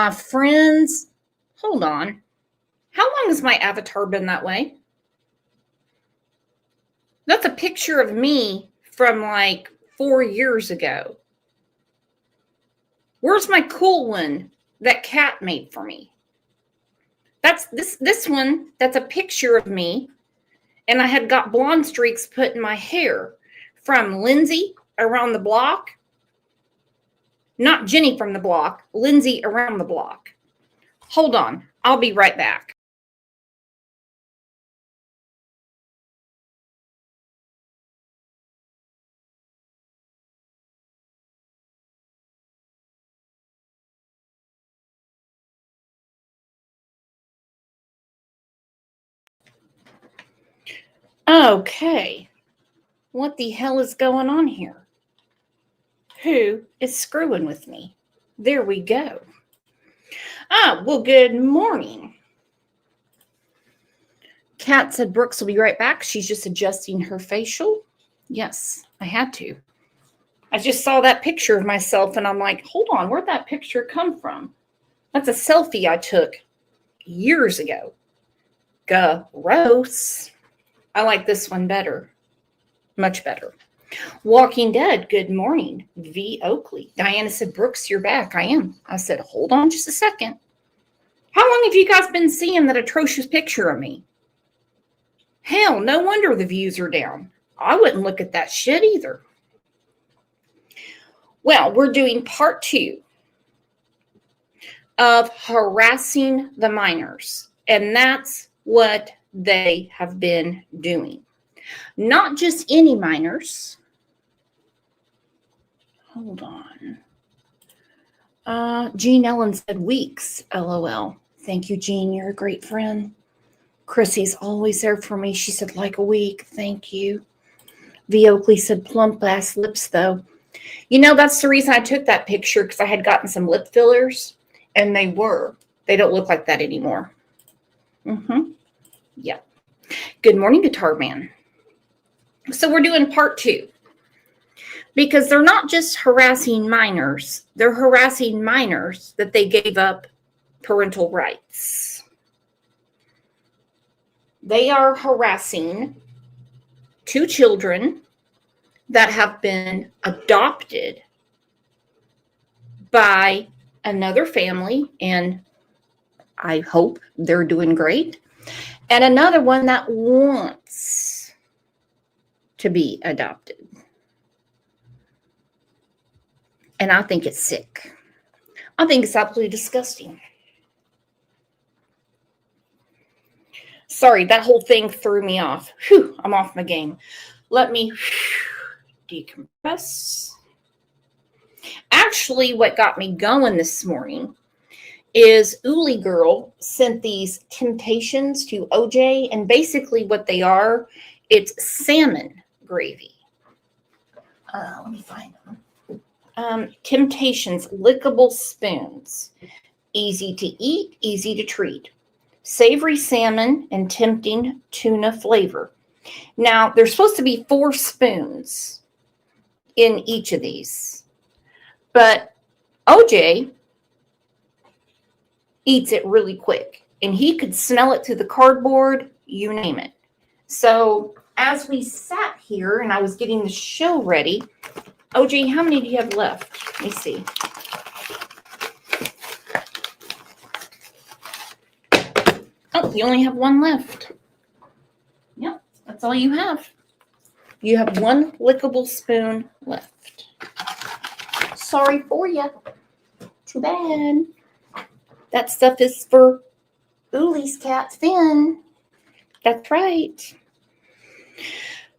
my friends. Hold on. How long has my avatar been that way? That's a picture of me from like 4 years ago. Where's my cool one that Kat made for me? That's this one. That's a picture of me. And I had got blonde streaks put in my hair from Lindsay around the block. Not Jenny from the block, Lindsay around the block. Hold on. I'll be right back. Okay. What the hell is going on here? Who is screwing with me? There we go. Well, good morning. Kat said Brooks will be right back. She's just adjusting her facial. Yes, I had to. I just saw that picture of myself and I'm like, hold on, where'd that picture come from? That's a selfie I took years ago. Gross. I like this one better. Much better. Walking Dead, good morning. V. Oakley. Diana said, Brooks, you're back. I am. I said, hold on just a second. How long have you guys been seeing that atrocious picture of me? Hell, no wonder the views are down. I wouldn't look at that shit either. Well, we're doing part 2 of harassing the minors. And that's what they have been doing. Not just any minors. Hold on. Jean Ellen said weeks. LOL. Thank you, Jean. You're a great friend. Chrissy's always there for me. She said like a week. Thank you. V. Oakley said plump ass lips though. You know, that's the reason I took that picture, because I had gotten some lip fillers and they don't look like that anymore. Yeah. Good morning, Guitar Man. So we're doing part 2 because they're not just harassing minors. They're harassing minors that they gave up parental rights. They are harassing 2 children that have been adopted by another family, and I hope they're doing great, and another one that wants to be adopted. And I think it's sick. I think it's absolutely disgusting. Sorry, that whole thing threw me off. Whew, I'm off my game. Let me decompress. Actually, what got me going this morning is Uli Girl sent these temptations to OJ, and basically what they are, it's salmon gravy. Let me find them. Temptations, lickable spoons. Easy to eat, easy to treat. Savory salmon and tempting tuna flavor. Now, there's supposed to be 4 spoons in each of these. But OJ eats it really quick. And he could smell it through the cardboard, you name it. So as we sat here and I was getting the show ready, OJ, how many do you have left? Let me see. Oh, you only have 1 left. Yep, that's all you have. You have 1 lickable spoon left. Sorry for you. Too bad. That stuff is for Uli's cat, Finn. That's right.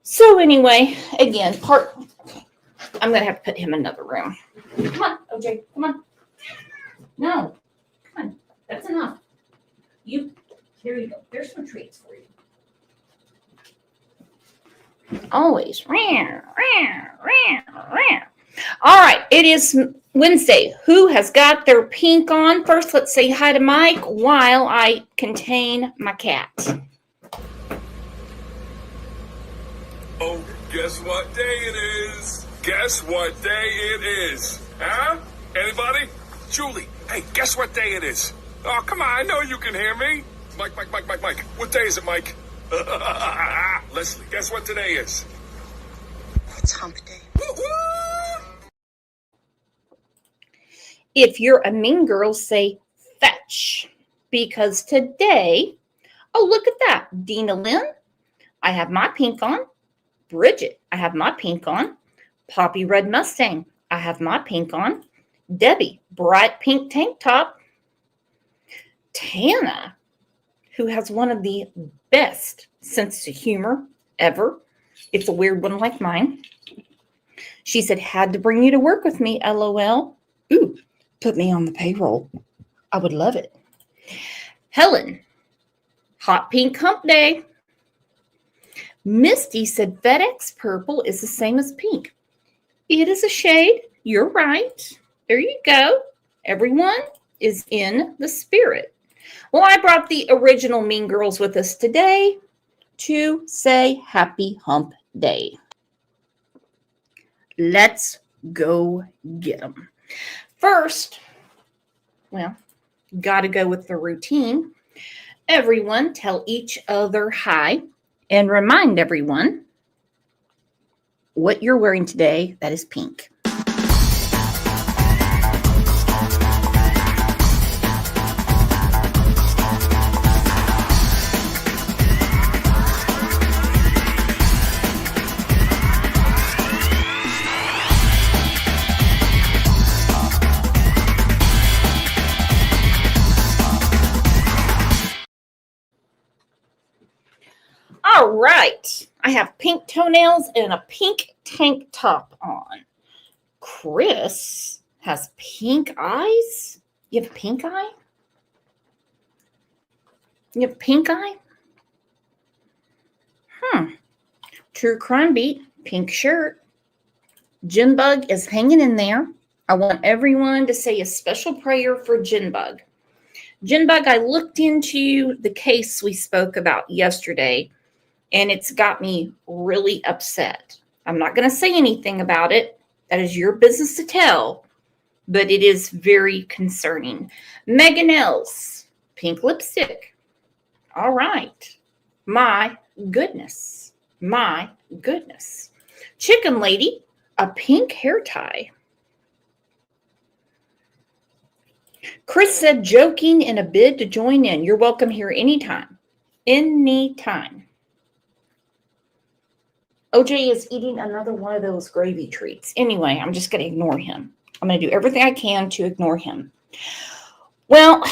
So anyway, again, I'm going to have to put him in another room. Come on, OJ, come on. No, come on. That's enough. Here you go. There's some treats for you. Always. All right, it is Wednesday. Who has got their pink on? First, let's say hi to Mike while I contain my cat. Oh, guess what day it is? Guess what day it is? Huh? Anybody? Julie, Hey, guess what day it is? Oh, come on, I know you can hear me. Mike. What day is it, Mike? Leslie, guess what today is? It's Hump Day. If you're a mean girl, say fetch. Because today, oh, look at that. Dina Lynn, I have my pink on. Bridget, I have my pink on. Poppy Red Mustang, I have my pink on. Debbie, bright pink tank top. Tana, who has one of the best sense of humor ever. It's a weird one like mine. She said, had to bring you to work with me, LOL. Ooh, put me on the payroll. I would love it. Helen, hot pink hump day. Misty said FedEx purple is the same as pink. It is a shade. You're right. There you go. Everyone is in the spirit. Well, I brought the original Mean Girls with us today to say happy hump day. Let's go get them. First, well, got to go with the routine. Everyone tell each other hi and remind everyone what you're wearing today that is pink. All right, I have pink toenails and a pink tank top on. Chris has pink eyes. You have a pink eye? You have a pink eye? True Crime Beat, pink shirt. Jinbug is hanging in there. I want everyone to say a special prayer for Jinbug. Jinbug, I looked into the case we spoke about yesterday, and it's got me really upset. I'm not going to say anything about it. That is your business to tell, but it is very concerning. Megan Els, pink lipstick. All right. My goodness. My goodness. Chicken Lady, a pink hair tie. Chris said, joking in a bid to join in. You're welcome here anytime. Anytime. OJ is eating another one of those gravy treats. Anyway, I'm just going to ignore him. I'm going to do everything I can to ignore him. Well,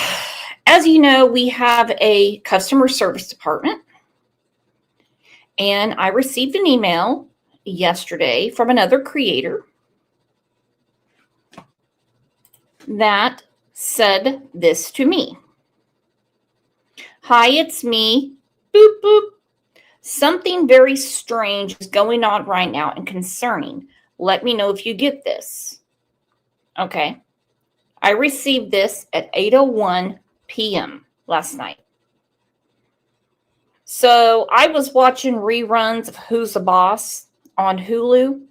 as you know, we have a customer service department. And I received an email yesterday from another creator that said this to me. Hi, it's me. Boop, boop. Something very strange is going on right now and concerning. Let me know if you get this. Okay. I received this at 8:01 p.m. last night. So I was watching reruns of Who's the Boss on Hulu,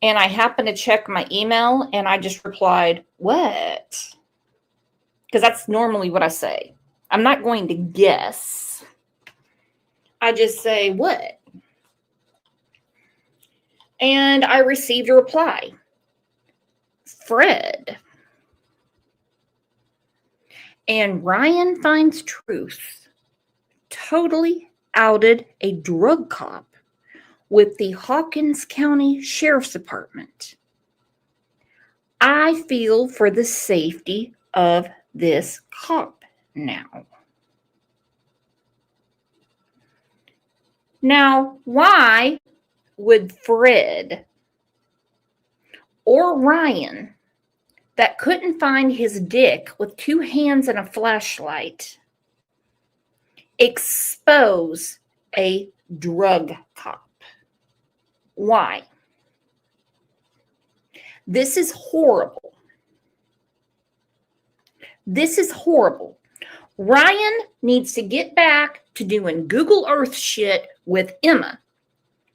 and I happened to check my email, and I just replied, what? Because that's normally what I say. I'm not going to guess. I just say, what? And I received a reply. Fred. And Ryan Finds Truth totally outed a drug cop with the Hawkins County Sheriff's Department. I feel for the safety of this cop now. Now, why would Fred or Ryan, that couldn't find his dick with two hands and a flashlight, expose a drug cop? Why? This is horrible. This is horrible. Ryan needs to get back to doing Google Earth shit with Emma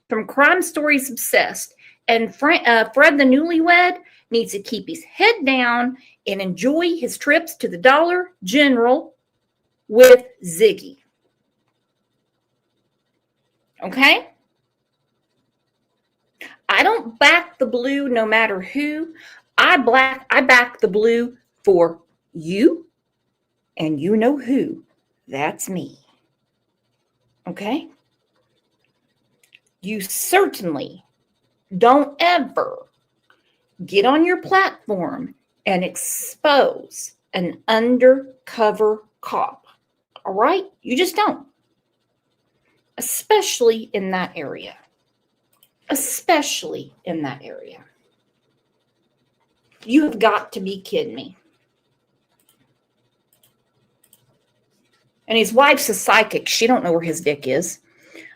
from Crime Stories Obsessed. And Fred, the newlywed, needs to keep his head down and enjoy his trips to the Dollar General with Ziggy. Okay? I don't back the blue no matter who. I back the blue for you, and you know who. That's me. Okay? You certainly don't ever get on your platform and expose an undercover cop. All right? You just don't. Especially in that area. Especially in that area. You have got to be kidding me. And his wife's a psychic. She don't know where his dick is.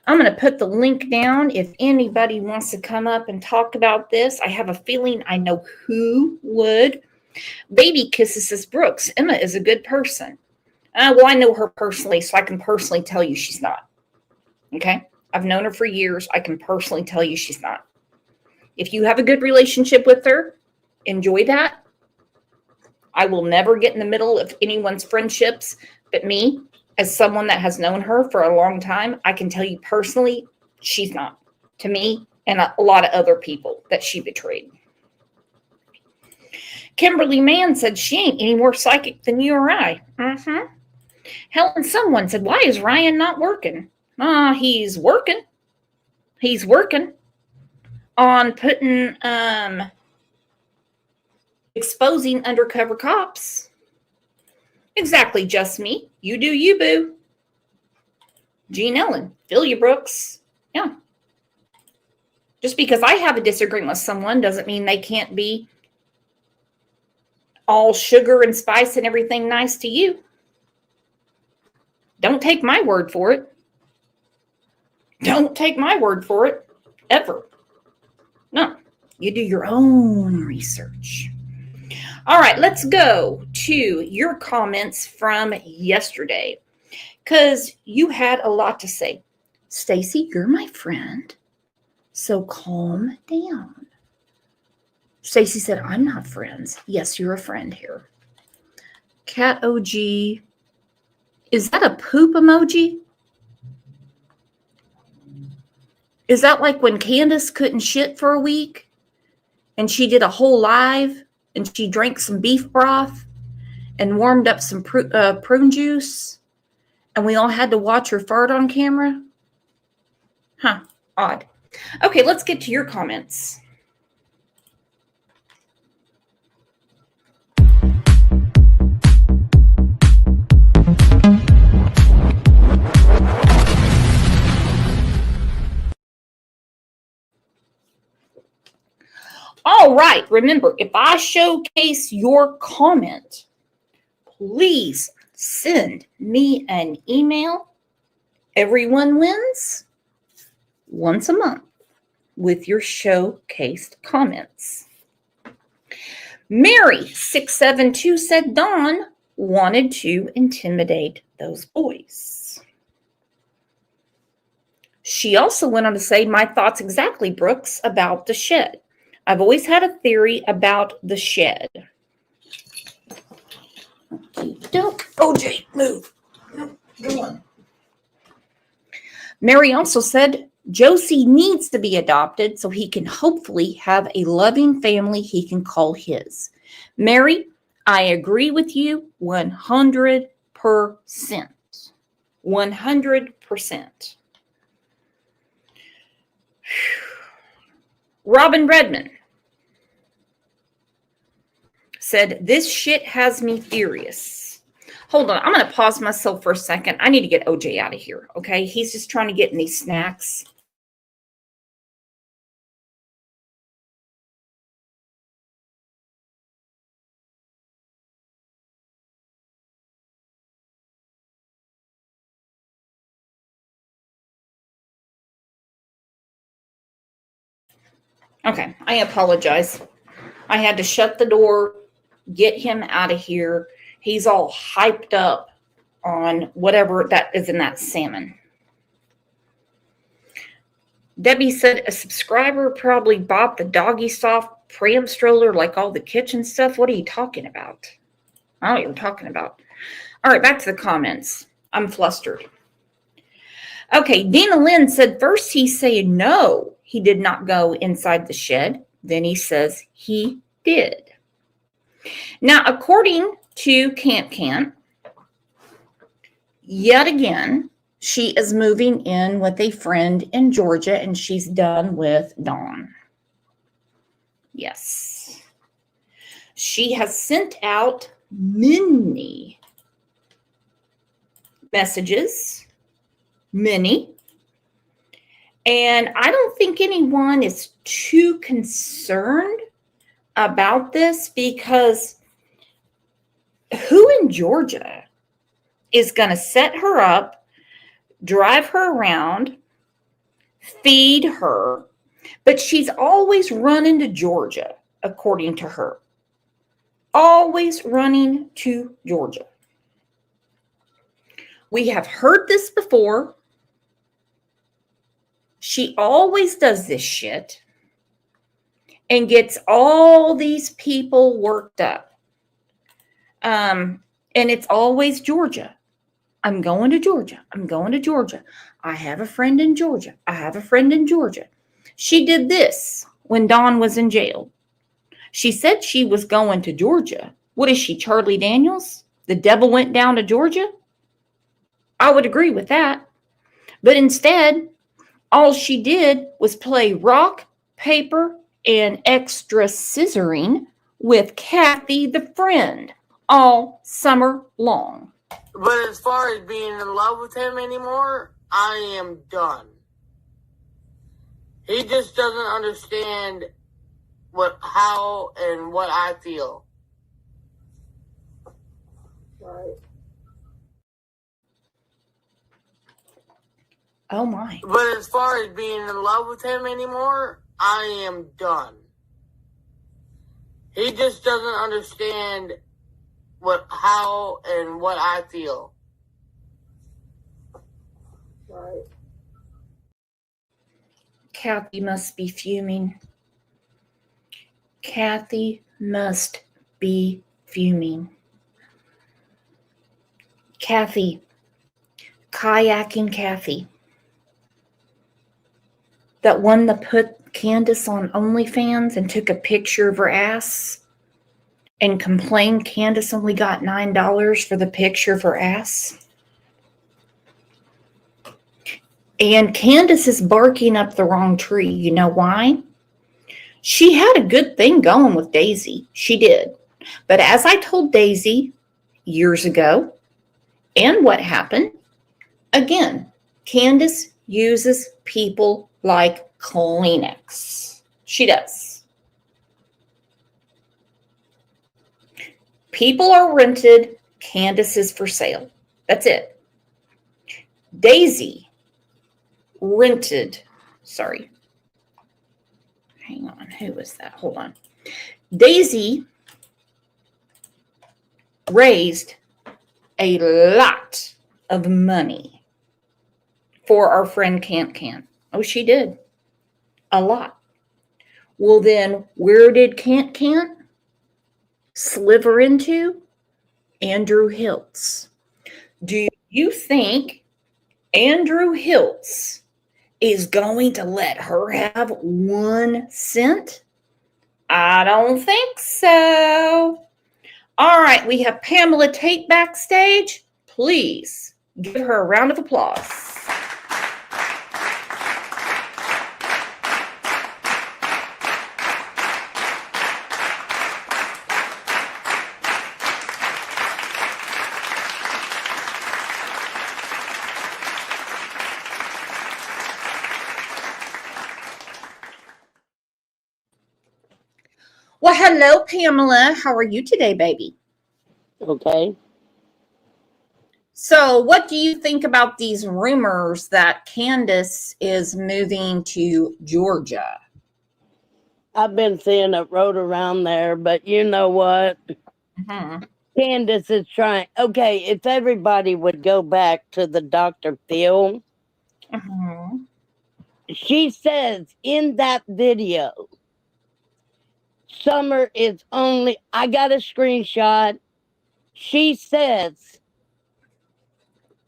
I'm going to put the link down if anybody wants to come up and talk about this. I have a feeling I know who would. Baby Kisses says, Brooks, Emma is a good person. Well, I know her personally, so I can personally tell you she's not. Okay? I've known her for years. I can personally tell you she's not. If you have a good relationship with her, enjoy that. I will never get in the middle of anyone's friendships, but me, as someone that has known her for a long time, I can tell you personally, she's not. To me and a lot of other people that she betrayed. Kimberly Mann said she ain't any more psychic than you or I. Helen someone said, why is Ryan not working? He's working. He's working on putting, exposing undercover cops. Exactly, just me. You do you, boo. Jean Ellen, feel you, Brooks. Yeah. Just because I have a disagreement with someone doesn't mean they can't be all sugar and spice and everything nice to you. Don't take my word for it. Don't take my word for it. Ever. No. You do your own research. All right, let's go to your comments from yesterday because you had a lot to say. Stacy, you're my friend, so calm down. Stacy said, I'm not friends. Yes, you're a friend here. Cat OG, is that a poop emoji? Is that like when Candus couldn't shit for a week and she did a whole live? And she drank some beef broth and warmed up some prune juice. And we all had to watch her fart on camera. Huh, odd. Okay, let's get to your comments. All right, remember, if I showcase your comment, please send me an email. Everyone wins once a month with your showcased comments. Mary672 said Dawn wanted to intimidate those boys. She also went on to say, my thoughts exactly, Brooks, about the shed. I've always had a theory about the shed. Don't, OJ, move. No, go on. Mary also said, Josie needs to be adopted so he can hopefully have a loving family he can call his. Mary, I agree with you 100%. 100%. Robin Redmond said, this shit has me furious. Hold on, I'm going to pause myself for a second. I need to get OJ out of here, okay? He's just trying to get in these snacks. Okay, I apologize. I had to shut the door, get him out of here. He's all hyped up on whatever that is in that salmon. Debbie said a subscriber probably bought the doggy soft pram stroller like all the kitchen stuff? What are you talking about? I don't know what you're talking about. All right, back to the comments. I'm flustered. Okay, Dina Lynn said first he said no, he did not go inside the shed. Then he says he did. Now, according to Cant, yet again, she is moving in with a friend in Georgia, and she's done with Dawn. Yes. She has sent out many messages, many, and I don't think anyone is too concerned about this, because who in Georgia is going to set her up, drive her around, feed her? But she's always running to Georgia, according to her. Always running to Georgia. We have heard this before. She always does this shit and gets all these people worked up. And it's always Georgia. I'm going to Georgia. I'm going to Georgia. I have a friend in Georgia. I have a friend in Georgia. She did this when Dawn was in jail. She said she was going to Georgia. What is she, Charlie Daniels? The devil went down to Georgia? I would agree with that. But instead, all she did was play rock, paper, and extra scissoring with Kathy the friend all summer long. But as far as being in love with him anymore, I am done. He just doesn't understand how and what I feel. Right. Oh my. But as far as being in love with him anymore, I am done. He just doesn't understand how and what I feel. Right. Kathy must be fuming. Kathy must be fuming. Kathy. Kayaking Kathy. That one that put Candus on OnlyFans and took a picture of her ass and complained Candus only got $9 for the picture of her ass. And Candus is barking up the wrong tree. You know why? She had a good thing going with Daisy. She did. But as I told Daisy years ago, and what happened? Again, Candus uses people like Kleenex. She does. People are rented. Candus is for sale. That's it. Daisy rented. Sorry. Hang on. Who was that? Hold on. Daisy raised a lot of money for our friend Cant. Oh, she did. A lot. Well, then, where did Cant sliver into? Andrew Hiltz. Do you think Andrew Hiltz is going to let her have 1 cent? I don't think so. All right, we have Pamela Tate backstage. Please give her a round of applause. Well, hello, Pamela. How are you today, baby? Okay. So what do you think about these rumors that Candus is moving to Georgia? I've been seeing it rode around there, but you know what? Mm-hmm. Candus is trying. Okay, if everybody would go back to the Dr. Phil, Mm-hmm. she says in that video, Summer is only, I got a screenshot. She says,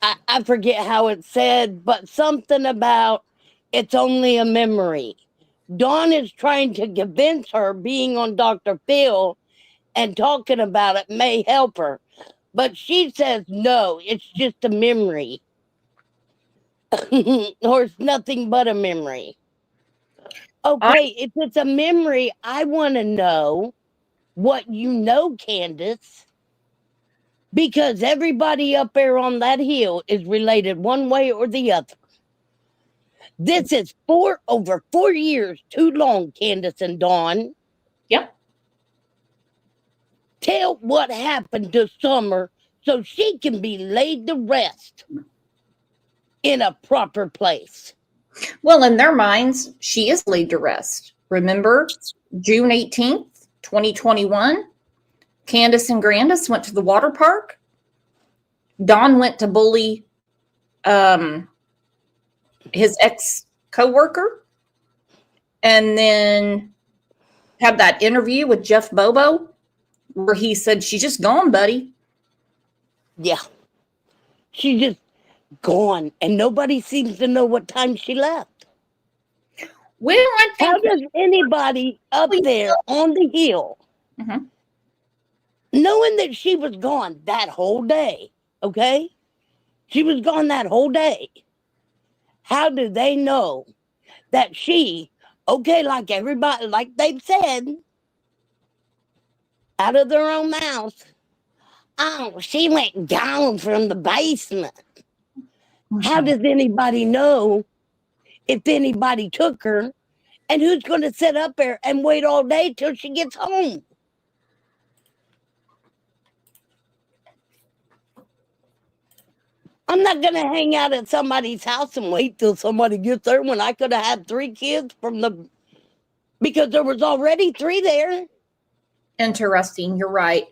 I forget how it said, but something about it's only a memory. Dawn is trying to convince her being on Dr. Phil and talking about it may help her. But she says, no, it's just a memory. Or it's nothing but a memory. Okay, if it's a memory, I want to know what you know, Candus. Because everybody up there on that hill is related one way or the other. This is over 4 years too long, Candus and Dawn. Yep. Tell what happened to Summer so she can be laid to rest in a proper place. Well, in their minds, she is laid to rest. Remember, June 18th, 2021, Candus and Grandis went to the water park. Dawn went to bully his ex-coworker, and then have that interview with Jeff Bobo where he said, she's just gone, buddy. Yeah. She just gone, and nobody seems to know what time she left. Well, I think How does anybody up there on the hill, knowing that she was gone that whole day, okay? She was gone that whole day. How do they know that she, okay, like everybody, like they've said, out of their own mouth, oh, she went down from the basement. How does anybody know if anybody took her? And who's going to sit up there and wait all day till she gets home? I'm not going to hang out at somebody's house and wait till somebody gets there when I could have had 3 kids because there was already 3 there. Interesting. You're right.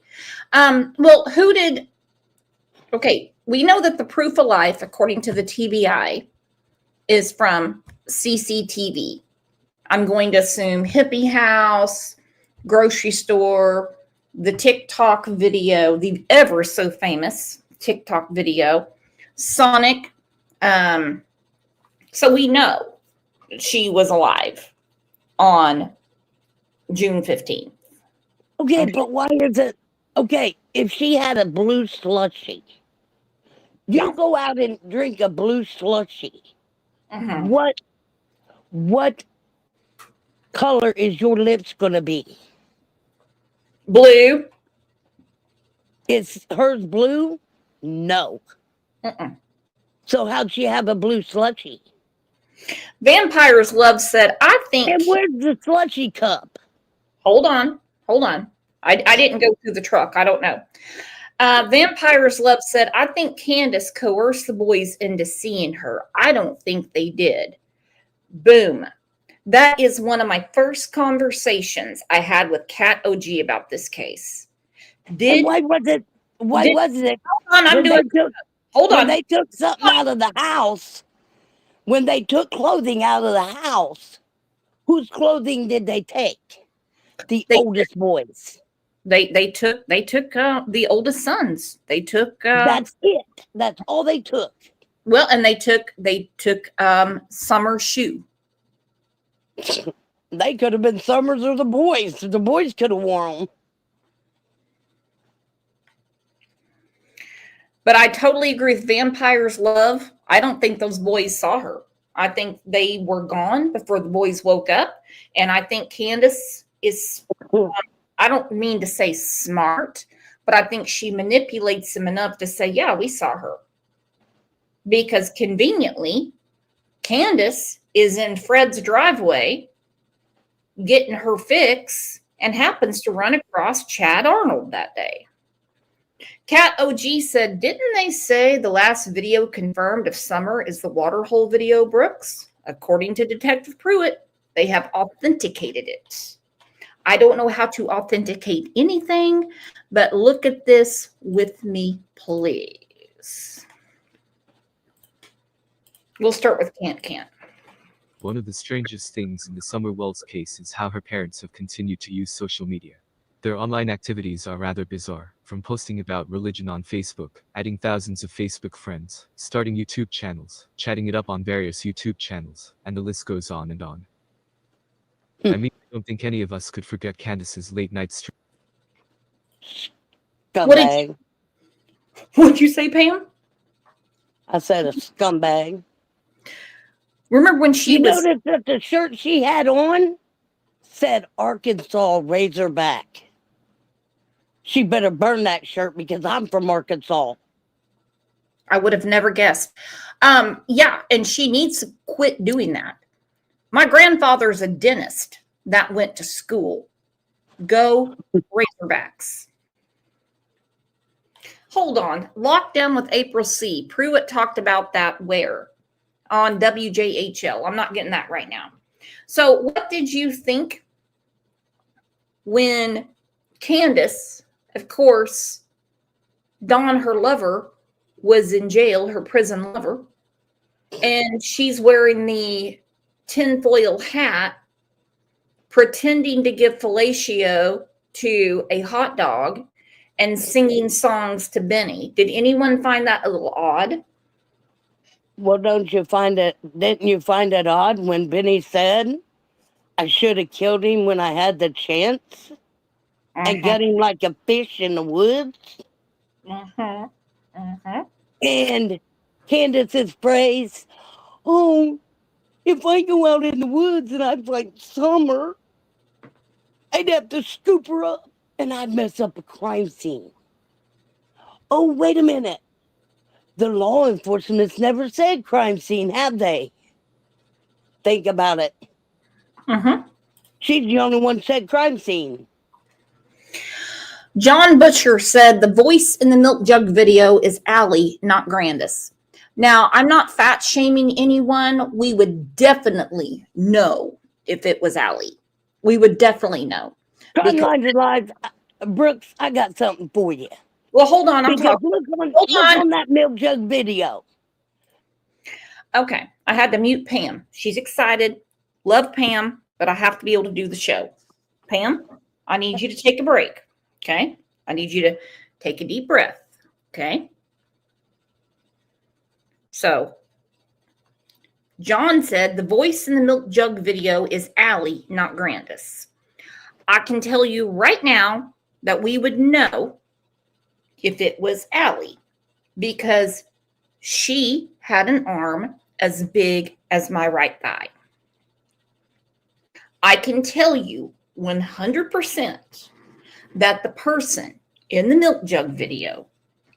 Okay, we know that the proof of life, according to the TBI, is from CCTV. I'm going to assume hippie house, grocery store, the TikTok video, the ever so famous TikTok video, Sonic. So we know she was alive on June 15th. Okay, but why is it? Okay, if she had a blue slushie, you go out and drink a blue slushie. What color is your lips going to be? Blue. Is hers blue? No. So how'd she have a blue slushie? Vampire's Love said, I think... And where's the slushie cup? Hold on. I didn't go through the truck. I don't know. Vampire's Love said, I think Candus coerced the boys into seeing her. I don't think they did. Boom. That is one of my first conversations I had with Cat OG about this case. Why was it? Hold on, Hold on. When they took something out of the house, when they took clothing out of the house, whose clothing did they take? The oldest boys. They took the oldest sons. They took that's it. That's all they took. Well, and they took Summer's shoe. They could have been Summers or the boys. The boys could have worn them. But I totally agree with Vampire's Love. I don't think those boys saw her. I think they were gone before the boys woke up. And I think Candus is, I don't mean to say smart, but I think she manipulates them enough to say, yeah, we saw her. Because conveniently, Candus is in Fred's driveway getting her fix and happens to run across Chad Arnold that day. Cat OG said, didn't they say the last video confirmed of Summer is the waterhole video, Brooks? According to Detective Pruitt, they have authenticated it. I don't know how to authenticate anything, but look at this with me, please. We'll start with Can't. One of the strangest things in the Summer Wells case is how her parents have continued to use social media. Their online activities are rather bizarre, from posting about religion on Facebook, adding thousands of Facebook friends, starting YouTube channels, chatting it up on various YouTube channels, and the list goes on and on. I mean, I don't think any of us could forget Candace's late-night stream. Scumbag. What'd you say, Pam? I said a scumbag. Remember when she You was... noticed that the shirt she had on said Arkansas Razorback. She better burn that shirt because I'm from Arkansas. I would have never guessed. Yeah, and she needs to quit doing that. My grandfather's a dentist that went to school. Go Razorbacks. Hold on. Lockdown with April C. Pruitt talked about that where? On WJHL. I'm not getting that right now. So what did you think when Candus, of course, Dawn, her lover, was in jail, her prison lover, and she's wearing the tinfoil hat, pretending to give fellatio to a hot dog and singing songs to Benny? Did anyone find that a little odd? Well, didn't you find it odd when Benny said, I should have killed him when I had the chance and got him like a fish in the woods? And Candace's phrase, oh, if I go out in the woods and I find Summer, I'd have to scoop her up and I'd mess up a crime scene. Oh, wait a minute. The law enforcement's never said crime scene, have they? Think about it. She's the only one said crime scene. John Butcher said the voice in the milk jug video is Allie, not Grandis. Now, I'm not fat shaming anyone. We would definitely know if it was Allie. We would definitely know. Crime lines and lives. Brooks, I got something for you. Well, hold on. I'm talking. Look on that milk jug video. Okay. I had to mute Pam. She's excited. Love Pam, but I have to be able to do the show. Pam, I need you to take a break. Okay. I need you to take a deep breath. Okay. So, John said the voice in the milk jug video is Allie, not Grandis. I can tell you right now that we would know if it was Allie because she had an arm as big as my right thigh. I can tell you 100% that the person in the milk jug video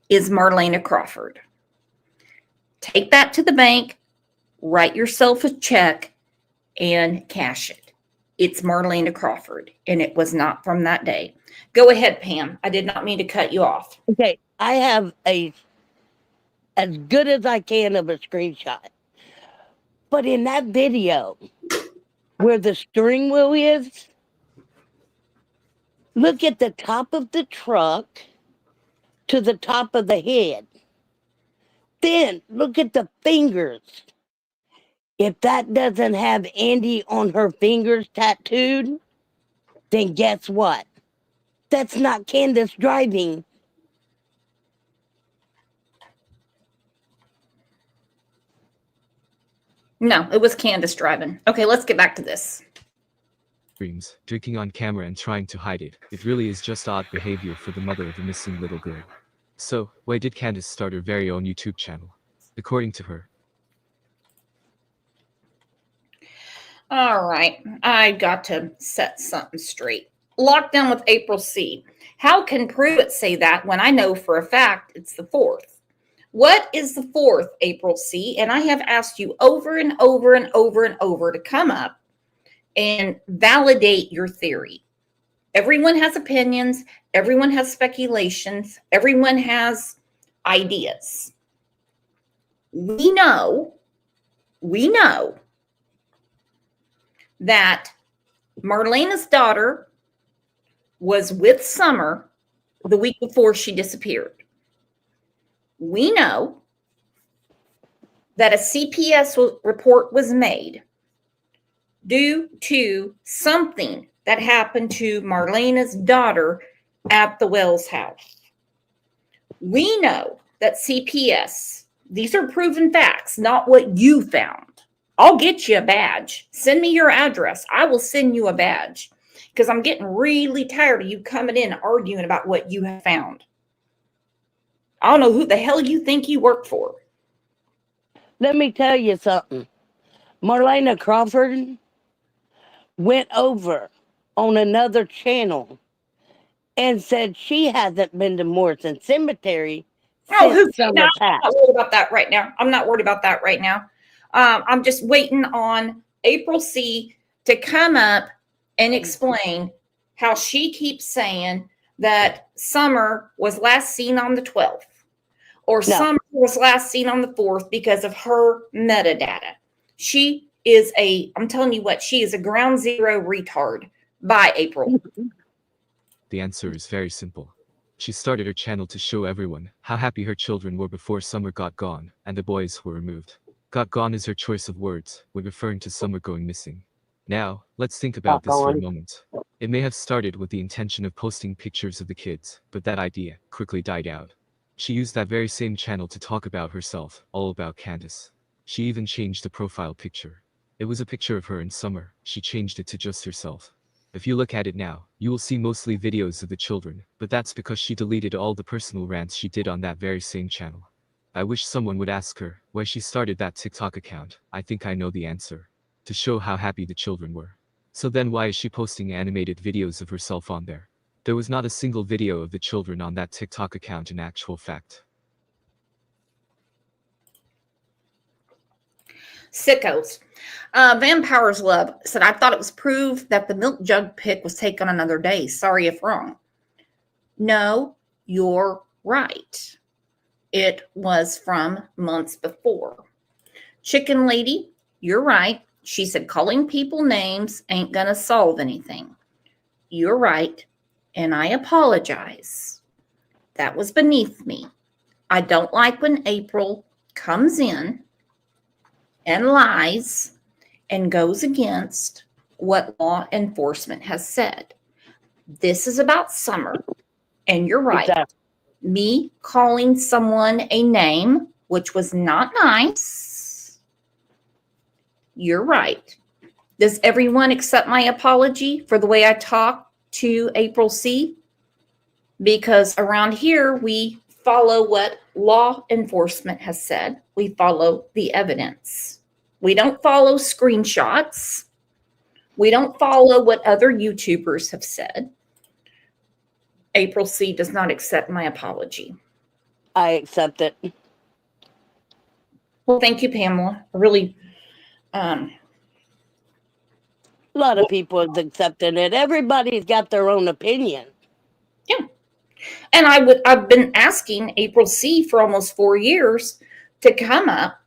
is Marlena Crawford. Take that to the bank, write yourself a check, and cash it. It's Marlena Crawford, and it was not from that day. Go ahead, Pam. I did not mean to cut you off. Okay, I have as good as I can of a screenshot. But in that video, where the steering wheel is, look at the top of the truck to the top of the head. Then look at the fingers. If that doesn't have Andy on her fingers tattooed, then guess what? That's not Candace driving. No, it was Candace driving. Okay, let's get back to this. Streams, drinking on camera and trying to hide it. It really is just odd behavior for the mother of a missing little girl. So, why did Candace start her very own YouTube channel? According to her. All right, I got to set something straight. Lockdown with April C. How can Pruitt say that when I know for a fact it's the 4th? What is the 4th, April C? And I have asked you over and over and over and over to come up and validate your theory. Everyone has opinions. Everyone has speculations. Everyone has ideas. We know that Marlena's daughter was with Summer the week before she disappeared. We know that a CPS report was made due to something that happened to Marlena's daughter at the Wells house. We know that CPS, these are proven facts, not what you found. I'll get you a badge. Send me your address. I will send you a badge because I'm getting really tired of you coming in and arguing about what you have found. I don't know who the hell you think you work for. Let me tell you something. Marlena Crawford went over on another channel and said she hasn't been to Morrison Cemetery since summer passed. I'm not worried about that right now. I'm not worried about that right now. I'm just waiting on April C. to come up and explain how she keeps saying that Summer was last seen on the 12th or Summer was last seen on the 4th because of her metadata. She is I'm telling you what, she is a ground zero retard by April. The answer is very simple. She started her channel to show everyone how happy her children were before Summer got gone and the boys were removed. Got gone is her choice of words when referring to Summer going missing. Now, let's think about this for a moment. It may have started with the intention of posting pictures of the kids, but that idea quickly died out. She used that very same channel to talk about herself, all about Candus. She even changed the profile picture. It was a picture of her in Summer. She changed it to just herself. If you look at it now, you will see mostly videos of the children, but that's because she deleted all the personal rants she did on that very same channel. I wish someone would ask her why she started that TikTok account. I think I know the answer. To show how happy the children were. So then why is she posting animated videos of herself on there? There was not a single video of the children on that TikTok account in actual fact. Sickos. Vampire's Love said, I thought it was proved that the milk jug pic was taken another day. Sorry if wrong. No, you're right. It was from months before. Chicken Lady, you're right. She said, calling people names ain't gonna solve anything. You're right. And I apologize. That was beneath me. I don't like when April comes in and lies and goes against what law enforcement has said. This is about Summer. And you're right. Exactly. Me calling someone a name, which was not nice. You're right. Does everyone accept my apology for the way I talk to April C? Because around here, we follow what law enforcement has said. We follow the evidence. We don't follow screenshots. We don't follow what other YouTubers have said. April C does not accept my apology. I accept it. Well, thank you, Pamela. I really, A lot of people have accepted it. Everybody's got their own opinion. yeah. And I've been asking April C for almost 4 years to come up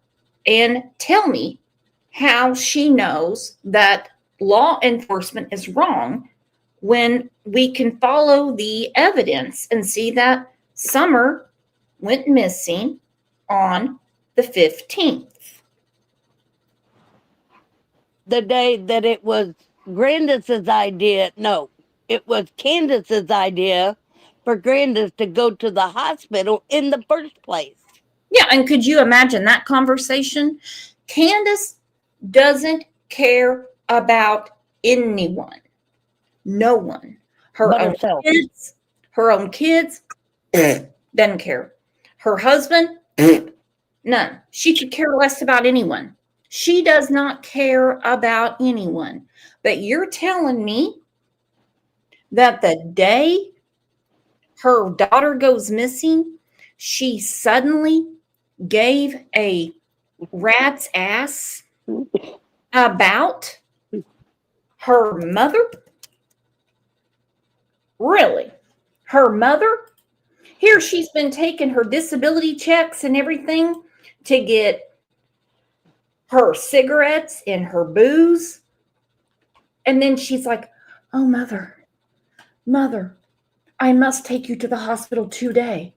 and tell me how she knows that law enforcement is wrong when we can follow the evidence and see that Summer went missing on the 15th. The day that it was Grandis's idea, no, it was Candace's idea for Grandis to go to the hospital in the first place. Yeah, and could you imagine that conversation? Candace doesn't care about anyone. No one. Her But own herself. kids. Her own kids. Doesn't care. Her husband. None. She could care less about anyone. She does not care about anyone. But you're telling me that the day her daughter goes missing, she suddenly gave a rat's ass about her mother? Really? Her mother? Here she's been taking her disability checks and everything to get her cigarettes and her booze. And then she's like, oh, mother, I must take you to the hospital today.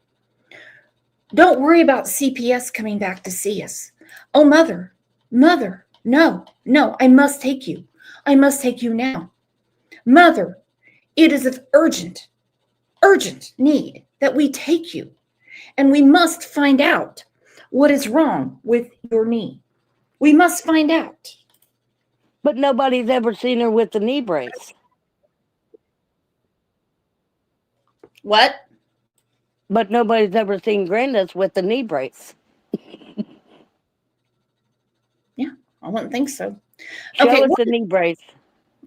Don't worry about CPS coming back to see us. Oh, mother, no, I must take you. I must take you now. Mother, it is of urgent need that we take you, and we must find out what is wrong with your knee. We must find out. But nobody's ever seen her with a knee brace. What? But nobody's ever seen Grandis with a knee brace. Yeah, I wouldn't think so. Show Okay, us the knee brace.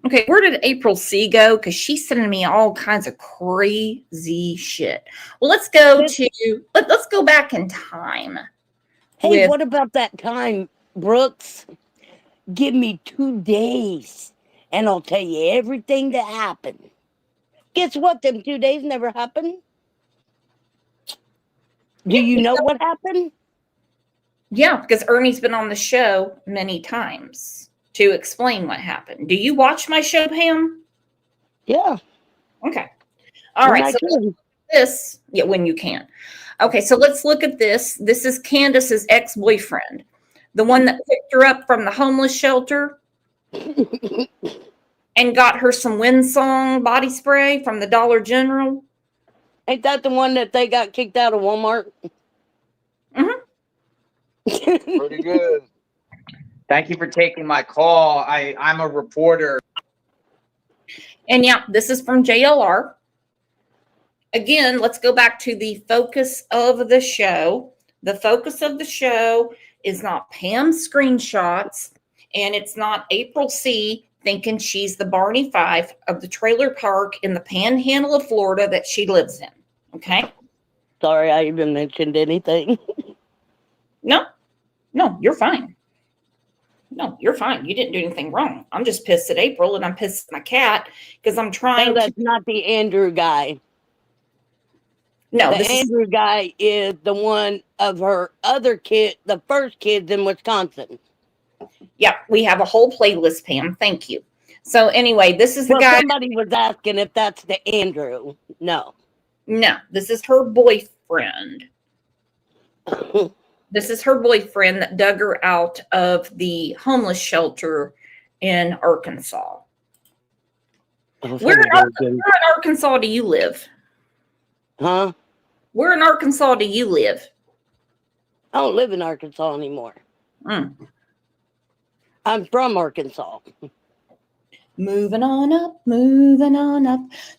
Okay, where did April C go? Because she's sending me all kinds of crazy shit. Well, let's go let's go back in time. Hey, what about that time, Brooks? Give me 2 days, and I'll tell you everything that happened. Guess what? Them 2 days never happened. Do you know what happened? Yeah, because Ernie's been on the show many times to explain what happened. Do you watch my show, Pam? Yeah. Okay. All right. So this, yeah, when you can. Okay, so let's look at this. This is Candus's ex-boyfriend, the one that picked her up from the homeless shelter and got her some Windsong body spray from the Dollar General. Ain't that the one that they got kicked out of Walmart? Mm-hmm. Pretty good. Thank you for taking my call. I'm a reporter. And yeah, this is from JLR. Again, let's go back to the focus of the show. The focus of the show is not Pam's screenshots, and it's not April C. thinking she's the Barney Fife of the trailer park in the panhandle of Florida that she lives in. Okay? Sorry I even mentioned anything. No, you're fine. No, you're fine. You didn't do anything wrong. I'm just pissed at April, and I'm pissed at my cat because I'm trying that's not the Andrew guy. No, the Andrew guy is the one of her other kid, the first kids in Wisconsin. Yeah, we have a whole playlist, Pam. Thank you. So anyway, this is the guy. Somebody was asking if that's the Andrew. No, this is her boyfriend. This is her boyfriend that dug her out of the homeless shelter in Arkansas. Where in Arkansas do you live? Huh? Where in Arkansas do you live? I don't live in Arkansas anymore. I'm from Arkansas. Moving on up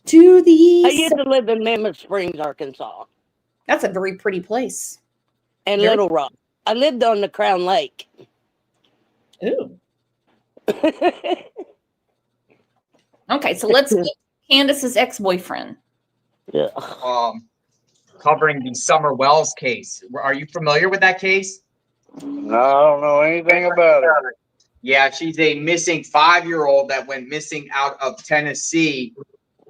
to the... I used to live in Mammoth Springs, Arkansas. That's a very pretty place. And Little Rock. I lived on the Crown Lake. Ooh. Okay, so let's get Candus's ex-boyfriend. Yeah. Covering the Summer Wells case. Are you familiar with that case? No, I don't know anything about it. Yeah, she's a missing 5-year-old that went missing out of Tennessee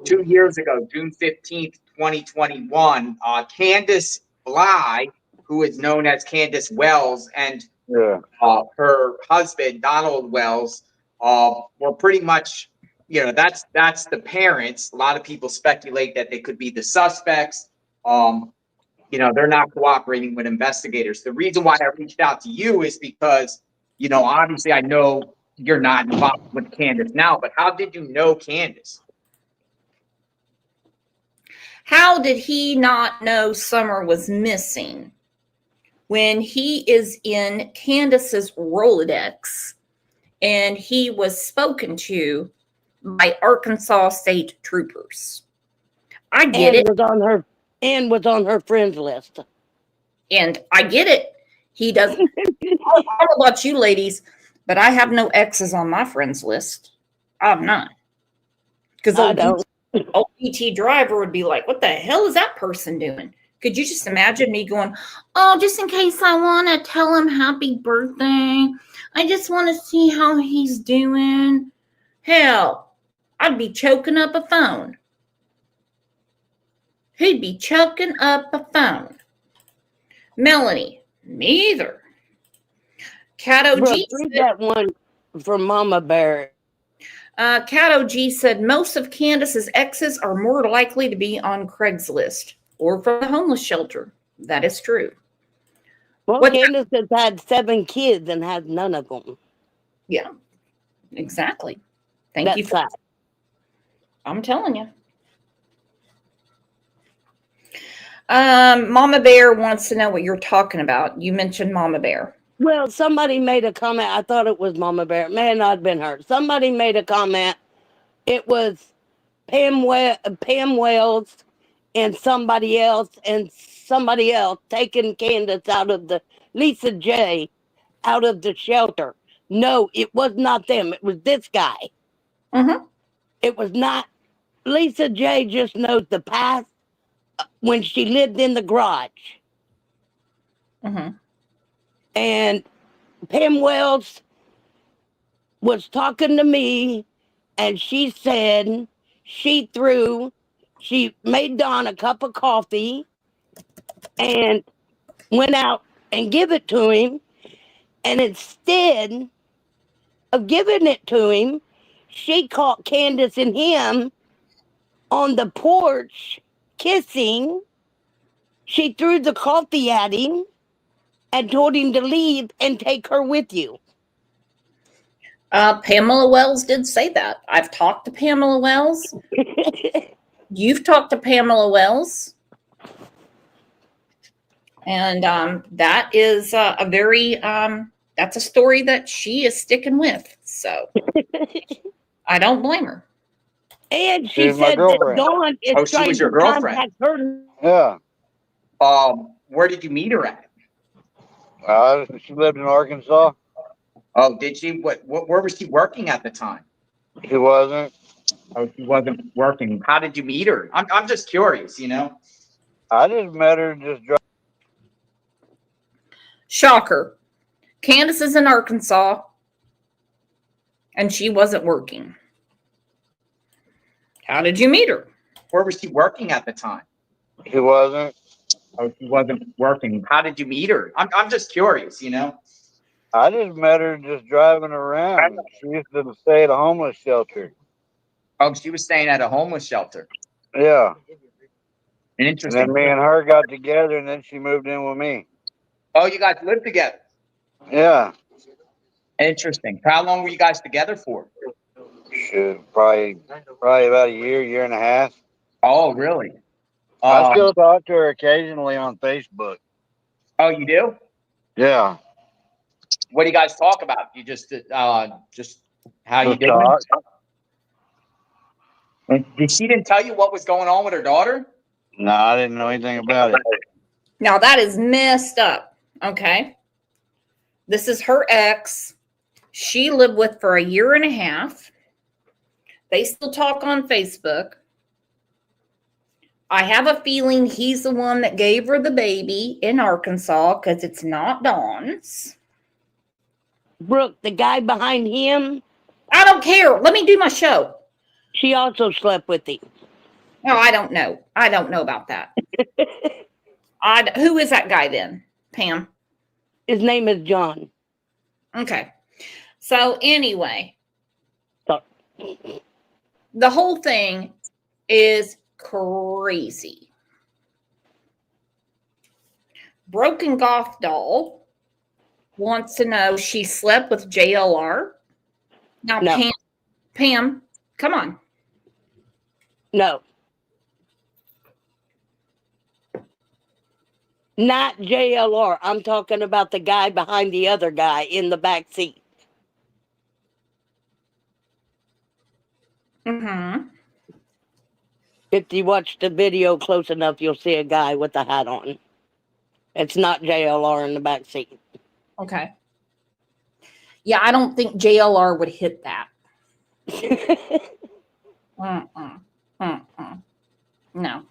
2 years ago, June 15th, 2021. Candus Bly, who is known as Candus Wells, and her husband, Donald Wells, were pretty much, that's the parents. A lot of people speculate that they could be the suspects. They're not cooperating with investigators. The reason why I reached out to you is because, obviously I know you're not involved with Candus now, but how did you know Candus? How did he not know Summer was missing when he is in Candus's Rolodex and he was spoken to by Arkansas state troopers? I get it. Was on her friends list. And I get it. He doesn't. I don't know about you ladies, but I have no exes on my friends list. I'm not. Because old PT driver would be like, what the hell is that person doing? Could you just imagine me going, oh, just in case I want to tell him happy birthday. I just want to see how he's doing. Hell, I'd be choking up a phone. He'd be choking up a phone. Melanie, me either. Cat OG read that one from Mama Bear. Cat OG said most of Candus's exes are more likely to be on Craigslist or from the homeless shelter. That is true. Well, Candus has had 7 kids and has none of them. Yeah, exactly. Thank you. That's sad. I'm telling you. Mama Bear wants to know what you're talking about. You mentioned Mama Bear. Well, somebody made a comment. I thought it was Mama Bear. It may not have been her. Somebody made a comment. It was Pam Wells and somebody else taking Candus out of the Lisa J out of the shelter. No, it was not them. It was this guy. Mm-hmm. It was not. Lisa J just knows the past when she lived in the garage. Mm-hmm. And Pam Wells was talking to me, and she said she made Don a cup of coffee and went out and give it to him. And instead of giving it to him, she caught Candus and him on the porch kissing. She threw the coffee at him and told him to leave and take her with you. Pamela Wells did say that. I've talked to Pamela Wells. You've talked to Pamela Wells. And that is a very, that's a story that she is sticking with. So I don't blame her. And she She's my said that girlfriend. Dawn is Oh, she trying was your to girlfriend. contact her. Yeah. Where did you meet her at? She lived in Arkansas. Oh, did she? Where was she working at the time? She wasn't. Oh, she wasn't working. How did you meet her? I'm just curious, you know? I just met her just driving. Shocker. Candus is in Arkansas and she wasn't working. How did you meet her? Where was she working at the time? She wasn't. Oh, she wasn't working. How did you meet her? I'm just curious, you know? I just met her just driving around. She used to stay at a homeless shelter. Oh, she was staying at a homeless shelter. Yeah. And Interesting. then me and her got together, and then she moved in with me. Oh, you guys lived together. Yeah. Interesting. How long were you guys together for? Shoot, probably about a year and a half. Oh, really? I still talk to her occasionally on Facebook. Oh, you do? Yeah. What do you guys talk about? You just how you Just doing? talk. And she didn't tell you what was going on with her daughter? No, I didn't know anything about it. Now that is messed up. Okay. This is her ex. She lived with for a year and a half. They still talk on Facebook. I have a feeling he's the one that gave her the baby in Arkansas because it's not Dawn's. Brooke, the guy behind him, I don't care. Let me do my show. she also slept with him. No, I don't know. I don't know about that. Who is that guy then, Pam? His name is John. Okay. So anyway, So, the whole thing is crazy. Broken Goth Doll wants to know she slept with JLR. Now, No. Pam, come on. no. Not JLR. I'm talking about the guy behind the other guy in the back seat. Mm-hmm. If you watch the video close enough, you'll see a guy with a hat on. It's not JLR in the back seat. Okay. Yeah, I don't think JLR would hit that. No. No.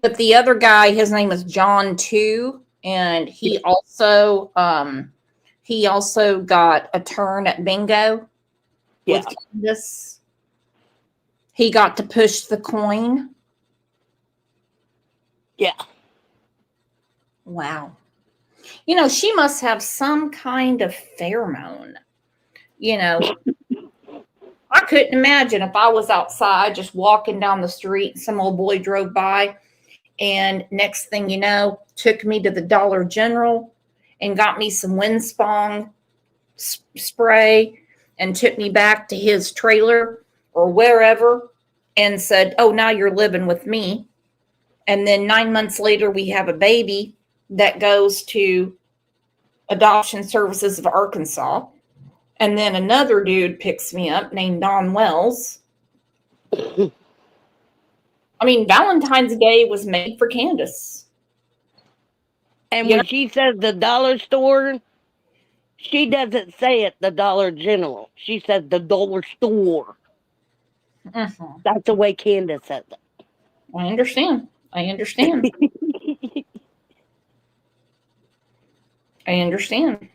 But the other guy, his name is John too, and he also got a turn at bingo with Candus. He got to push the coin. Yeah. Wow. You know, she must have some kind of pheromone. You know, I couldn't imagine if I was outside just walking down the street and some old boy drove by and next thing you know, took me to the Dollar General and got me some Windsong spray and took me back to his trailer or wherever and said, oh, now you're living with me. And then 9 months later, we have a baby that goes to Adoption Services of Arkansas. And then another dude picks me up named Don Wells. I mean, Valentine's Day was made for Candus. And Yeah. when she says the dollar store, she doesn't say it the Dollar General. She says the dollar store. Mm-hmm. That's the way Candus says it. I understand. I understand. I understand.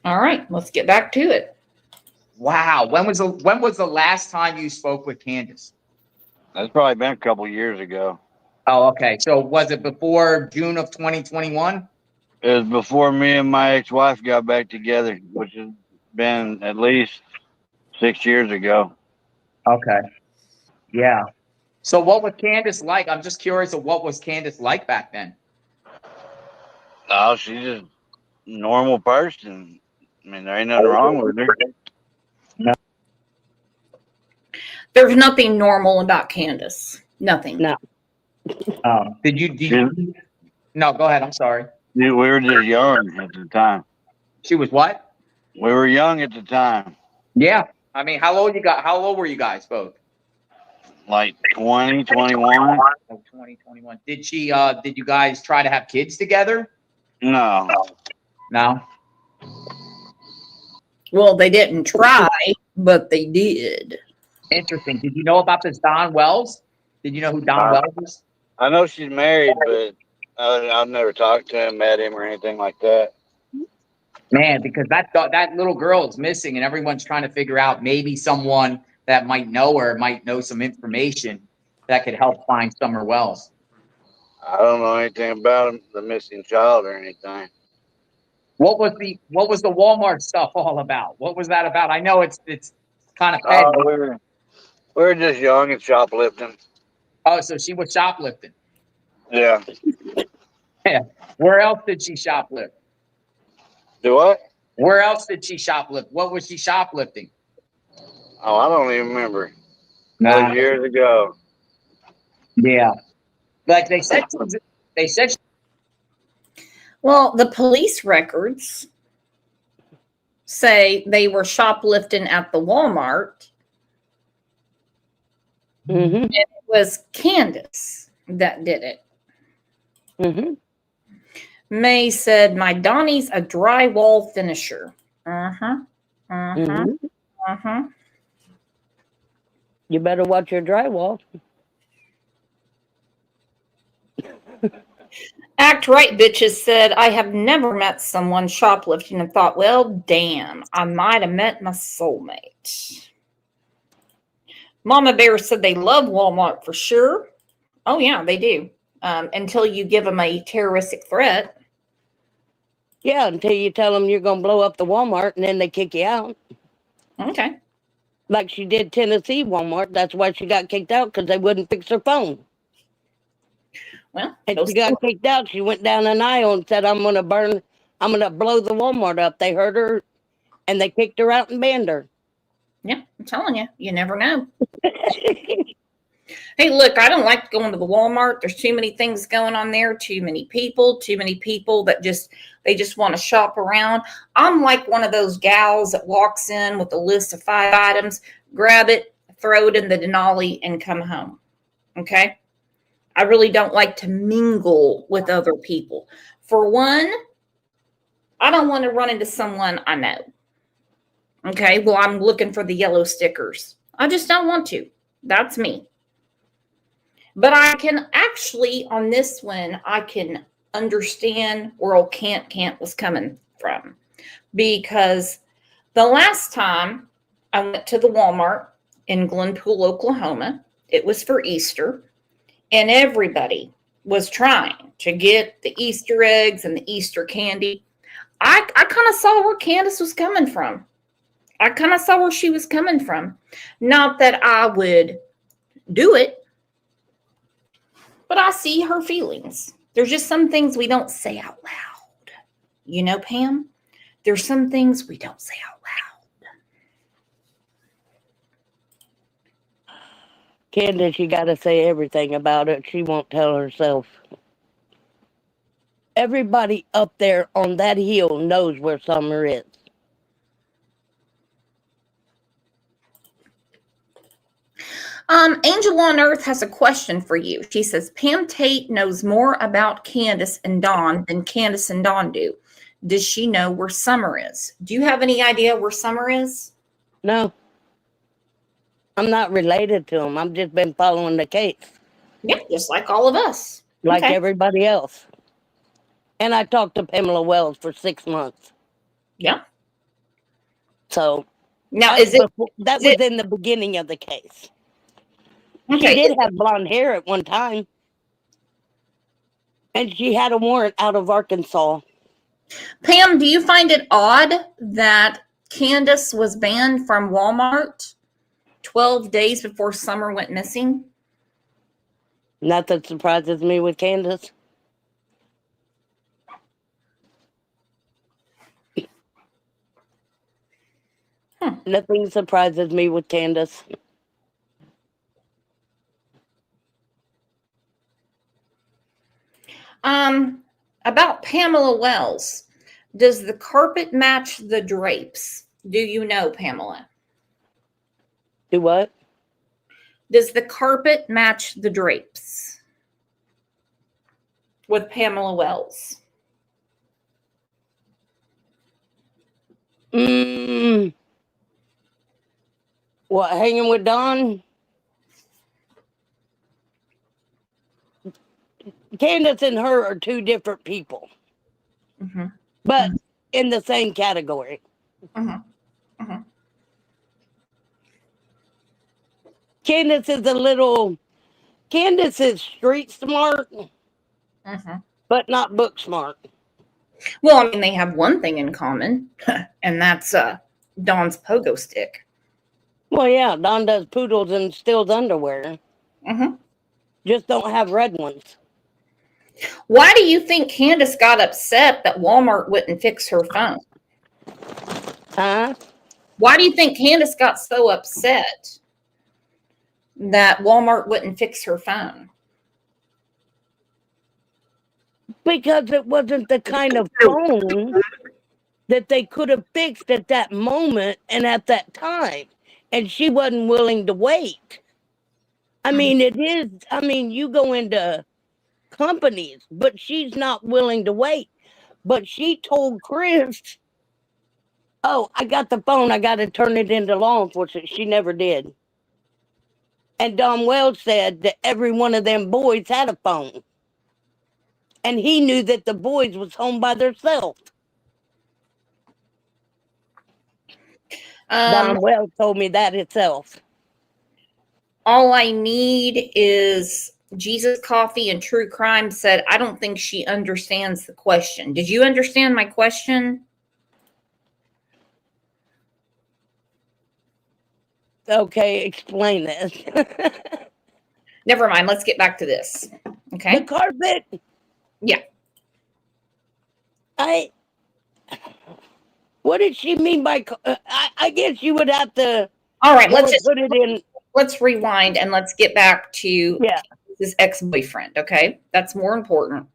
All right, let's get back to it. Wow. When was the last time you spoke with Candus? That's probably been a couple years ago. Oh, okay. So was it before June of 2021? It was before me and my ex-wife got back together, which has been at least 6 years ago. Okay. Yeah. So what was Candus like? I'm just curious of what was Candus like back then? Oh, she's just a normal person. I mean, there ain't nothing wrong with her. There's nothing normal about Candus. Nothing. No. Did you? No, go ahead. I'm sorry. We were just young at the time. She was what? We were young at the time, Yeah. I mean, how old were you guys both? like 20, 21. Oh, 20, 21. Did you guys try to have kids together? No. No. Well, they didn't try, but they did. Interesting. Did you know about this Don Wells? Did you know who Don Wells is? I know she's married, but I've never talked to him, met him, or anything like that. Man, because that little girl is missing, and everyone's trying to figure out maybe someone that might know her might know some information that could help find Summer Wells. I don't know anything about him, the missing child or anything. What was the Walmart stuff all about? What was that about? I know it's kind of petty. We were just young and shoplifting. Oh, so she was shoplifting. Yeah. Yeah. Where else did she shoplift? Do what? Where else did she shoplift? What was she shoplifting? Oh, I don't even remember. Nah. That was years ago. Yeah. Like they said. Well, the police records say they were shoplifting at the Walmart. Mm-hmm. And it was Candus that did it. Mm-hmm. May said, my Donnie's a drywall finisher. Uh-huh. Uh-huh. Mm-hmm. Uh-huh. You better watch your drywall. Act Right Bitches said, I have never met someone shoplifting and thought, well, damn, I might have met my soulmate. Mama Bear said they love Walmart for sure. Oh, yeah, they do. Until you give them a terroristic threat. Yeah, until you tell them you're going to blow up the Walmart and then they kick you out. Okay. Like she did Tennessee Walmart. That's why she got kicked out, because they wouldn't fix her phone. Well, And she got kicked out. She went down an aisle and said, I'm going to blow the Walmart up. They heard her and they kicked her out and banned her. Yeah, I'm telling you, you never know. Hey, look, I don't like going to the Walmart. There's too many things going on there, too many people that just want to shop around. I'm like one of those gals that walks in with a list of 5 items, grab it, throw it in the Denali, and come home. Okay? I really don't like to mingle with other people. For one, I don't want to run into someone I know. Okay? Well, I'm looking for the yellow stickers. I just don't want to. That's me. But I can actually, on this one, I can understand where old Can't was coming from. Because the last time I went to the Walmart in Glenpool, Oklahoma, it was for Easter. And everybody was trying to get the Easter eggs and the Easter candy. I kind of saw where Candus was coming from. I kind of saw where she was coming from. Not that I would do it, but I see her feelings. There's just some things we don't say out loud. You know, Pam? There's some things we don't say out loud. Candace, you got to say everything about it. She won't tell herself. Everybody up there on that hill knows where Summer is. Angel on Earth has a question for you. She says, Pam Tate knows more about Candus and Dawn than Candus and Dawn do. Does she know where Summer is? Do you have any idea where Summer is? No. I'm not related to him. I've just been following the case. Yeah, just like all of us. Like Okay. everybody else. And I talked to Pamela Wells for 6 months. Yeah. So Now, that was in the beginning of the case. Okay. She did have blonde hair at one time. And she had a warrant out of Arkansas. Pam, do you find it odd that Candus was banned from Walmart 12 days before Summer went missing? Nothing surprises me with Candus. Nothing surprises me with Candus. About Pamela Wells, does the carpet match the drapes? Do you know, Pamela? Do what? Does the carpet match the drapes with Pamela Wells? What, hanging with Dawn? Candus and her are two different people. Mm-hmm. But in the same category. Mm-hmm. Mm-hmm. Candus is street smart, but not book smart. Well, I mean, they have one thing in common, and that's Dawn's pogo stick. Well, yeah, Dawn does poodles and steals underwear. Just don't have red ones. Why do you think Candus got upset that Walmart wouldn't fix her phone? Huh? Why do you think Candus got so upset that Walmart wouldn't fix her phone? Because it wasn't the kind of phone that they could have fixed at that moment and at that time. And she wasn't willing to wait. I mean, you go into companies, but she's not willing to wait. But she told Chris, oh, I got the phone, I got to turn it into law enforcement. She never did. And Don Wells said that every one of them boys had a phone. And he knew that the boys was home by themselves. Don Wells told me that itself. All I need is Jesus Coffee and True Crime said, I don't think she understands the question. Did you understand my question? Okay, explain this. Never mind. Let's get back to this. Okay. The carpet. Yeah. What did she mean by? I guess you would have to. All right. Let's just put it in. Let's rewind and let's get back to Yeah. this ex-boyfriend. Okay, that's more important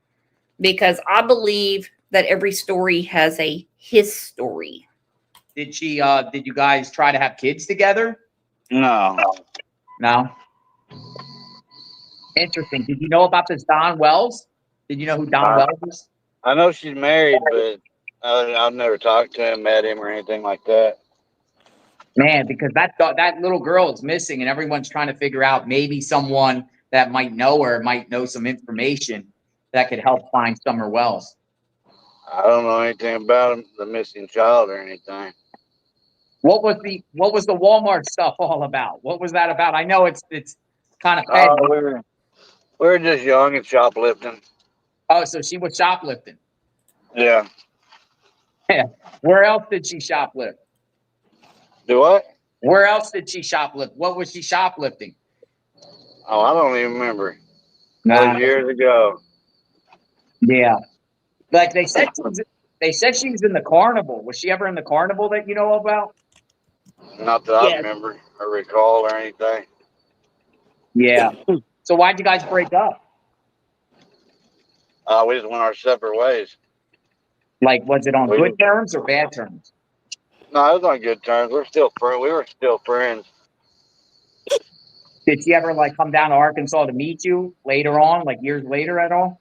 because I believe that every story has a his story. Did you guys try to have kids together? No. No. Interesting. Did you know about this Don Wells? Did you know who Don Wells is? I know she's married, but I've never talked to him, met him, or anything like that. Man, because that little girl is missing, and everyone's trying to figure out maybe someone that might know her might know some information that could help find Summer Wells. I don't know anything about him, the missing child or anything. What was the Walmart stuff all about? What was that about? I know it's kind of petty. We were just young and shoplifting. Oh, so she was shoplifting. Yeah. Where else did she shoplift? Do what? Where else did she shoplift? What was she shoplifting? Oh, I don't even remember. Nah. That was years ago. Yeah. Like they said They said she was in the carnival. Was she ever in the carnival that you know about? Not that I Yes. remember or recall or anything. Yeah. So why'd you guys break up? We just went our separate ways. Like, was it on We good didn't- terms or bad terms? No, it was on good terms. We were still friends. Did she ever like come down to Arkansas to meet you later on, like years later at all?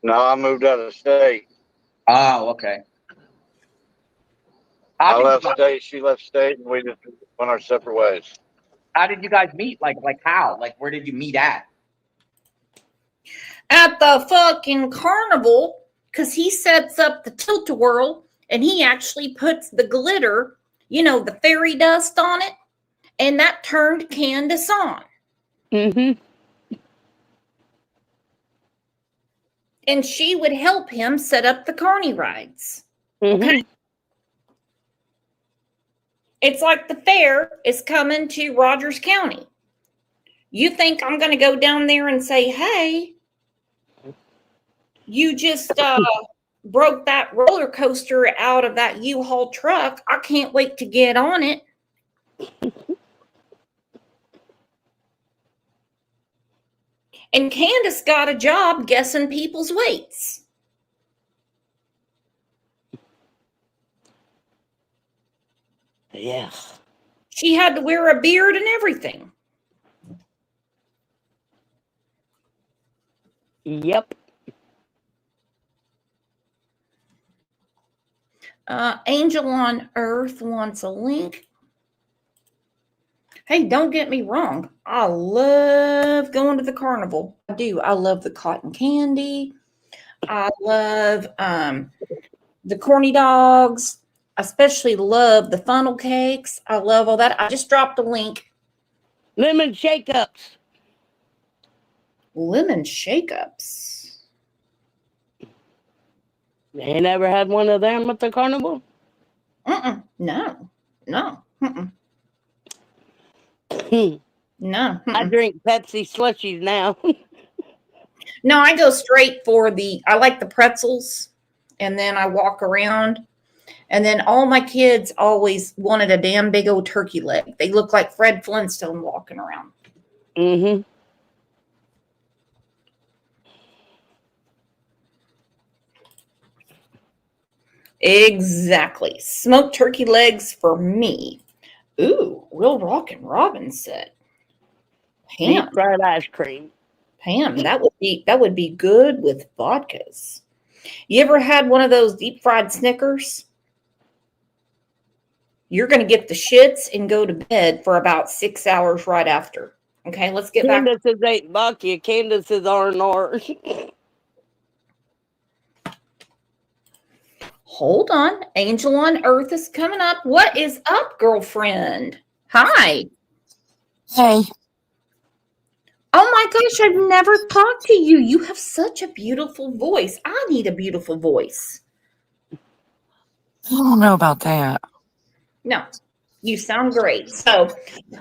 No, I moved out of state. Oh, okay. I How left did, state. She left state, and we just went our separate ways. how did you guys meet? Like how? Like where did you meet at? At the fucking carnival, because he sets up the tilt-a-whirl and he actually puts the glitter, the fairy dust on it, and that turned Candus on. Mm-hmm. And she would help him set up the carny rides. Mm-hmm. Okay. It's like the fair is coming to Rogers County. You think I'm going to go down there and say, hey, you just broke that roller coaster out of that U-Haul truck. I can't wait to get on it. And Candus got a job guessing people's weights. Yeah. She had to wear a beard and everything. Yep. Angel on Earth wants a link. Hey, don't get me wrong. I love going to the carnival. I do. I love the cotton candy. I love the corny dogs. I especially love the funnel cakes. I love all that. I just dropped a link. Lemon shake-ups. Lemon shake-ups. Ain't never had one of them at the carnival? No. No. No. I drink Pepsi slushies now. No, I go straight for I like the pretzels, and then I walk around, and then all my kids always wanted a damn big old turkey leg. They look like Fred Flintstone walking around. Mm-hmm. Exactly. Smoked turkey legs for me. Ooh, Will Rockin' Robin said. Deep Pam, fried ice cream. that would be good with vodkas. You ever had one of those deep fried Snickers? You're going to get the shits and go to bed for about 6 hours right after. Okay, let's get back. Candus is 8 vodka. Candus is R&R. Hold on. Angel on Earth is coming up. What is up, girlfriend? Hi. Hey, Oh my gosh, I've never talked to you. You have such a beautiful voice. I need a beautiful voice. I don't know about that. No, you sound great. So,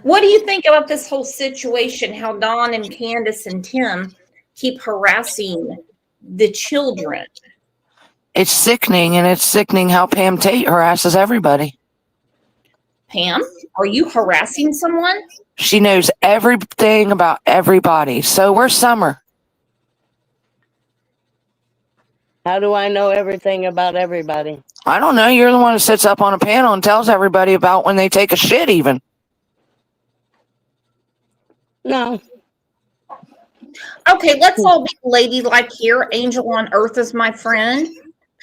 what do you think about this whole situation? How Dawn and Candus and Tim keep harassing the children? It's sickening, and it's sickening how Pam Tate harasses everybody. Pam, are you harassing someone? She knows everything about everybody. So where's Summer? How do I know everything about everybody? I don't know. You're the one who sits up on a panel and tells everybody about when they take a shit even. No. Okay, let's all be ladylike here. Angel on Earth is my friend.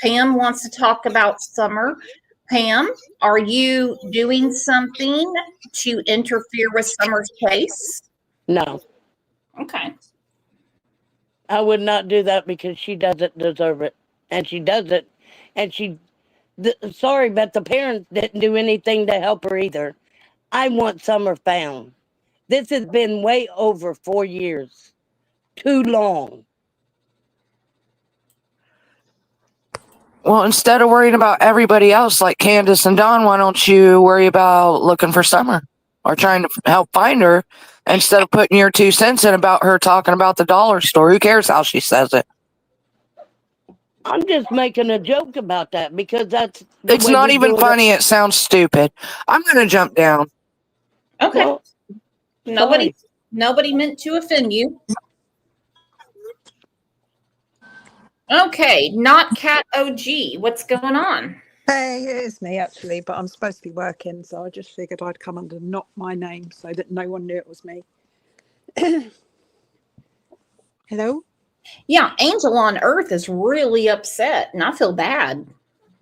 Pam wants to talk about Summer. Pam, are you doing something to interfere with Summer's case? No. Okay. I would not do that because she doesn't deserve it. And she does it. And sorry, but the parents didn't do anything to help her either. I want Summer found. This has been way over 4 years. Too long. Well, instead of worrying about everybody else like Candus and Dawn, why don't you worry about looking for Summer or trying to help find her instead of putting your 2 cents in about her talking about the dollar store? Who cares how she says it? I'm just making a joke about that because that's the It's way not we even do it. funny. It sounds stupid. I'm going to jump down. Okay. Well, Nobody sorry. meant to offend you. Okay, not Cat OG. What's going on? Hey, it is me actually, but I'm supposed to be working, so I just figured I'd come under not my name so that no one knew it was me. Hello? Yeah, Angel on Earth is really upset, and I feel bad.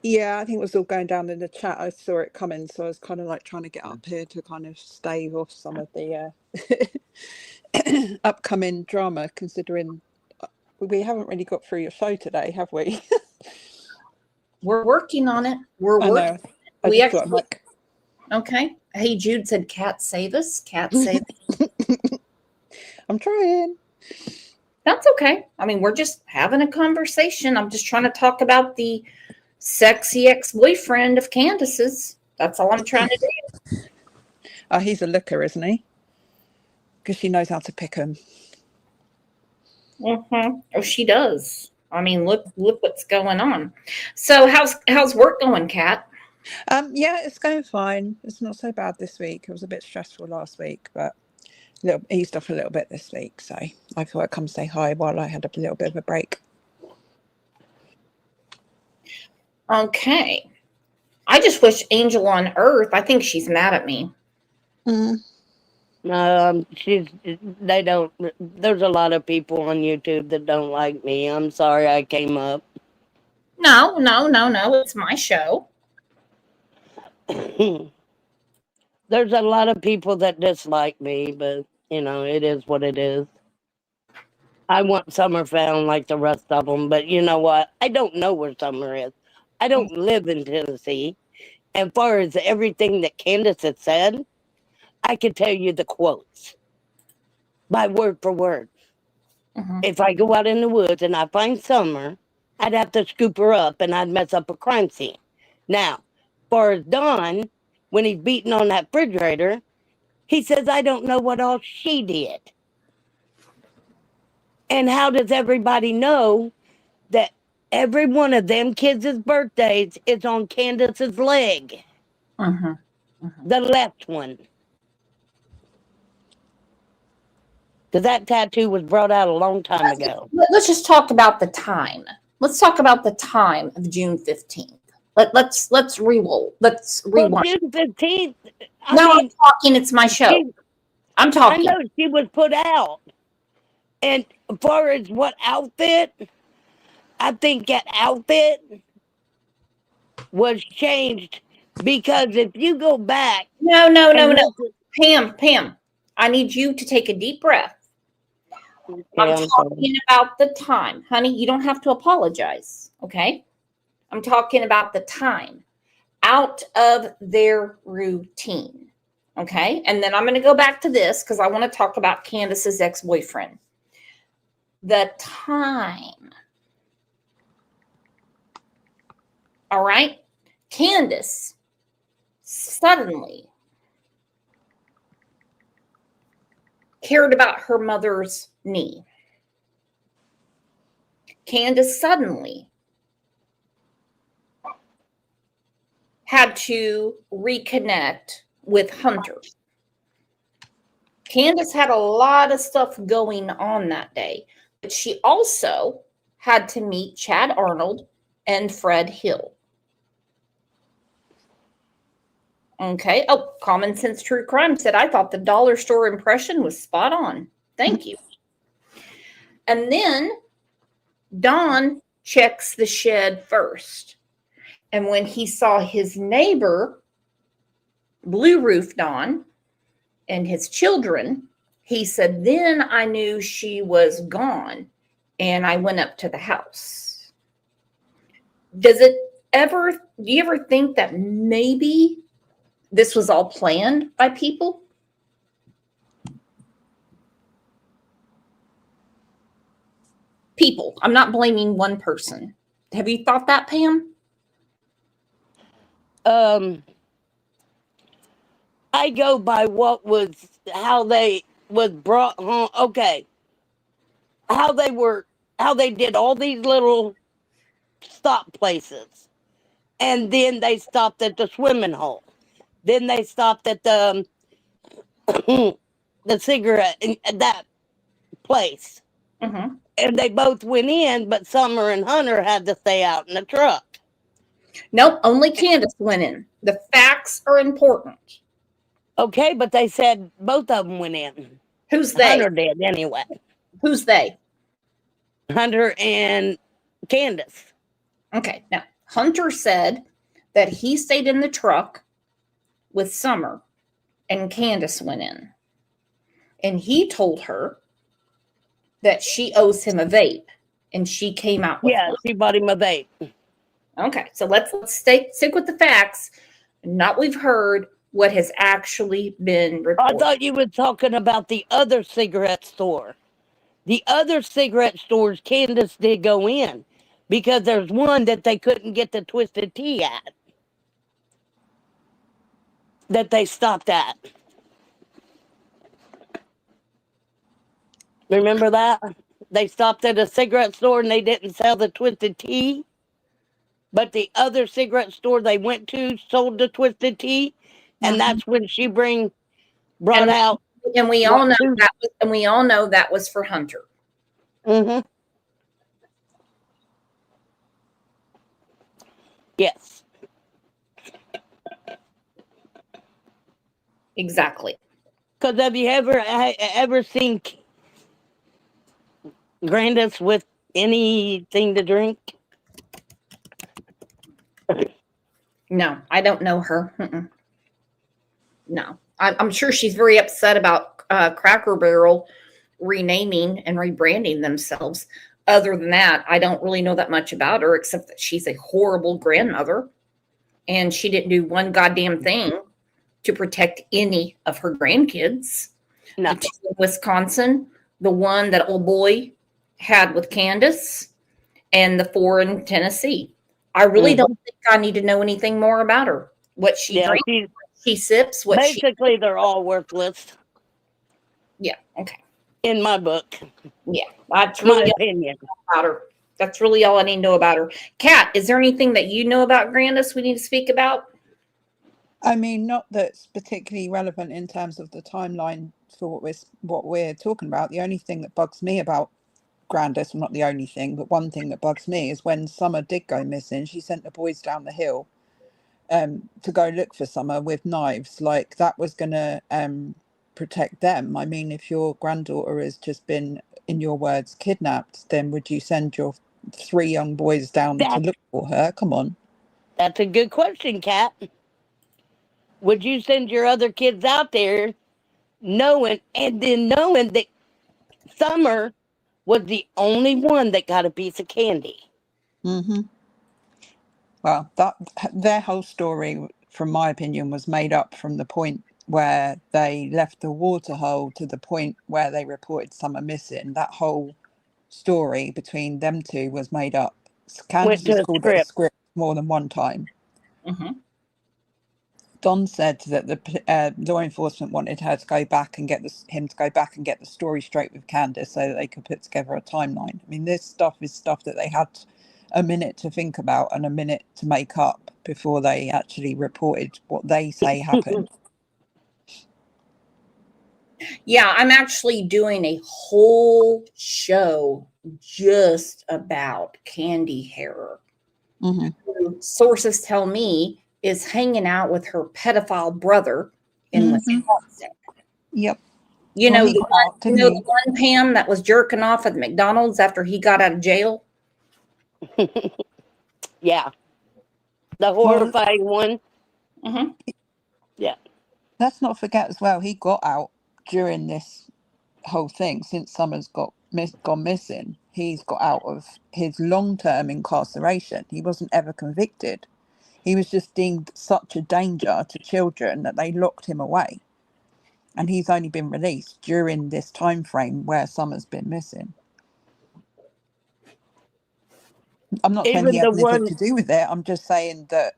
Yeah, I think it was all going down in the chat. I saw it coming, so I was kind of like trying to get up here to kind of stave off some of the upcoming drama, considering we haven't really got through your show today, have we? We're working on it. We're I working. know. I We just thought actually. like, Okay. Hey, Jude said, "Cat save us." Cat save us. I'm trying. That's okay. I mean, we're just having a conversation. I'm just trying to talk about the sexy ex-boyfriend of Candace's. That's all I'm trying to do. He's a looker, isn't he? Because she knows how to pick him. Oh, she does. I mean, look what's going on. So how's work going, Kat? Yeah, it's going fine. It's not so bad this week. It was a bit stressful last week, but eased off a little bit this week. So I thought I'd come say hi while I had a little bit of a break. Okay. I just wish Angel on Earth. I think she's mad at me. They don't. There's a lot of people on YouTube that don't like me. I'm sorry I came up. No. It's my show. There's a lot of people that dislike me, but it is what it is. I want Summer found like the rest of them, but you know what? I don't know where Summer is. I don't live in Tennessee. As far as everything that Candace had said, I could tell you the quotes by word for word. If I go out in the woods and I find Summer, I'd have to scoop her up and I'd mess up a crime scene. Now, as far as Don, when he's beating on that refrigerator, he says, I don't know what all she did. And how does everybody know that every one of them kids' birthdays is on Candace's leg? The left one. Because that tattoo was brought out a long time ago. Let's just talk about the time. Let's talk about the time of June 15th. Let's rewind. Well, June 15th. I'm talking. It's my show. I'm talking. I know she was put out. And as far as what outfit, I think that outfit was changed because if you go back. No. Pam, I need you to take a deep breath. Okay, I'm talking about the time. Honey, you don't have to apologize, okay? I'm talking about the time out of their routine, okay? And then I'm going to go back to this because I want to talk about Candace's ex-boyfriend. The time. All right? Candace suddenly cared about her mother's knee. Candace suddenly had to reconnect with Hunter. Candace had a lot of stuff going on that day, but she also had to meet Chad Arnold and Fred Hill. Okay. Oh, Common Sense True Crime said, I thought the dollar store impression was spot on. Thank you. And then Don checks the shed first. And when he saw his neighbor, Blue Roof Don, and his children, he said, then I knew she was gone. And I went up to the house. Do you ever think that maybe this was all planned by people? People. I'm not blaming one person. Have you thought that, Pam? I go by how they was brought home. Okay. How they did all these little stop places. And then they stopped at the swimming hole. Then they stopped at the the cigarette that place. Mm-hmm. And they both went in, but Summer and Hunter had to stay out in the truck. Nope, only Candus went in. The facts are important. Okay, but they said both of them went in. Who's they? Hunter did anyway. Who's they? Hunter and Candus. Okay, now Hunter said that he stayed in the truck with Summer and Candus went in. And he told her that she owes him a vape and she came out with one. She bought him a vape. Okay, so let's stick with the facts. Not we've heard what has actually been reported. I thought you were talking about the other cigarette store. The other cigarette stores Candus did go in because there's one that they couldn't get the twisted tea at. That they stopped at. Remember that? They stopped at a cigarette store and they didn't sell the twisted tea. But the other cigarette store they went to sold the twisted tea. And that's when she brought out. And we all know that was, and we all know that was for Hunter. Mm-hmm. Yes. Exactly. Because have you ever seen Grandis with anything to drink? No, I don't know her. Mm-mm. No, I'm sure she's very upset about Cracker Barrel renaming and rebranding themselves. Other than that, I don't really know that much about her, except that she's a horrible grandmother, and she didn't do one goddamn thing to protect any of her grandkids. No. The two in Wisconsin, the one that old boy had with Candus, and the 4 in Tennessee. I really don't think I need to know anything more about her. What she drinks, what she sips, what basically they're all worthless. Yeah, okay. In my book. Yeah, that's really my opinion about her. That's really all I need to know about her. Kat, is there anything that you know about Grandis we need to speak about? I mean, not that's particularly relevant in terms of the timeline for what we're talking about. The only thing that bugs me about Grandis, well, not the only thing, but one thing that bugs me is when Summer did go missing, she sent the boys down the hill to go look for Summer with knives. Like, that was going to protect them. I mean, if your granddaughter has just been, in your words, kidnapped, then would you send your 3 young boys down to look for her? Come on. That's a good question, Kat. Would you send your other kids out there knowing that Summer was the only one that got a piece of candy? Mm-hmm. Well, their whole story, from my opinion, was made up from the point where they left the waterhole to the point where they reported Summer missing. That whole story between them two was made up. Candus has called it a script more than one time. Mm-hmm. Don said that the law enforcement wanted her to go back and him to go back and get the story straight with Candus so that they could put together a timeline. I mean, this stuff is stuff that they had a minute to think about and a minute to make up before they actually reported what they say happened. Yeah, I'm actually doing a whole show just about Candy Hair. Mm-hmm. Who sources tell me is hanging out with her pedophile brother in Wisconsin. Yep. You know, the one Pam that was jerking off at the McDonald's after he got out of jail? Yeah. The horrifying one. Mm-hmm. Yeah. Let's not forget as well, he got out during this whole thing. Since Summer's gone missing, he's got out of his long-term incarceration. He wasn't ever convicted. He was just deemed such a danger to children that they locked him away. And he's only been released during this time frame where Summer's been missing. I'm not saying he had anything to do with it. I'm just saying that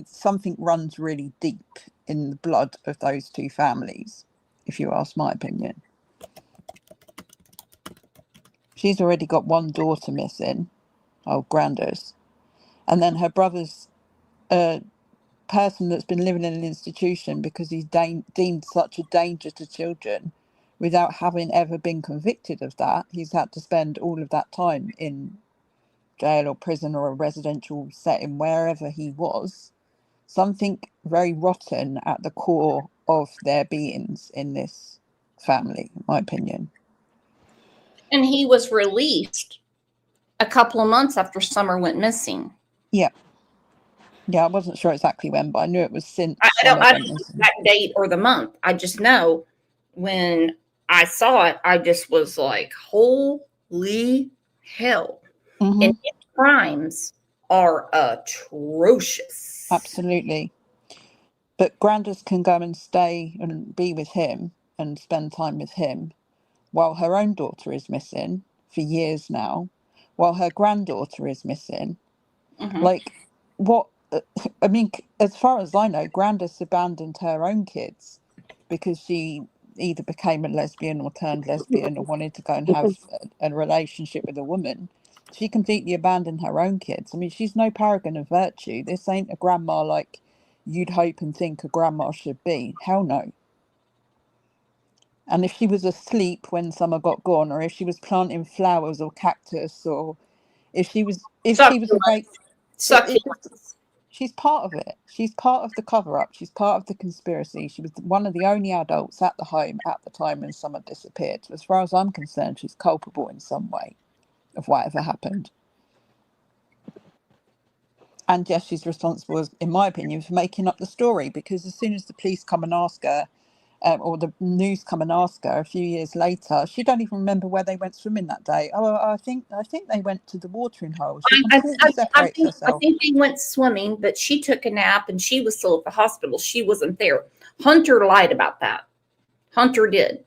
something runs really deep in the blood of those two families, if you ask my opinion. She's already got one daughter missing, Grandis. And then her brother's a person that's been living in an institution because he's deemed such a danger to children without having ever been convicted of that. He's had to spend all of that time in jail or prison or a residential setting, wherever he was. Something very rotten at the core of their beings in this family, in my opinion. And he was released a couple of months after Summer went missing. Yeah. Yeah, I wasn't sure exactly when, but I knew it was since I Summer don't went know missing. that date or the month. I just know when I saw it, I just was like, holy hell. Mhm. And his crimes are atrocious. Absolutely. But Grandis can go and stay and be with him and spend time with him while her own daughter is missing for years now, while her granddaughter is missing. Mhm. Like, what? I mean, as far as I know, Grandis abandoned her own kids because she either became a lesbian or turned lesbian or wanted to go and have a relationship with a woman. She completely abandoned her own kids. I mean, she's no paragon of virtue. This ain't a grandma like you'd hope and think a grandma should be. Hell no. And if she was asleep when Summer got gone, or if she was planting flowers or cactus, or if she was awake, Succulents. she's part of it. She's part of the cover-up. She's part of the conspiracy. She was one of the only adults at the home at the time when Summer disappeared. So as far as I'm concerned, she's culpable in some way of whatever happened. And yes, she's responsible, in my opinion, for making up the story, because as soon as the police come and ask her, or the news come and ask her a few years later, she don't even remember where they went swimming that day. Oh, I think they went to the watering hole. She completely separates herself. I think they went swimming, but she took a nap and she was still at the hospital. She wasn't there. Hunter lied about that. Hunter did.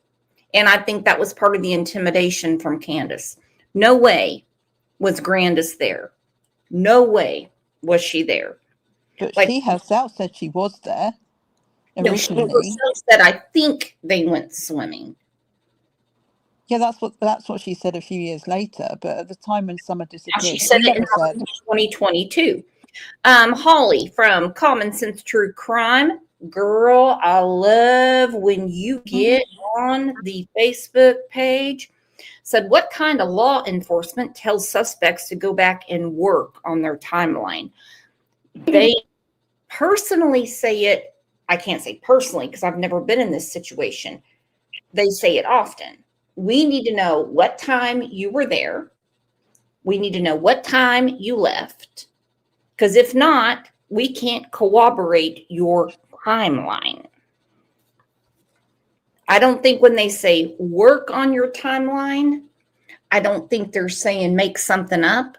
And I think that was part of the intimidation from Candus. No way was Grandis there. No way was she there. But Like, she herself said she was there no, she originally. herself said, I think they went swimming. Yeah, that's what she said a few years later. But at the time when Summer disappeared, She said it in never said. 2022. Holly from Common Sense True Crime. Girl, I love when you get on the Facebook page. Said, what kind of law enforcement tells suspects to go back and work on their timeline? They personally say it. I can't say personally because I've never been in this situation. They say it often. We need to know what time you were there. We need to know what time you left. Because if not, we can't corroborate your timeline. I don't think when they say work on your timeline, I don't think they're saying make something up.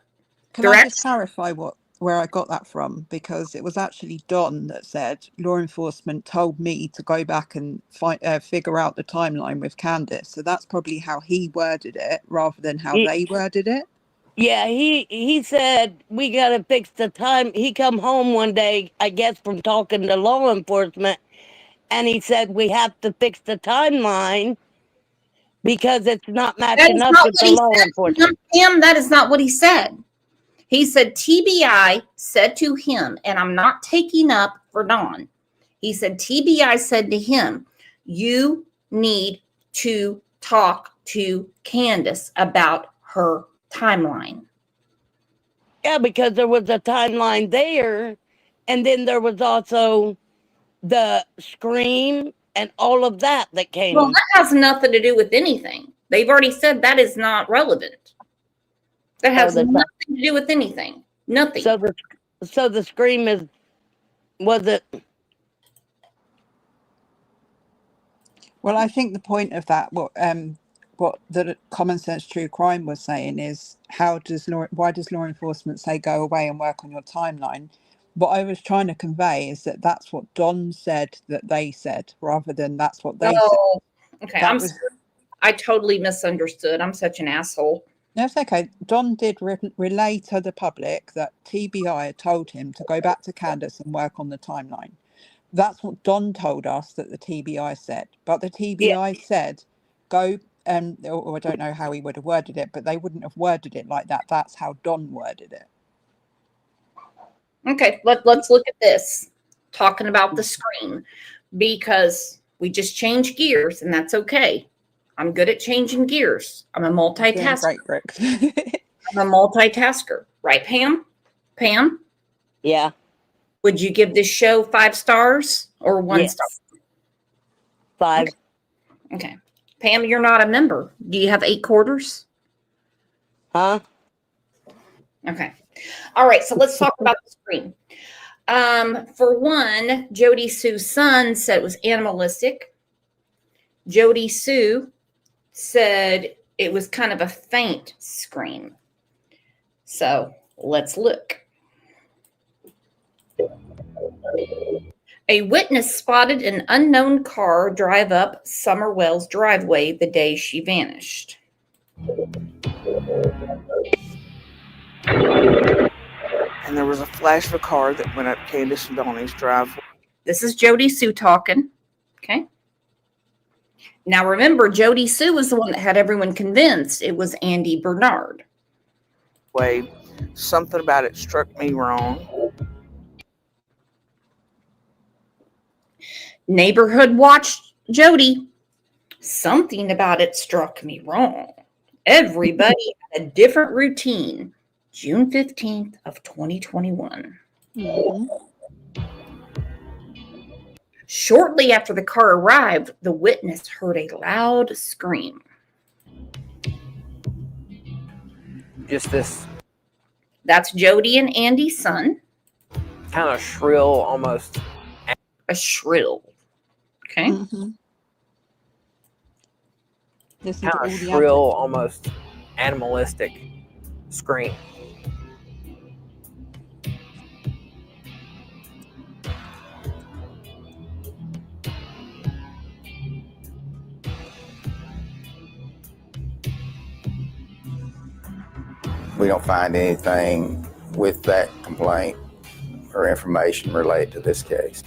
Can I just clarify where I got that from? Because it was actually Don that said law enforcement told me to go back and figure out the timeline with Candus. So that's probably how he worded it rather than how they worded it. Yeah, he said we gotta fix the time. He come home one day, I guess, from talking to law enforcement, and he said we have to fix the timeline because it's not matching up with the law enforcement. Him, that is not what he said. He said TBI said to him, and I'm not taking up for Don. He said TBI said to him, you need to talk to Candus about her timeline. Yeah, because there was a timeline there, and then there was also the scream and all of that came. Well, that has nothing to do with anything. They've already said that is not relevant. That has nothing to do with anything. Nothing. So the scream was it? Well, I think the point of that, what the Common Sense True Crime was saying is, why does law enforcement say go away and work on your timeline? What I was trying to convey is that that's what Don said that they said, rather than that's what they said. Okay. I totally misunderstood. I'm such an asshole. No, it's okay. Don did relay to the public that TBI had told him to go back to Candus and work on the timeline. That's what Don told us that the TBI said. But the TBI said, go, or I don't know how he would have worded it, but they wouldn't have worded it like that. That's how Don worded it. Okay, let's look at this. Talking about the screen, because we just changed gears, and that's okay. I'm good at changing gears. I'm a Doing multitasker. great, Rick. I'm a multitasker, right, Pam? Pam, Yeah. would you give this show 5 stars or 1 Yes. star? 5. Okay. Pam, you're not a member. Do you have 8 quarters? Huh? Okay. All right. So let's talk about the screen. For one, Jody Sue's son said it was animalistic. Jody Sue said it was kind of a faint scream. So let's look. A witness spotted an unknown car drive up Summer Wells' driveway the day she vanished. And there was a flash of a car that went up Candus and Donnie's driveway. This is Jody Sue talking. Okay. Now remember, Jody Sue was the one that had everyone convinced it was Andy Bernard. Something about it struck me wrong. Neighborhood watch Jody. Something about it struck me wrong. Everybody had a different routine. June 15th of 2021. Mhm. Shortly after the car arrived, the witness heard a loud scream. Just this That's Jody and Andy's son. kind of shrill, almost. A shrill. Okay. Mhm. Listen to all Kind of the shrill, others. almost animalistic scream. We don't find anything with that complaint or information related to this case.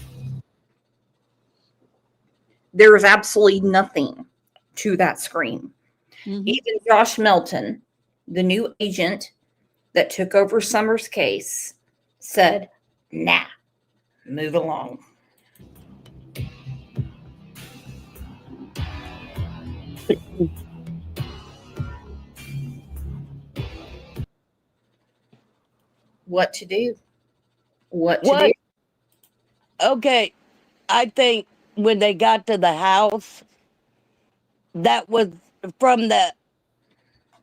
There is absolutely nothing to that scream. Mhm. Even Josh Melton, the new agent that took over Summer's case, said, nah, move along. What to do? What to do? Okay, I think when they got to the house, that was from the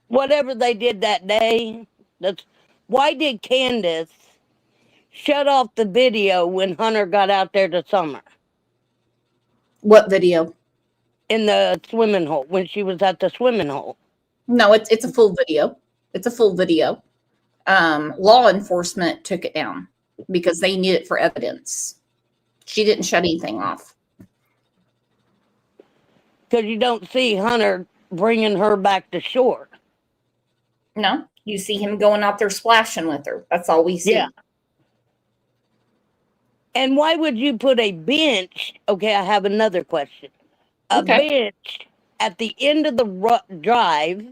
whatever they did that day. That's why did Candus shut off the video when Hunter got out there to Summer What video? in the swimming hole when she was at the swimming hole? No, it's a full video. It's a full video. Law enforcement took it down because they need it for evidence. She didn't shut anything off. Because you don't see Hunter bringing her back to shore. No, you see him going out there splashing with her. That's all we see. Yeah. And why would you put a bench? Okay, I have another question. A Okay. bench at the end of the drive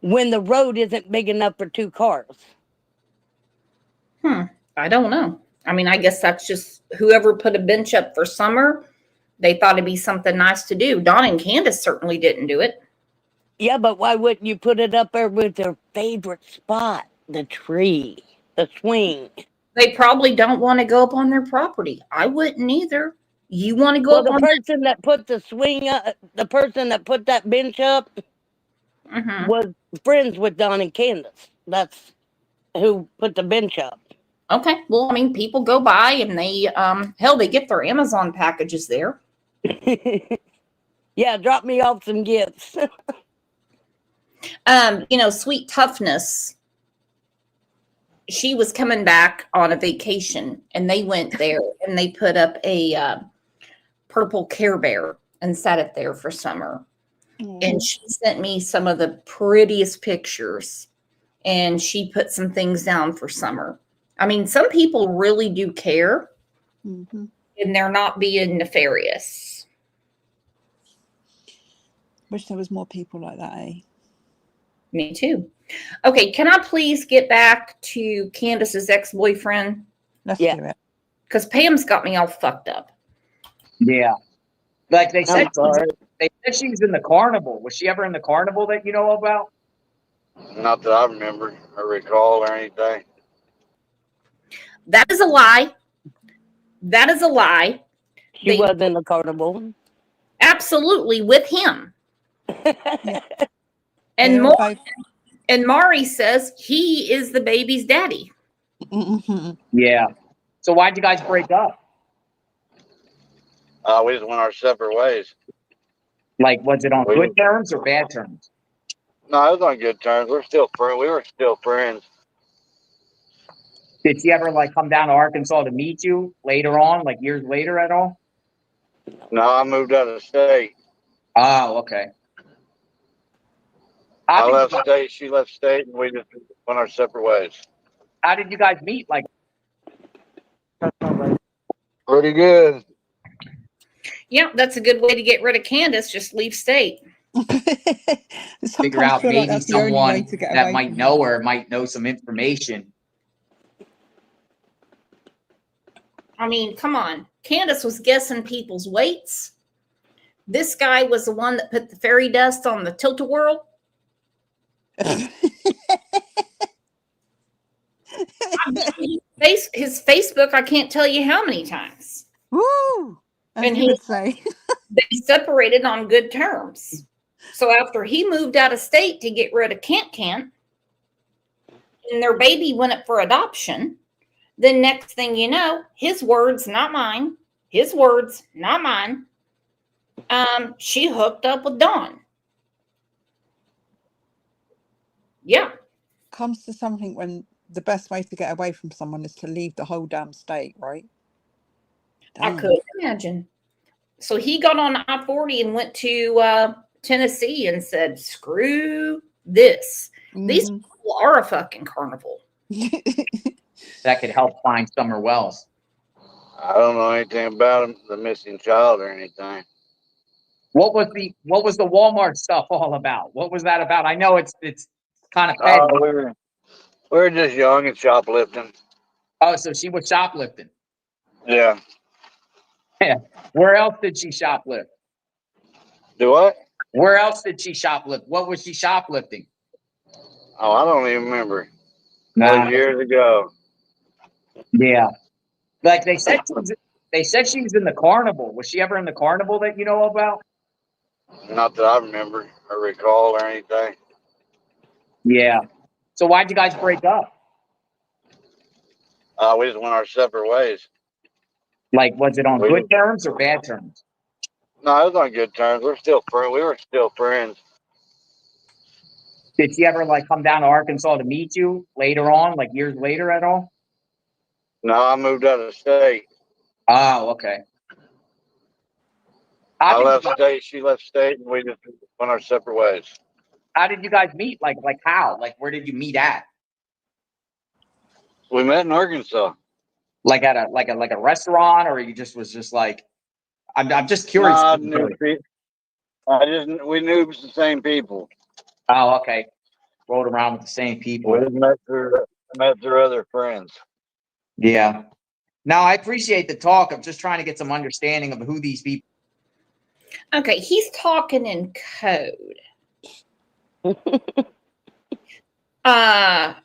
when the road isn't big enough for 2 cars? I don't know. I mean, I guess that's just whoever put a bench up for Summer. They thought it'd be something nice to do. Dawn and Candace certainly didn't do it. Yeah, but why wouldn't you put it up there with their favorite spot? The tree, the swing. They probably don't want to go up on their property. I wouldn't either. You want to go Well, up the on person that put the swing up, the person that put that bench up Mhm. was friends with Don and Candace. That's who put the bench up. Okay. Well, I mean, people go by and they, hell, they get their Amazon packages there. Yeah, drop me off some gifts. Sweet Toughness, she was coming back on a vacation and they went there and they put up a purple Care Bear and sat it there for Summer. And she sent me some of the prettiest pictures and she put some things down for Summer. I mean, some people really do care Mm-hmm. and they're not being nefarious. Wish there was more people like that, eh? Me too. Okay, can I please get back to Candace's ex-boyfriend? Let's Yeah. do it. Because Pam's got me all fucked up. Yeah. Like they said, I'm sorry. she was in the carnival. Was she ever in the carnival that you know about? Not that I remember or recall or anything. That is a lie. That is a lie. She was in the carnival. Absolutely with him. Yeah. And They were more. both. And Mari says he is the baby's daddy. Mhm. Yeah. So why'd you guys break up? We just went our separate ways. Like, was it on good terms or bad terms? No, it was on good terms. We're still friends. We were still friends. Did she ever like come down to Arkansas to meet you later on, like years later at all? No, I moved out of state. Oh, okay. I How left did, state. She left state, and we just went our separate ways. how did you guys meet? Like, Pretty good. Yeah, that's a good way to get rid of Candace. Just leave state. figure Sometimes out feel like maybe that's the only way someone to get that away might from know her might know some information. I mean, come on. Candace was guessing people's weights. This guy was the one that put the fairy dust on the tilt-a-whirl. His Facebook, I can't tell you how many times. Woo! As And you he- would say. They separated on good terms. So after he moved out of state to get rid of Kent, and their baby went up for adoption, then next thing you know, his words, not mine, his words, not mine, she hooked up with Dawn. Yeah. Comes to something when the best way to get away from someone is to leave the whole damn state, right? I Damn. could imagine. So he got on I-40 and went to Tennessee and said, screw this. These Mhm. people are a fucking carnival. That could help find Summer Wells. I don't know anything about him, the missing child or anything. What was the Walmart stuff all about? What was that about? I know it's kind of petty. We were just young and shoplifting. Oh, so she was shoplifting. Yeah. Where else did she shoplift? Do what? Where else did she shoplift? What was she shoplifting? Oh, I don't even remember. Nah. That was years ago. Yeah. Like they said she was in the carnival. Was she ever in the carnival that you know about? Not that I remember or recall or anything. Yeah. So why'd you guys break up? We just went our separate ways. Like, was it on good terms or bad terms? No, it was on good terms. We're still friends. We were still friends. Did she ever like come down to Arkansas to meet you later on, like years later at all? No, I moved out of state. Oh, okay. I left state. She left state, and we just went our separate ways. How did you guys meet? Like how? Like where did you meet at? We met in Arkansas. Like at a restaurant, or you just was just like, I'm just curious. We knew the same people. Oh, okay. Rode around with the same people. We just met through other friends. Yeah. Now I appreciate the talk. I'm just trying to get some understanding of who these people. Okay, he's talking in code.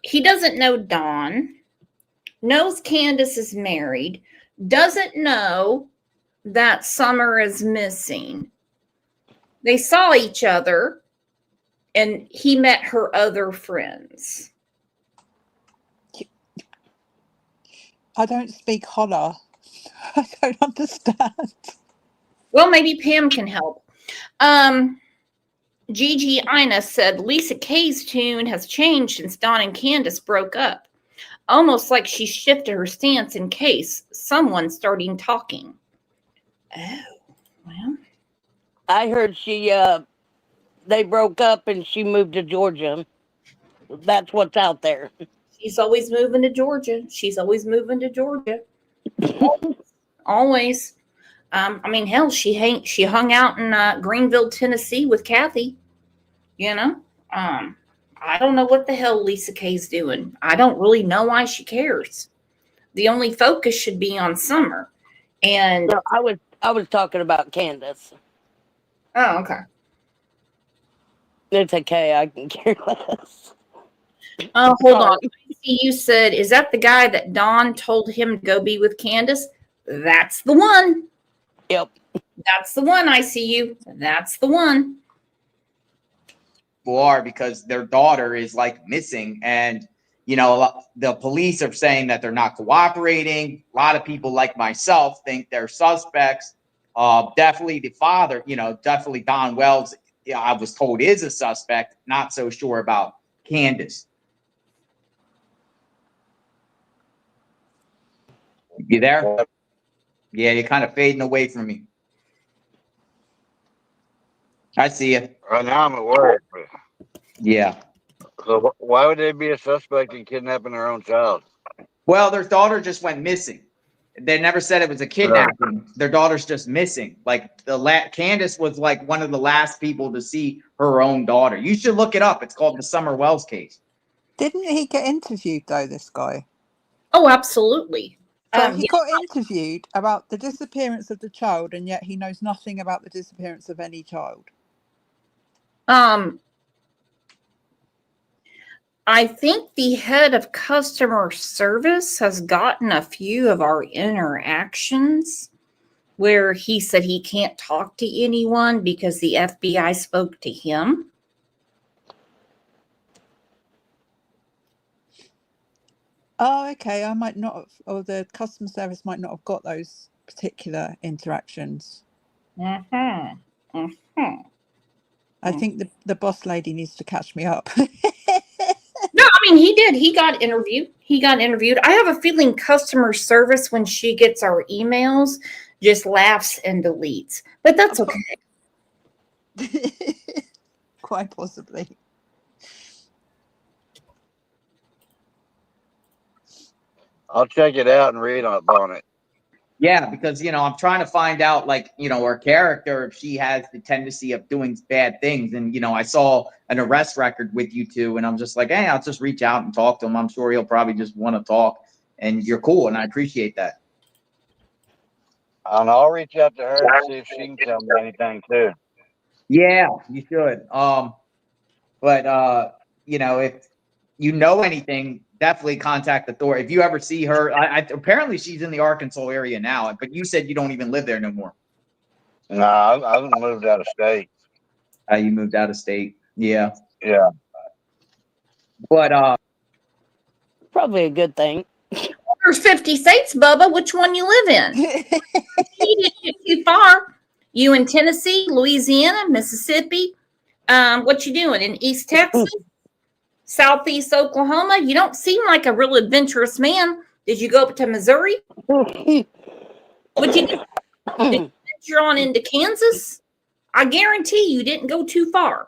He doesn't know Dawn, knows Candace is married, doesn't know that Summer is missing. They saw each other, and he met her other friends. I don't speak holler. I don't understand. Well, maybe Pam can help. Gigi Ina said Lisa Kay's tune has changed since Dawn and Candace broke up. Almost like she shifted her stance in case someone's starting talking. Oh, well. I heard they broke up and she moved to Georgia. That's what's out there. She's always moving to Georgia. She's always moving to Georgia. Always. I mean, hell, she hung out in Greenville, Tennessee with Kathy. You know, I I don't know what the hell Lisa Kay's doing. I don't really know why she cares. The only focus should be on Summer. And No, I was talking about Candace. oh, okay. It's okay, I can care less. Oh, hold on. I see you said, is that the guy that Dawn told him to go be with Candace? That's the one. Yep. That's the one. I see you. That's the one. Are because their daughter is like missing, and you know the police are saying that they're not cooperating. A lot of people like myself think they're suspects. Definitely the father, definitely Don Wells, I was told is a suspect. Not so sure about Candus. You there? Yeah, you're kind of fading away from me. I see you. Right now I'm at work. Yeah. So why would they be a suspect in kidnapping their own child? Well, their daughter just went missing. They never said it was a kidnapping. Their daughter's just missing. Like Candus was like one of the last people to see her own daughter. You should look it up. It's called the Summer Wells case. Didn't he get interviewed though, this guy? Oh, absolutely. So he got interviewed about the disappearance of the child, and yet he knows nothing about the disappearance of any child. I think the head of customer service has gotten a few of our interactions where he said he can't talk to anyone because the FBI spoke to him. Oh, okay. I might not have, or the customer service might not have got those particular interactions. Mm-hmm. Mm-hmm. I think the boss lady needs to catch me up. No, I mean, he did. He got interviewed. I have a feeling customer service, when she gets our emails, just laughs and deletes. But that's okay. Quite possibly. I'll check it out and read up on it. Yeah, because I'm trying to find out, like, her character, if she has the tendency of doing bad things. And I saw an arrest record with you two, and I'm just like, hey, I'll just reach out and talk to him. I'm sure he'll probably just want to talk, and you're cool, and I appreciate that. And I'll reach out to her and see if she can tell me anything too. Yeah, you should. But if you know anything, definitely contact the authority. If you ever see her, apparently she's in the Arkansas area now, but you said you don't even live there no more. No, I've moved out of state. You moved out of state. Yeah. Yeah. But Probably a good thing. There's 50 states, Bubba. Which one you live in? You didn't get too far. You in Tennessee, Louisiana, Mississippi. What you doing in East Texas, Southeast Oklahoma? You don't seem like a real adventurous man. Did you go up to Missouri? What you do? Did you venture on into Kansas? I guarantee you didn't go too far.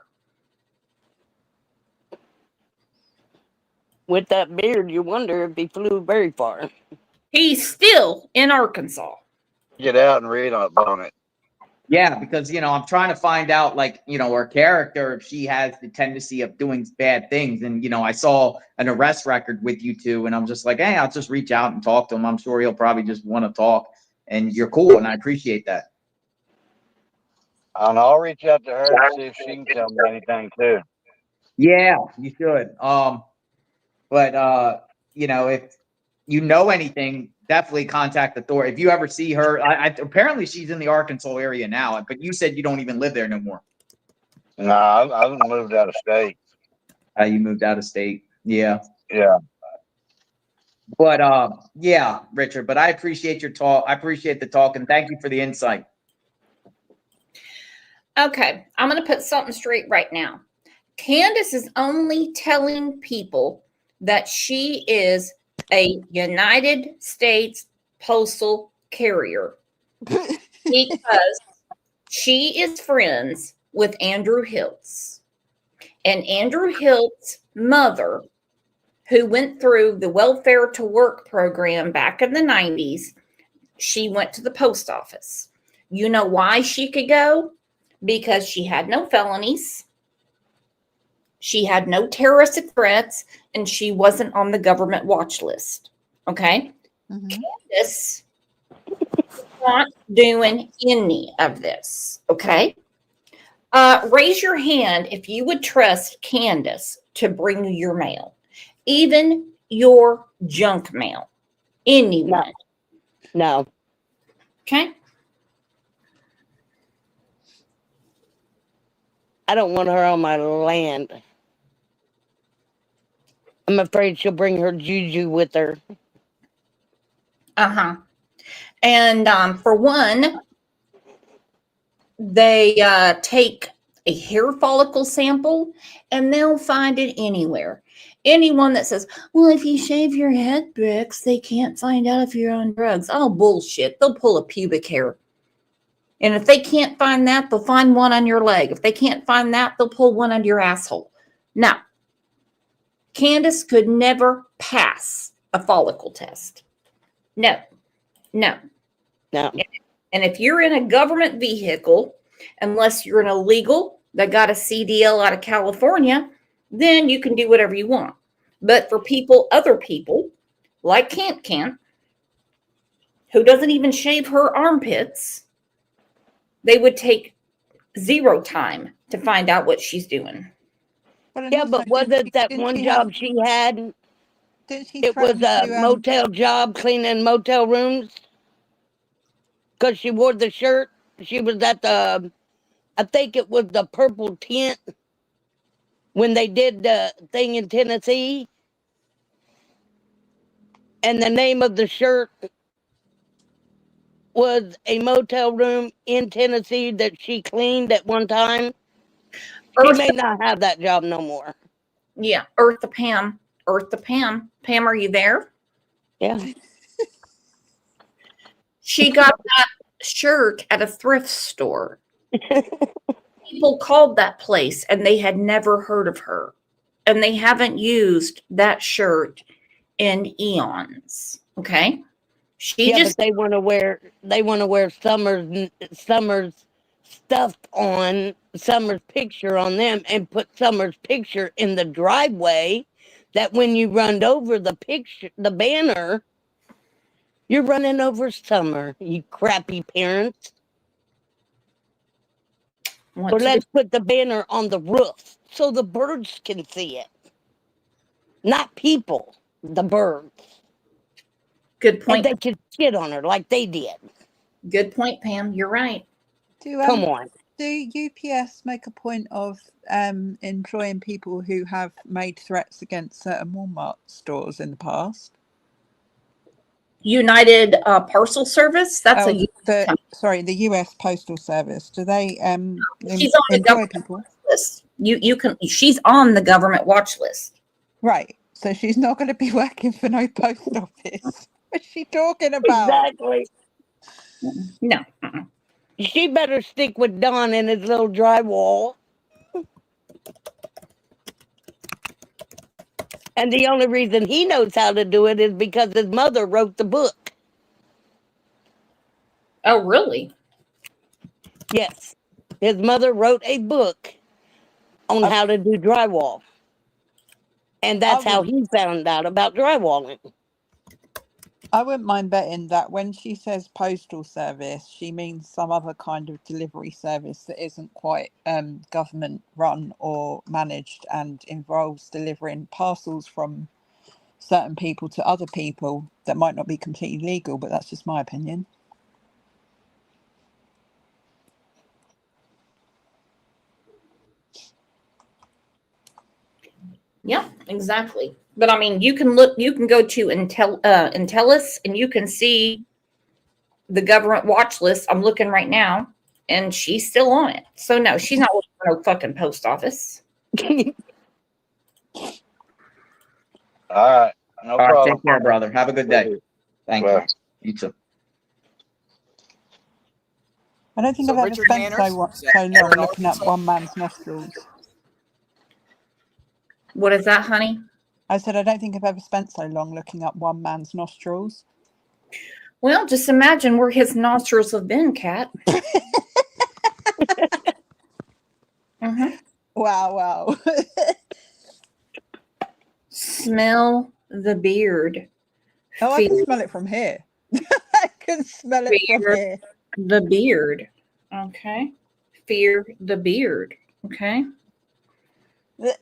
With that beard, you wonder if he flew very far. He's still in Arkansas. Get out and read up on it. yeah, because I'm trying to find out, like, her character, if she has the tendency of doing bad things. And I saw an arrest record with you two, and I'm just like, hey, I'll just reach out and talk to him. I'm sure he'll probably just want to talk, and you're cool, and I appreciate that. And I'll reach out to her and see if she can tell me anything too. Yeah, you should. But if you know anything, definitely contact the authority. If you ever see her, apparently she's in the Arkansas area now, but you said you don't even live there no more. No, I've moved out of state. You moved out of state. Yeah. Yeah. But yeah, Richard, but I appreciate your talk. I appreciate the talk, and thank you for the insight. Okay, I'm going to put something straight right now. Candus is only telling people that she is a United States postal carrier because she is friends with Andrew Hiltz. And Andrew Hiltz's mother, who went through the Welfare to Work program back in the 90s, she went to the post office. You know why she could go? Because she had no felonies. She had no terroristic threats, and she wasn't on the government watch list. Okay? Mhm. Candace not doing any of this. Okay? Raise your hand if you would trust Candace to bring you your mail, even your junk mail. Anyone. No. Okay? I don't want her on my land. I'm afraid she'll bring her juju with her. Uh-huh. And for one, they take a hair follicle sample and they'll find it anywhere. Anyone that says, well, if you shave your head bricks, they can't find out if you're on drugs. Oh, bullshit. They'll pull a pubic hair. And if they can't find that, they'll find one on your leg. If they can't find that, they'll pull one on your asshole. Now, Candace could never pass a follicle test. No. No. And if you're in a government vehicle, unless you're an illegal that got a CDL out of California, then you can do whatever you want. But for other people, like Kant, who doesn't even shave her armpits, they would take 0 time to find out what she's doing. Well, and Yeah, also, but wasn't that didn't one she job she had? Didn't she It was threaten a to, motel job, cleaning motel rooms. Because she wore the shirt. She was at the, I think it was the Purple Tent when they did the thing in Tennessee. And the name of the shirt was a motel room in Tennessee that she cleaned at one time. She may not have that job no more. Yeah, Eartha Pam. Pam, are you there? Yeah. She got that shirt at a thrift store. People called that place and they had never heard of her. And they haven't used that shirt in eons. Okay? But they want to wear Summer's stuff on, Summer's picture on them, and put Summer's picture in the driveway, that when you run over the picture, the banner, you're running over Summer, you crappy parents. Or let's put the banner on the roof so the birds can see it. Not people, the birds. Good point. And they could shit on her like they did. Good point, Pam. You're right. Come on. Do UPS make a point of employing people who have made threats against certain Walmart stores in the past? United Parcel Service. That's the U.S. Postal Service. Do they she's on the employ government people? list. She's on the government watch list. Right. So she's not going to be working for no post office. What's she talking about? Exactly. No. She better stick with Don and his little drywall. And the only reason he knows how to do it is because his mother wrote the book. Oh, really? Yes. His mother wrote a book on how to do drywall. And that's how he found out about drywalling. I wouldn't mind betting that when she says postal service, she means some other kind of delivery service that isn't quite government run or managed and involves delivering parcels from certain people to other people that might not be completely legal, but that's just my opinion. Yeah, exactly. But I mean, you can go to Intellus and you can see the government watch list. I'm looking right now and she's still on it. So no, she's not working for no fucking post office. All right. No problem. Take care, brother. Have a good day. Thank you. You too. I don't think I've ever spent so long looking up one man's nostrils. What is that, honey? I said I don't think I've ever spent so long looking up one man's nostrils. Well, just imagine where his nostrils have been, Kat. Wow. smell the beard? Oh, I can Fear smell it from here. I can smell it from Fear. here. the beard. Okay. Fear the beard. Okay. It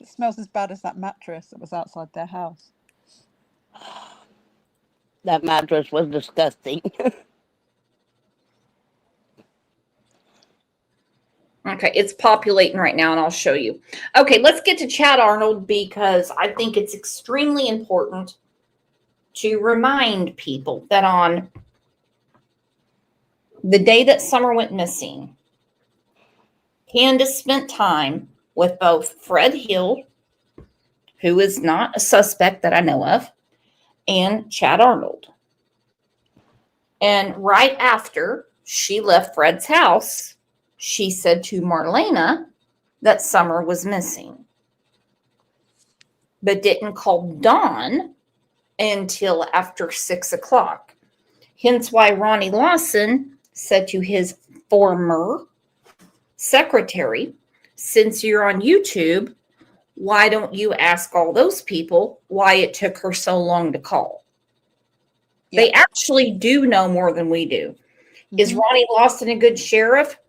smells as bad as that mattress that was outside their house. That mattress was disgusting. Okay, it's populating right now, and I'll show you. Okay, let's get to Chad Arnold because I think it's extremely important to remind people that on the day that Summer went missing, Candus spent time with both Fred Hill, who is not a suspect that I know of, and Chad Arnold. And right after she left Fred's house, she said to Marlena that Summer was missing, but didn't call Dawn until after 6 o'clock. Hence why Ronnie Lawson said to his former secretary, since you're on YouTube, why don't you ask all those people why it took her so long to call? Yeah. They actually do know more than we do. Is Mhm. Ronnie Lawson a good sheriff?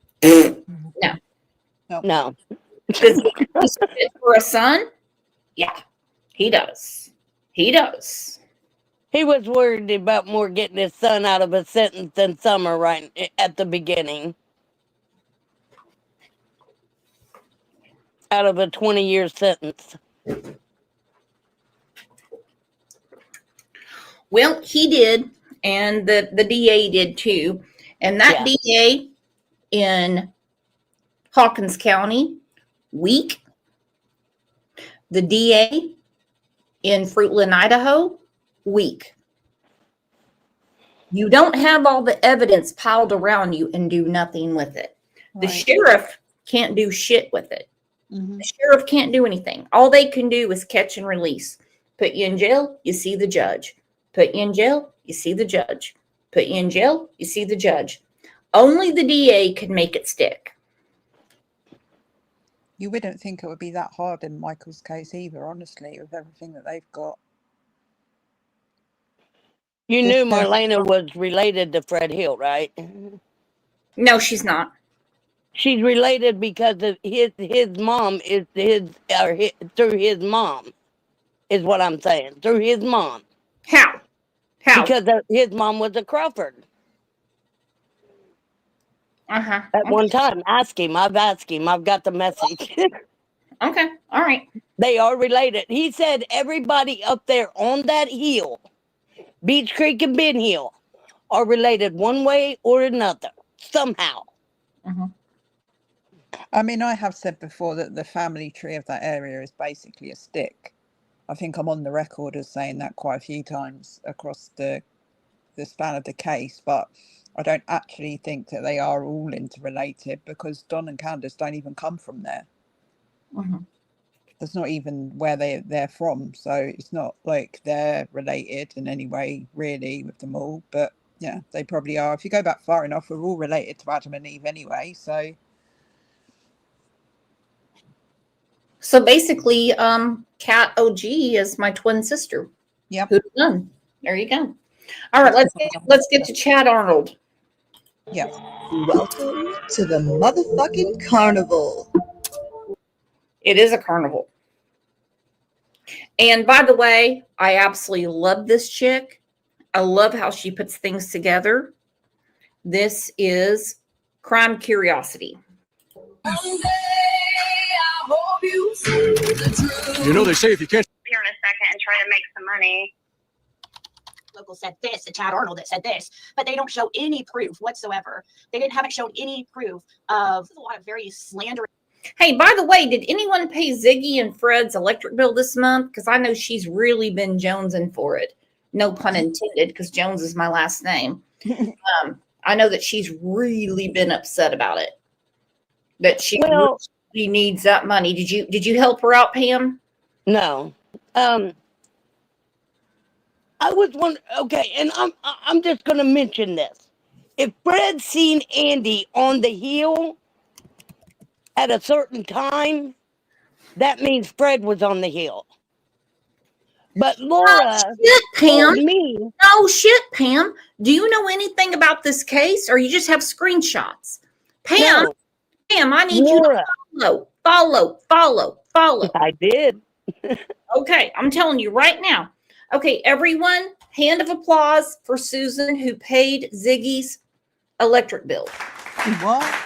No. Does he fit for a son? Yeah, he does. He does. He was worried about more getting his son out of a sentence than Summer right at the beginning. Out of a 20-year sentence. Well, he did, and the DA did too. And that DA in Hawkins County, weak. The DA in Fruitland, Idaho, weak. You don't have all the evidence piled around you and do nothing with it. The Right. sheriff can't do shit with it. Mhm. The sheriff can't do anything. All they can do is catch and release. Put you in jail, you see the judge. Put you in jail, you see the judge. Put you in jail, you see the judge. Only the DA can make it stick. You wouldn't think it would be that hard in Michael's case either, honestly, with everything that they've got. You Just knew the- Marlena was related to Fred Hill, right? No, she's not. She's related because of his mom is through his mom, is what I'm saying. Through his mom. How? How? Because his mom was a Crawford. Uh-huh. At one time, ask him. I've asked him. I've got the message. Okay. All right. They are related. He said everybody up there on that hill, Beach Creek and Ben Hill, are related one way or another, somehow. I mean, I have said before that the family tree of that area is basically a stick. I think I'm on the record as saying that quite a few times across the span of the case, but I don't actually think that they are all interrelated because Don and Candace don't even come from there. Mhm. That's not even where they're from, so it's not like they're related in any way really with them all, but yeah, they probably are. If you go back far enough, we're all related to Adam and Eve anyway, so basically, Kat OG is my twin sister. yep. Who'd have known? There you go. All right, let's get to Chad Arnold. Yep. Welcome to the motherfucking carnival. It is a carnival. And by the way, I absolutely love this chick. I love how she puts things together. This is Crime Curiosity. You know they say if you can't here in a second and try to make some money. Local said this, to Chad Arnold that said this, but they don't show any proof whatsoever. They haven't shown any proof of a lot of very slanderous. Hey, by the way, did anyone pay Ziggy and Fred's electric bill this month? Because I know she's really been jonesing for it. No pun intended, because Jones is my last name. I know that she's really been upset about it. That she really needs that money. Did you help her out, Pam? No. I was wondering, okay, and I'm just going to mention this. If Fred seen Andy on the hill at a certain time, that means Fred was on the hill. But Laura Shit, Pam. told me, No shit, Pam. Do you know anything about this case, or you just have screenshots? Pam, no, Pam, I need Laura, you to follow. I did. Okay, I'm telling you right now. Okay, everyone, hand of applause for Susan who paid Ziggy's electric bill. What?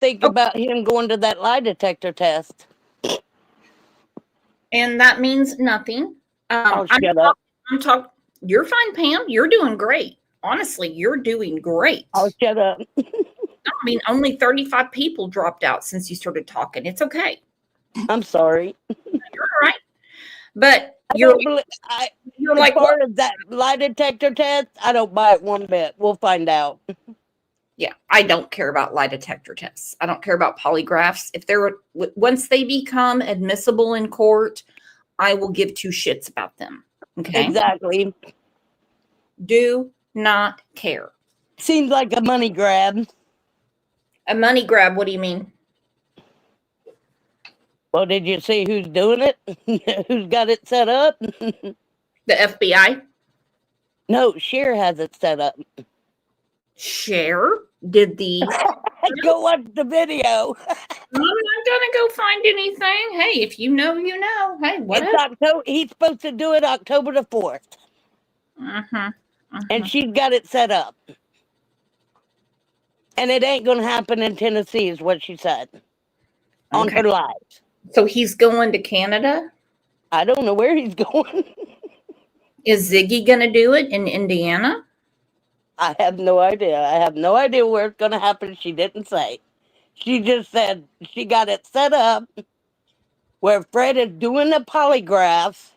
Think about him going to that lie detector test. And that means nothing. Oh, shut up. I'm talking. You're fine, Pam. You're doing great. Honestly, you're doing great. Oh, shut up. I mean, only 35 people dropped out since you started talking. It's okay. I'm sorry. You're all right. But You're like part of that lie detector test. I don't buy it one bit. We'll find out. Yeah, I don't care about lie detector tests. I don't care about polygraphs. If they're once they become admissible in court, I will give two shits about them. Okay. Exactly. Do not care. Seems like a money grab. A money grab? What do you mean? Well, did you see who's doing it? Who's got it set up? The FBI? No, Cher has it set up. Cher? Did the... Go watch the video. I'm not gonna go find anything. Hey, if you know, you know. Hey, whatever. He's supposed to do it October the 4th. And she's got it set up. And it ain't gonna happen in Tennessee, is what she said. On her live. So he's going to Canada? I don't know where he's going. Is Ziggy gonna do it in Indiana? I have no idea. I have no idea where it's gonna happen. She didn't say. She just said she got it set up where Fred is doing the polygraph.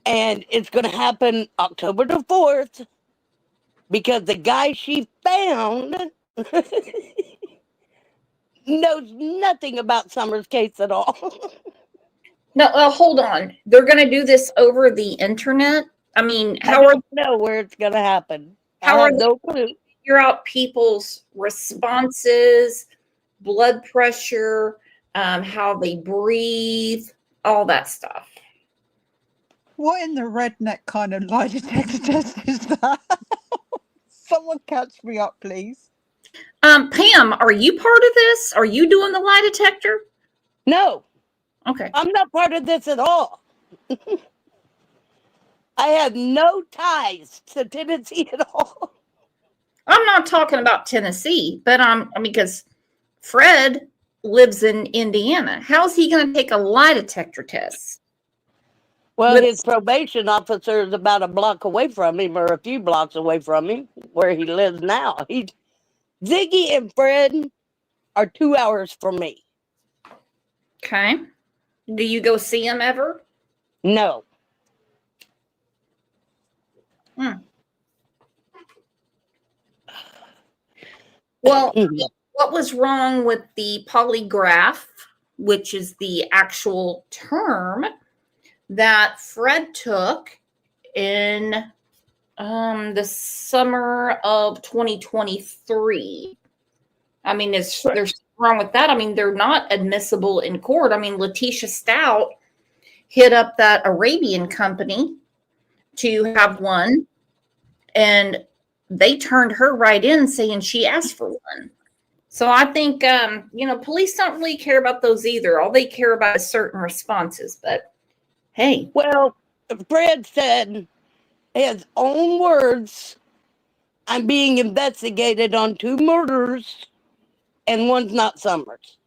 And it's going to happen October the 4th because the guy she found knows nothing about Summer's case at all. No, hold on. They're going to do this over the internet? I mean, I don't know where it's going to happen. How I are have they no going clue. to figure out people's responses, blood pressure, how they breathe, all that stuff? What in the redneck kind of lie detector test is that? Someone catch me up, please. Pam, are you part of this? Are you doing the lie detector? No. Okay. I'm not part of this at all. I have no ties to Tennessee at all. I'm not talking about Tennessee, but I mean, because Fred lives in Indiana. How's he going to take a lie detector test? Well, his probation officer is about a block away from him, or a few blocks away from him, where he lives now. Ziggy and Fred are 2 hours from me. Okay. Do you go see him ever? No. Well, what was wrong with the polygraph, which is the actual term that Fred took in the summer of 2023? I mean, there's something wrong with that. I mean, they're not admissible in court. I mean, Letitia Stout hit up that Arabian company to have one, and they turned her right in saying she asked for one. So I think, police don't really care about those either. All they care about is certain responses. But hey. Well, Fred said his own words, I'm being investigated on 2 murders and one's not Summers.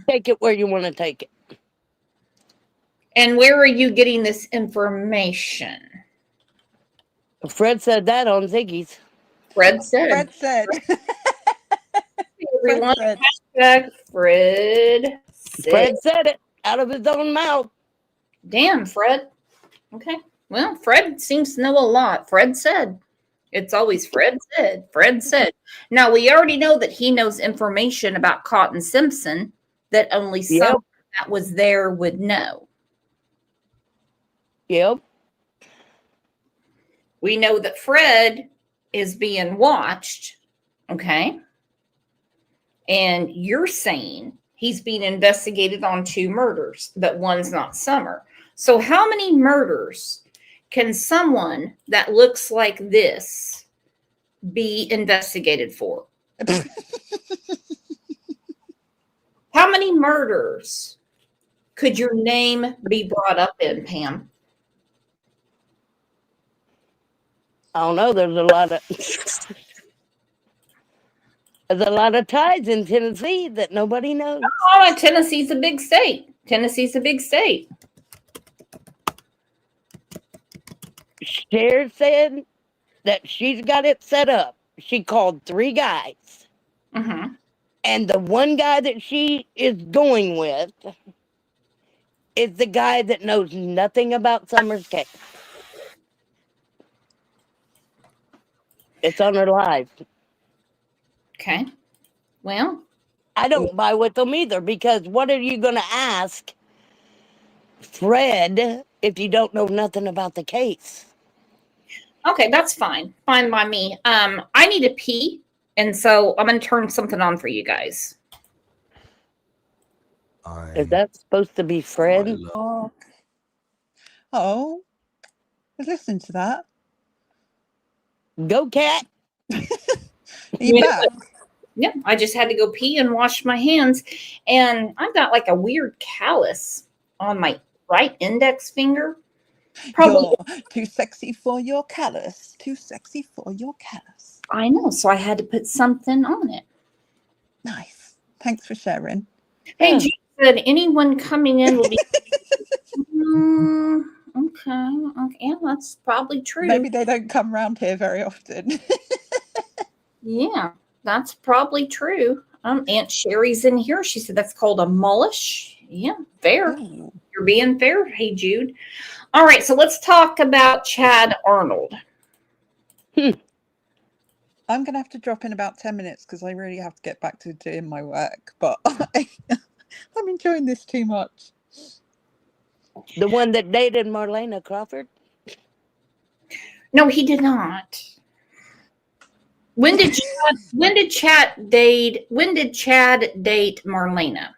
Take it where you want to take it. And where are you getting this information? Fred said that on Ziggy's. Fred said. Everyone, hashtag Fred said. Fred said it out of his own mouth. Damn, Fred. Okay. Well, Fred seems to know a lot. Fred said. It's always Fred said. Fred said. Now, we already know that he knows information about Cotton Simpson that only someone that was there would know. Yep. We know that Fred is being watched, okay? And you're saying he's being investigated on 2 murders, but one's not Summer. So how many murders can someone that looks like this be investigated for? How many murders could your name be brought up in, Pam? I don't know. There's a lot of ties in Tennessee that nobody knows. Oh, Tennessee's a big state. Tennessee's a big state. Cher said that she's got it set up. She called 3 guys. Mm-hmm. And the one guy that she is going with is the guy that knows nothing about Summer's case. It's on her live. Okay. Well, I don't buy with them either, because what are you going to ask Fred if you don't know nothing about the case? okay, that's fine. Fine by me. I need to pee, and so I'm going to turn something on for you guys. Is that supposed to be Fred? Oh, let's listen to that. Go, cat. You back? Yep, I just had to go pee and wash my hands, and I've got like a weird callus on my right index finger. Probably. You're too sexy for your callus. Too sexy for your callus. I know, so I had to put something on it. Nice. Thanks for sharing. Hey, Jean said anyone coming in will be. Okay, yeah, that's probably true. Maybe they don't come round here very often. Yeah, that's probably true. Aunt Sherry's in here. She said that's called a mullish. Yeah, fair. Ooh. You're being fair. Hey, Jude. All right, so let's talk about Chad Arnold. I'm going to have to drop in about 10 minutes because I really have to get back to doing my work. But I'm enjoying this too much. The one that dated Marlena Crawford? No, he did not. When did Chad date Marlena?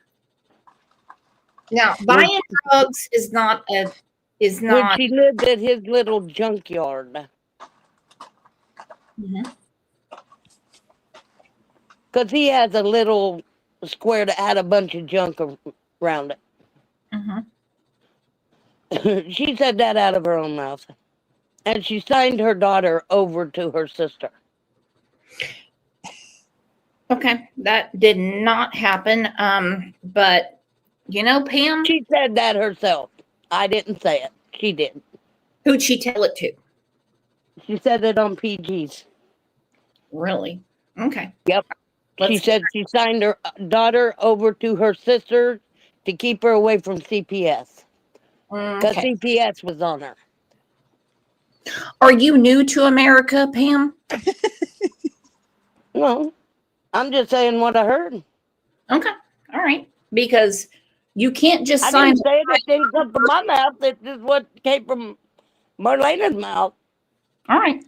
Now, buying drugs is not. When she lived at his little junkyard. Mhm. Because he has a little square that had a bunch of junk around it. Mhm. She said that out of her own mouth. And she signed her daughter over to her sister. Okay, that did not happen. But you know, Pam, She said that herself. I didn't say it. She did. who'd she tell it to? She said it on PG's. Really? Okay. Yep. She said she signed her daughter over to her sister to keep her away from CPS. Because Okay. CPS was on her. Are you new to America, Pam? No, I'm just saying what I heard. Okay. All right. Because you can't just I sign. didn't say it. It didn't come from my mouth. This is what came from Marlena's mouth. All right.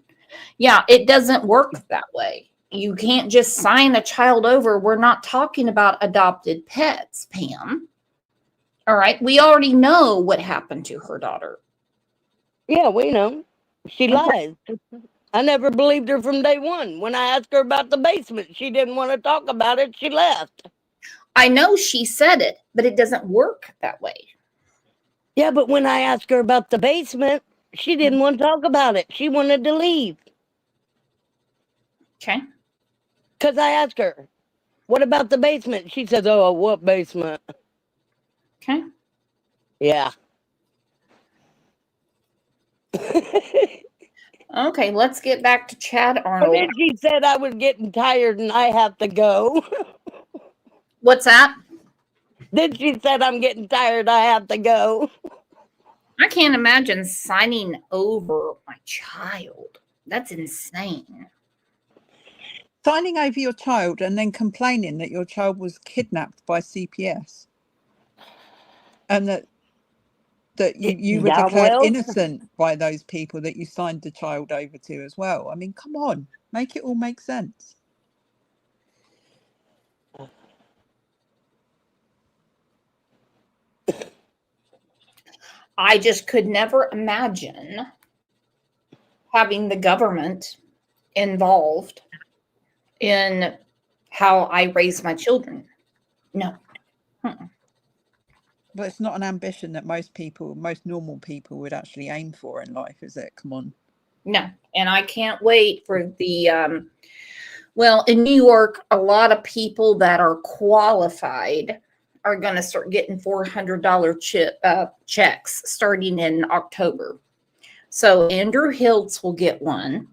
Yeah, it doesn't work that way. You can't just sign a child over. We're not talking about adopted pets, Pam. All right. We already know what happened to her daughter. Yeah, we know. She lies. I never believed her from day one. When I asked her about the basement, she didn't want to talk about it. She left. I know she said it, but it doesn't work that way. Yeah, but when I asked her about the basement, she didn't want to talk about it. She wanted to leave. Okay. Because I asked her, what about the basement? She says, oh, what basement? Okay. Yeah. Okay, let's get back to Chad And Arnold. then she said I was getting tired and I have to go. What's that? Then she said, I'm getting tired, I have to go. I can't imagine signing over my child. That's insane. Signing over your child and then complaining that your child was kidnapped by CPS and that you were Don declared Wells? innocent by those people that you signed the child over to as well. I mean, come on, make it all make sense. I just could never imagine having the government involved in how I raise my children. No. Mm-mm. But it's not an ambition that most normal people would actually aim for in life, is it? Come on. No. And I can't wait for the, well, in New York, a lot of people that are qualified are going to start getting $400 checks starting in October. So Andrew Hiltz will get one,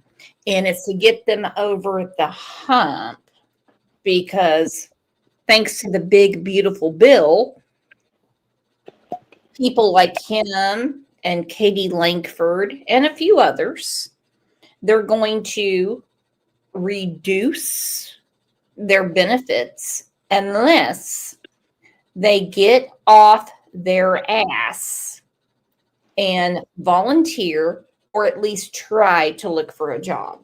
and it's to get them over the hump because thanks to the big, beautiful bill, people like him and Katie Langford and a few others, they're going to reduce their benefits unless they get off their ass and volunteer or at least try to look for a job.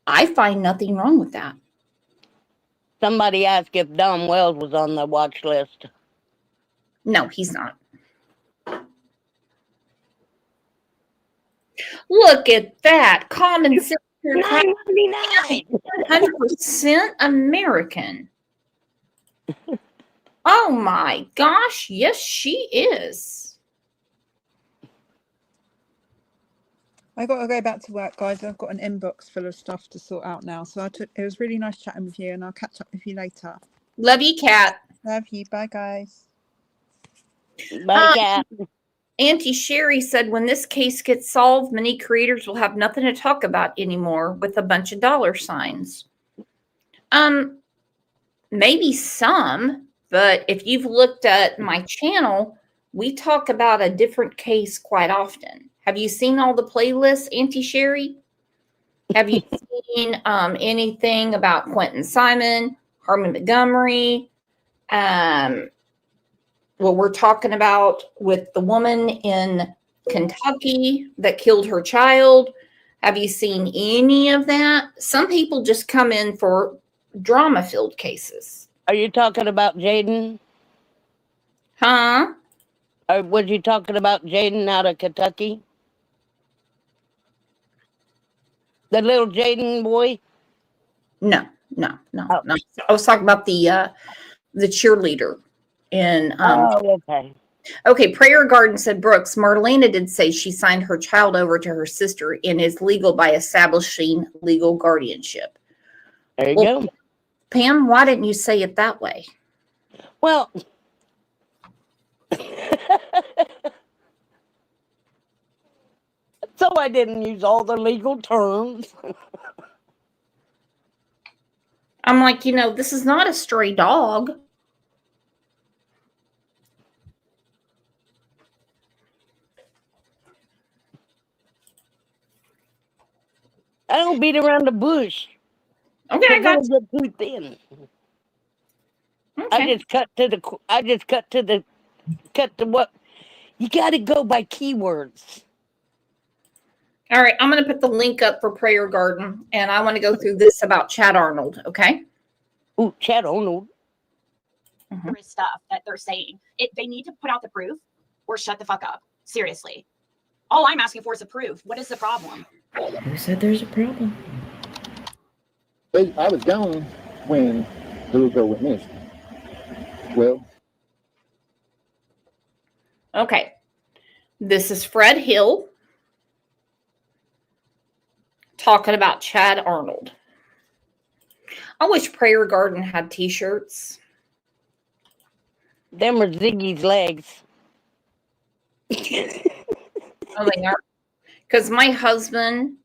I find nothing wrong with that. Somebody asked if Don Wells was on the watch list. No, he's not. Look at that. Common sense. $9.99. 100% American. Oh my gosh. Yes, she is. I got to go back to work, guys. I've got an inbox full of stuff to sort out now. So it was really nice chatting with you, and I'll catch up with you later. Love you, Kat. Love you. Bye, guys. Bye, Kat. Auntie Sherry said when this case gets solved, many creators will have nothing to talk about anymore with a bunch of dollar signs. Maybe some, but if you've looked at my channel, we talk about a different case quite often. Have you seen all the playlists, Auntie Sherry? Have you seen anything about Quentin Simon, Harmon Montgomery? What we're talking about with the woman in Kentucky that killed her child. Have you seen any of that? Some people just come in for drama-filled cases. Are you talking about Jaden? Huh? Or was you talking about Jaden out of Kentucky? The little Jaden boy? No. I was talking about the cheerleader. And okay. Okay, Prayer Garden said, Brooks, Marlena did say she signed her child over to her sister and is legal by establishing legal guardianship. There you go. Pam, why didn't you say it that way? Well, so I didn't use all the legal terms. I'm like, this is not a stray dog. I don't beat around the bush. Okay, I got you. Get too thin. Okay. I just cut to what you got to go by keywords. All right, I'm going to put the link up for Prayer Garden, and I want to go through this about Chad Arnold, okay? Ooh, Chad Arnold. Stuff that they're saying. They need to put out the proof or shut the fuck up. Seriously. All I'm asking for is a proof. What is the problem? Who said there's a problem? I was gone when the little girl went missing. Well. Okay. This is Fred Hill talking about Chad Arnold. I wish Prayer Garden had t-shirts. Them are Ziggy's legs. Oh, they are. Because my husband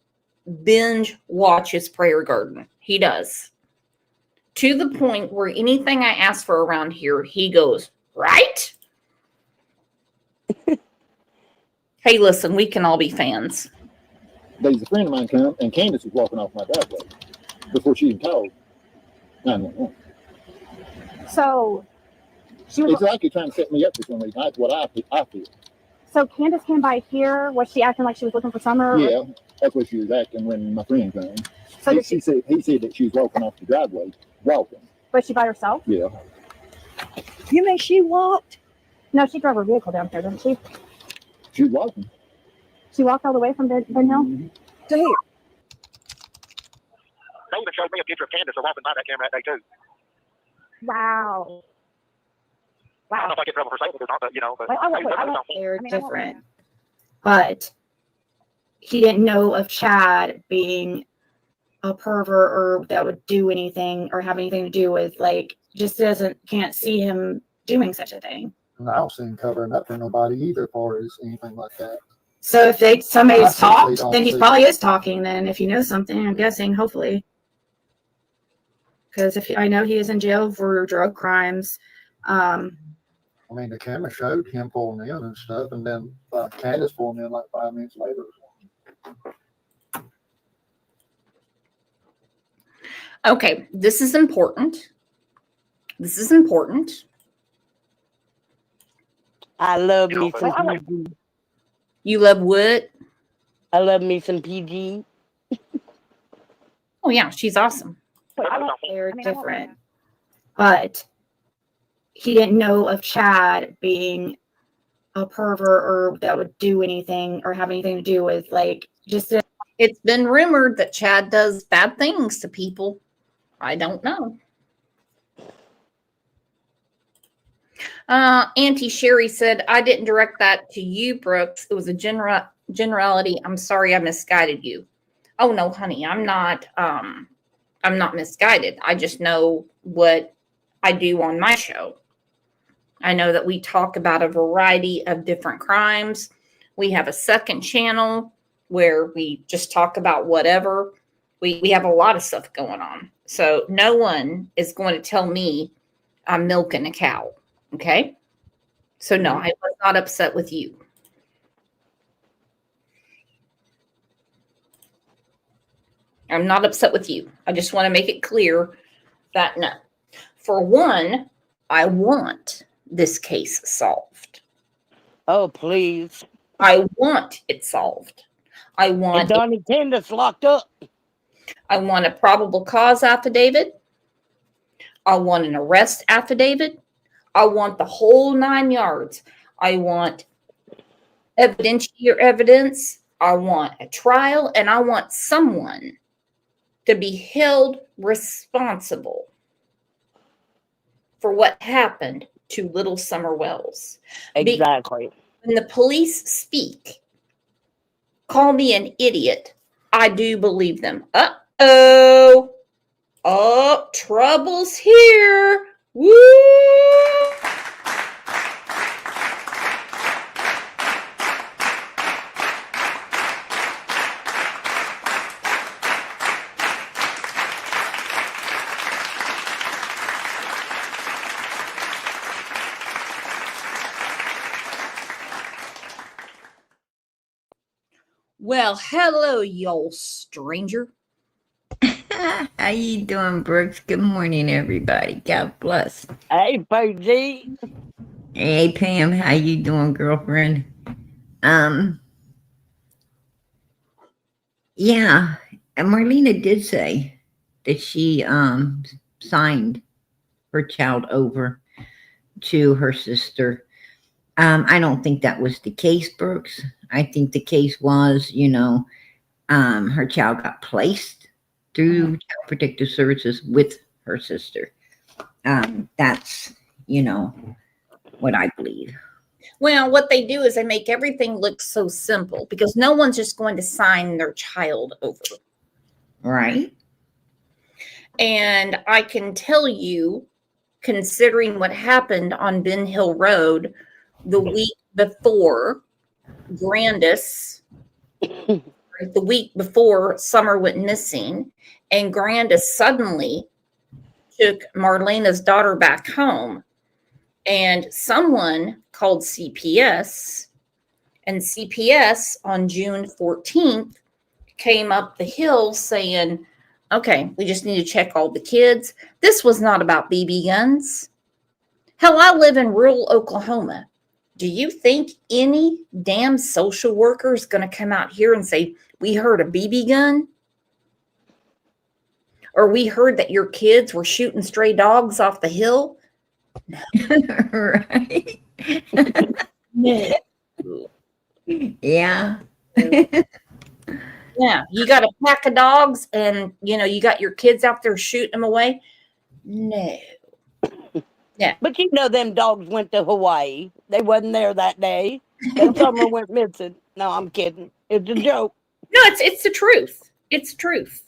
binge watches Prayer Garden. He does. To the point where anything I ask for around here, he goes, right? Hey, listen, we can all be fans. There's a friend of mine come, and Candus was walking off my driveway before she even called 911. So she was. It's like you're trying to set me up for some reason. That's what I feel. So Candus came by here. Was she acting like she was looking for Summer? Yeah, that's what she was acting when my friend came. So he said that she was walking off the driveway, walking. Was she by herself? Yeah. You mean she walked? No, she drove her vehicle down here, didn't she? She was walking. She walked all the way from Ben Hill to here. They even showed me a picture of Candus walking by that camera that day too. Wow. I don't know if I get in trouble for saying it or not, but you know, but They're different. But he didn't know of Chad being a pervert or that would do anything or have anything to do with, like, just can't see him doing such a thing. And I don't see him covering up for nobody either, as far as anything like that. So if somebody's talked, then he probably is talking. Then if you know something, I'm guessing, hopefully, because I know he is in jail for drug crimes. I mean, the camera showed him pulling in and stuff, and then Candus pulling in like 5 minutes later. Okay, this is important. This is important. I love me some PG. You love what? I love me some PG. Oh, yeah, she's awesome. They're different. But he didn't know of Chad being a pervert or that would do anything or have anything to do with, like, just. It's been rumored that Chad does bad things to people. I don't know. Auntie Sherry said, I didn't direct that to you, Brooks. It was a generality. I'm sorry I misguided you. Oh, no, honey, I'm not misguided. I just know what I do on my show. I know that we talk about a variety of different crimes. We have a second channel where we just talk about whatever. We have a lot of stuff going on. So no one is going to tell me I'm milking a cow. Okay? So no, I was not upset with you. I'm not upset with you. I just want to make it clear that no. For one, I want this case solved. Oh, please. I want it solved. I want Donnie Candus locked up. I want a probable cause affidavit. I want an arrest affidavit. I want the whole 9 yards. I want evidence. I want a trial, and I want someone to be held responsible for what happened to little Summer Wells. Exactly. When the police speak, call me an idiot, I do believe them. Uh-oh. Oh, trouble's here. Woo! Well, hello, y'all stranger. How you doing, Brooks? Good morning, everybody. God bless. Hey, Posey. Hey, Pam. How you doing, girlfriend? Yeah, and Marlena did say that she signed her child over to her sister. I don't think that was the case, Brooks. I think the case was, her child got placed through Child Protective Services with her sister. That's, what I believe. Well, what they do is they make everything look so simple because no one's just going to sign their child over. Right. And I can tell you, considering what happened on Ben Hill Road the week before Grandis, the week before Summer went missing, and Grandis suddenly took Marlena's daughter back home, and someone called CPS, And CPS on June 14th came up the hill saying, okay, we just need to check all the kids. This was not about BB guns. Hell, I live in rural Oklahoma. Do you think any damn social worker is going to come out here and say, we heard a BB gun? Or we heard that your kids were shooting stray dogs off the hill? No. Right. No. Yeah. Yeah, you got a pack of dogs and, you got your kids out there shooting them away? No. Yeah. But them dogs went to Hawaii. They wasn't there that day. That summer went missing. No, I'm kidding. It's a joke. No, it's the truth. It's the truth.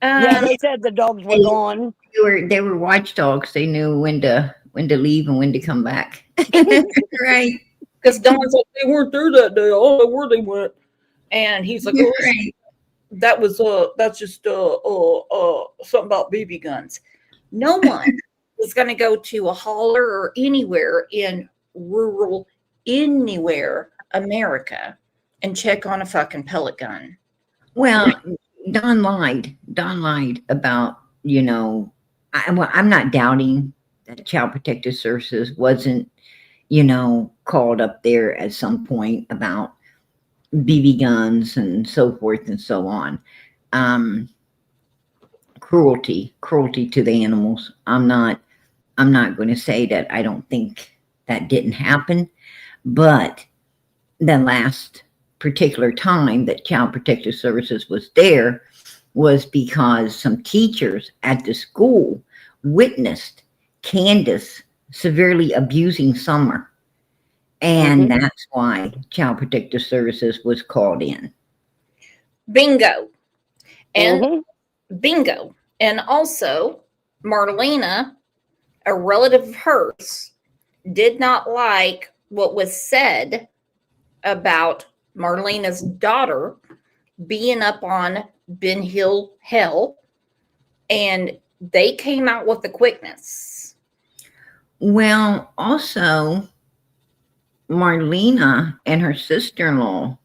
Yeah, they said the dogs were gone. They were watchdogs. They knew when to leave and when to come back. Right. Because Don's like, they weren't there that day. I don't know where they went. And he's like, Right. that's just something about BB guns. No one is going to go to a holler or anywhere in rural anywhere America and check on a fucking pellet gun. Well, Don lied. Don lied about, I'm not doubting that Child Protective Services wasn't, called up there at some point about BB guns and so forth and so on. Cruelty to the animals. I'm not going to say that I don't think that didn't happen, but the last particular time that Child Protective Services was there was because some teachers at the school witnessed Candus severely abusing Summer. And that's why Child Protective Services was called in. Bingo. And bingo. And also, Marlena, a relative of hers, did not like what was said about Marlena's daughter being up on Ben Hill Hell, and they came out with the quickness. Well, also, Marlena and her sister-in-law,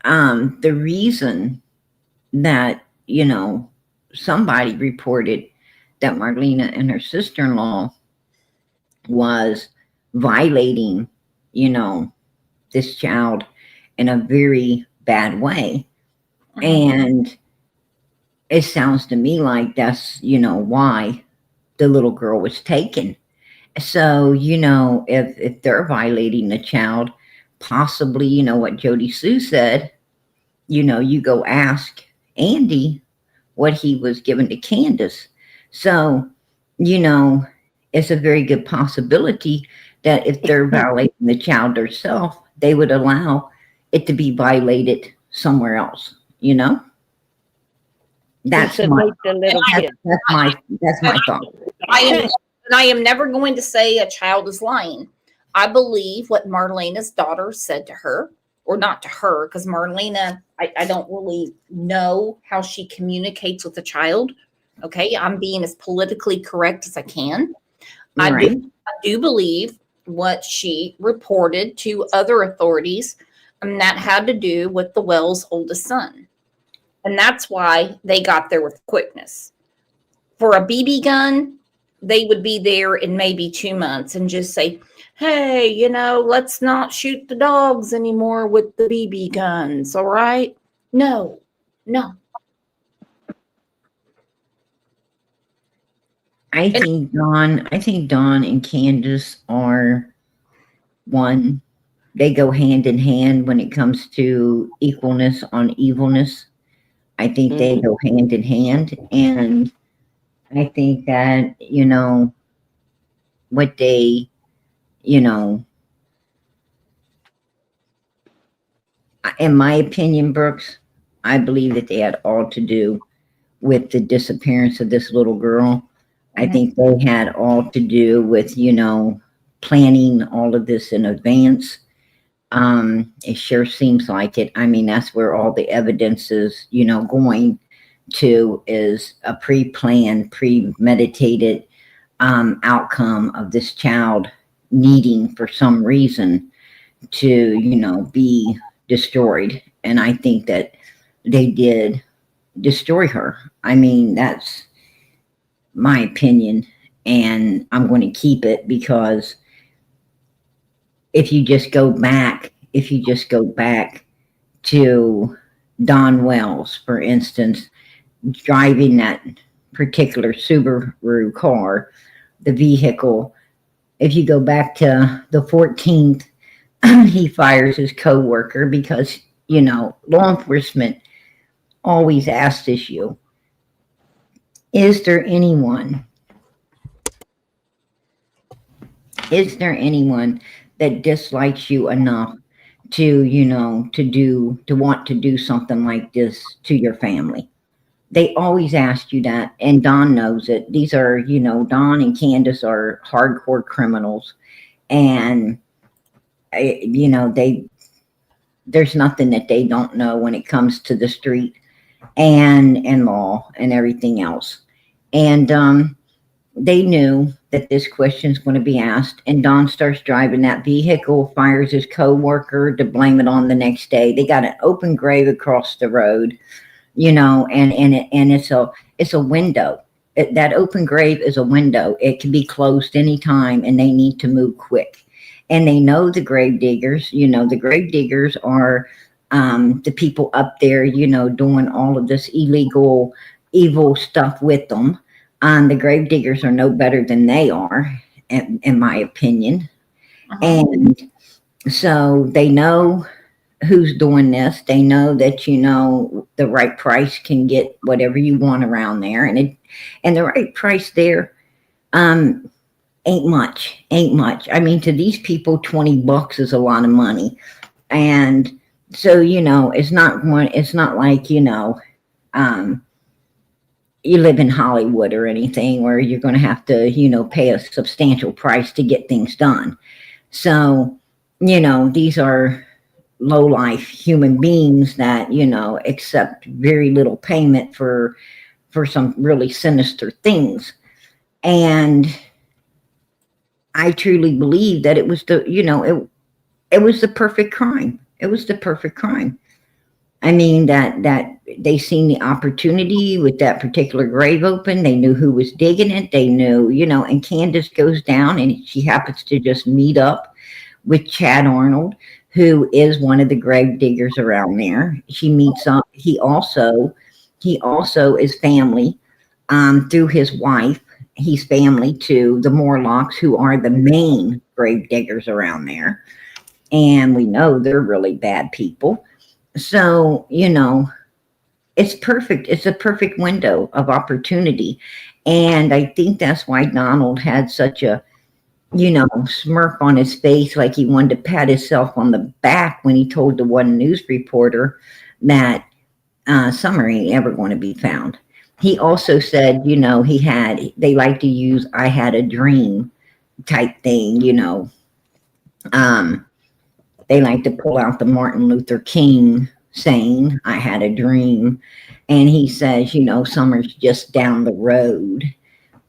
the reason that, somebody reported that Marlena and her sister-in-law was violating, this child in a very bad way. And it sounds to me like that's, why the little girl was taken. So, if they're violating the child, possibly, what Jody Sue said, you go ask Andy what he was given to Candus. So, it's a very good possibility that if they're violating the child herself, they would allow it to be violated somewhere else, That's my thought. I am never going to say a child is lying. I believe what Marlena's daughter said to her, or not to her, because Marlena, I don't really know how she communicates with a child. Okay, I'm being as politically correct as I can. Right. I do believe what she reported to other authorities, and that had to do with the Wells' oldest son. And that's why they got there with quickness. For a BB gun, they would be there in maybe 2 months and just say, hey, let's not shoot the dogs anymore with the BB guns, all right? No. I think Dawn and Candus are one. They go hand in hand when it comes to equalness on evilness. I think they go hand in hand. And I think that, what they, in my opinion, Brooks, I believe that they had all to do with the disappearance of this little girl. I think they had all to do with, planning all of this in advance. It sure seems like it. I mean, that's where all the evidence is, going to, is a pre-planned, premeditated outcome of this child needing, for some reason, to, you know, be destroyed. And I think that they did destroy her. I mean, that's my opinion, and I'm going to keep it, because if you just go back to Don Wells, for instance, driving that particular Subaru car, the vehicle, if you go back to the 14th, he fires his co-worker because, you know, law enforcement always asks you, is there anyone that dislikes you enough to, you know, to want to do something like this to your family? They always ask you that, and Don knows it. These are, you know, Don and Candus are hardcore criminals, and you know, there's nothing that they don't know when it comes to the street and law and everything else. And they knew that this question is going to be asked, and Don starts driving that vehicle, fires his co-worker to blame it on the next day. They got an open grave across the road, you know, and it's a window. That open grave is a window. It can be closed anytime, and they need to move quick. And they know the grave diggers. You know, the grave diggers are the people up there, you know, doing all of this illegal, evil stuff with them. The grave diggers are no better than they are, in my opinion. And so they know who's doing this. They know that, you know, the right price can get whatever you want around there, and the right price there ain't much. I mean, to these people, $20 is a lot of money. And so, you know, it's not like, you know, you live in Hollywood or anything where you're going to have to, you know, pay a substantial price to get things done. So, you know, these are low-life human beings that, you know, accept very little payment for some really sinister things. And I truly believe that it was the, you know, it was the perfect crime. It was the perfect crime. I mean, that they seen the opportunity with that particular grave open. They knew who was digging it. They knew, you know, and Candus goes down and she happens to just meet up with Chad Arnold, who is one of the grave diggers around there. She meets up. He also is family through his wife. He's family to the Morlocks, who are the main grave diggers around there. And we know they're really bad people. So, you know, it's perfect. It's a perfect window of opportunity. And I think that's why Donald had such a, you know, smirk on his face, like he wanted to pat himself on the back when he told the one news reporter that Summer ain't ever going to be found. He also said, you know, they like to use "I had a dream" type thing, you know. They like to pull out the Martin Luther King saying, "I had a dream." And he says, you know, Summer's just down the road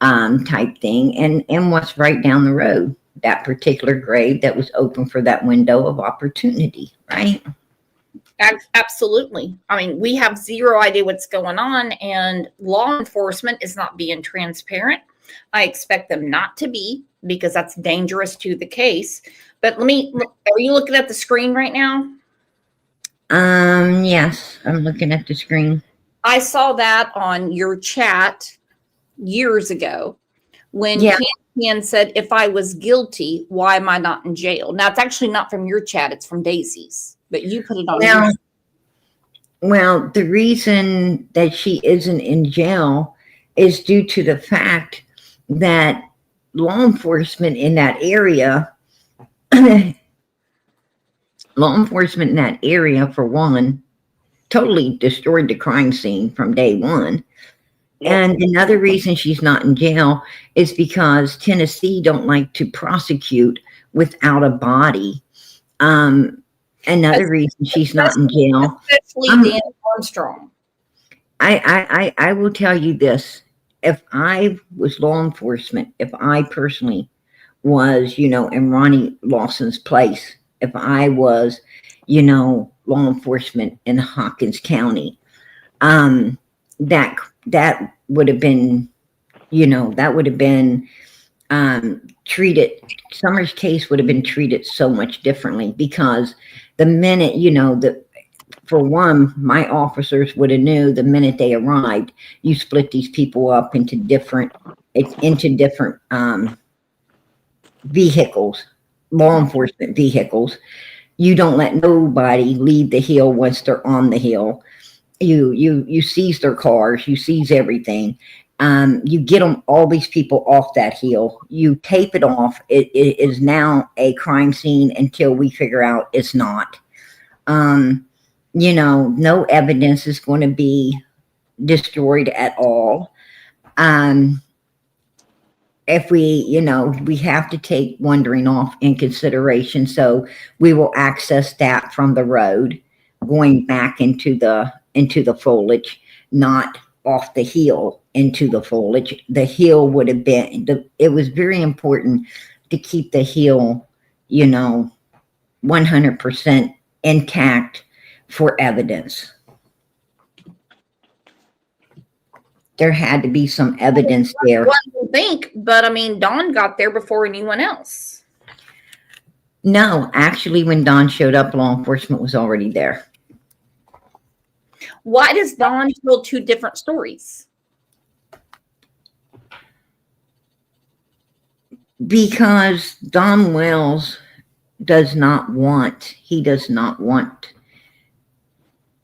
type thing. And what's right down the road? That particular grave that was open for that window of opportunity, right? Absolutely. I mean, we have zero idea what's going on, and law enforcement is not being transparent. I expect them not to be, because that's dangerous to the case. But are you looking at the screen right now? Yes, I'm looking at the screen. I saw that on your chat years ago when Ken said, "If I was guilty, why am I not in jail?" Now, it's actually not from your chat, it's from Daisy's. But you put it on. Well, the reason that she isn't in jail is due to the fact that law enforcement in that area, for one, totally destroyed the crime scene from day one. And another reason she's not in jail is because Tennessee don't like to prosecute without a body. Another reason she's not in jail. Especially Dan Armstrong. I will tell you this. If I was law enforcement, if I personally was, you know, in Ronnie Lawson's place, if I was, law enforcement in Hawkins County. That would have been, treated. Summer's case would have been treated so much differently, because the minute, for one, my officers would have knew the minute they arrived, you split these people up into different vehicles, law enforcement vehicles. You don't let nobody leave the hill once they're on the hill. You seize their cars, you seize everything. You get all these people off that hill, you tape it off. It is now a crime scene until we figure out it's not. No evidence is going to be destroyed at all. If we have to take wandering off in consideration. So we will access that from the road, going back into the foliage, not off the hill into the foliage. The hill would have been, it was very important to keep the hill, 100% intact for evidence. There had to be some evidence there. One would think, but I mean, Dawn got there before anyone else. No, actually, when Dawn showed up, law enforcement was already there. Why does Dawn tell two different stories? Because Don Wells does not want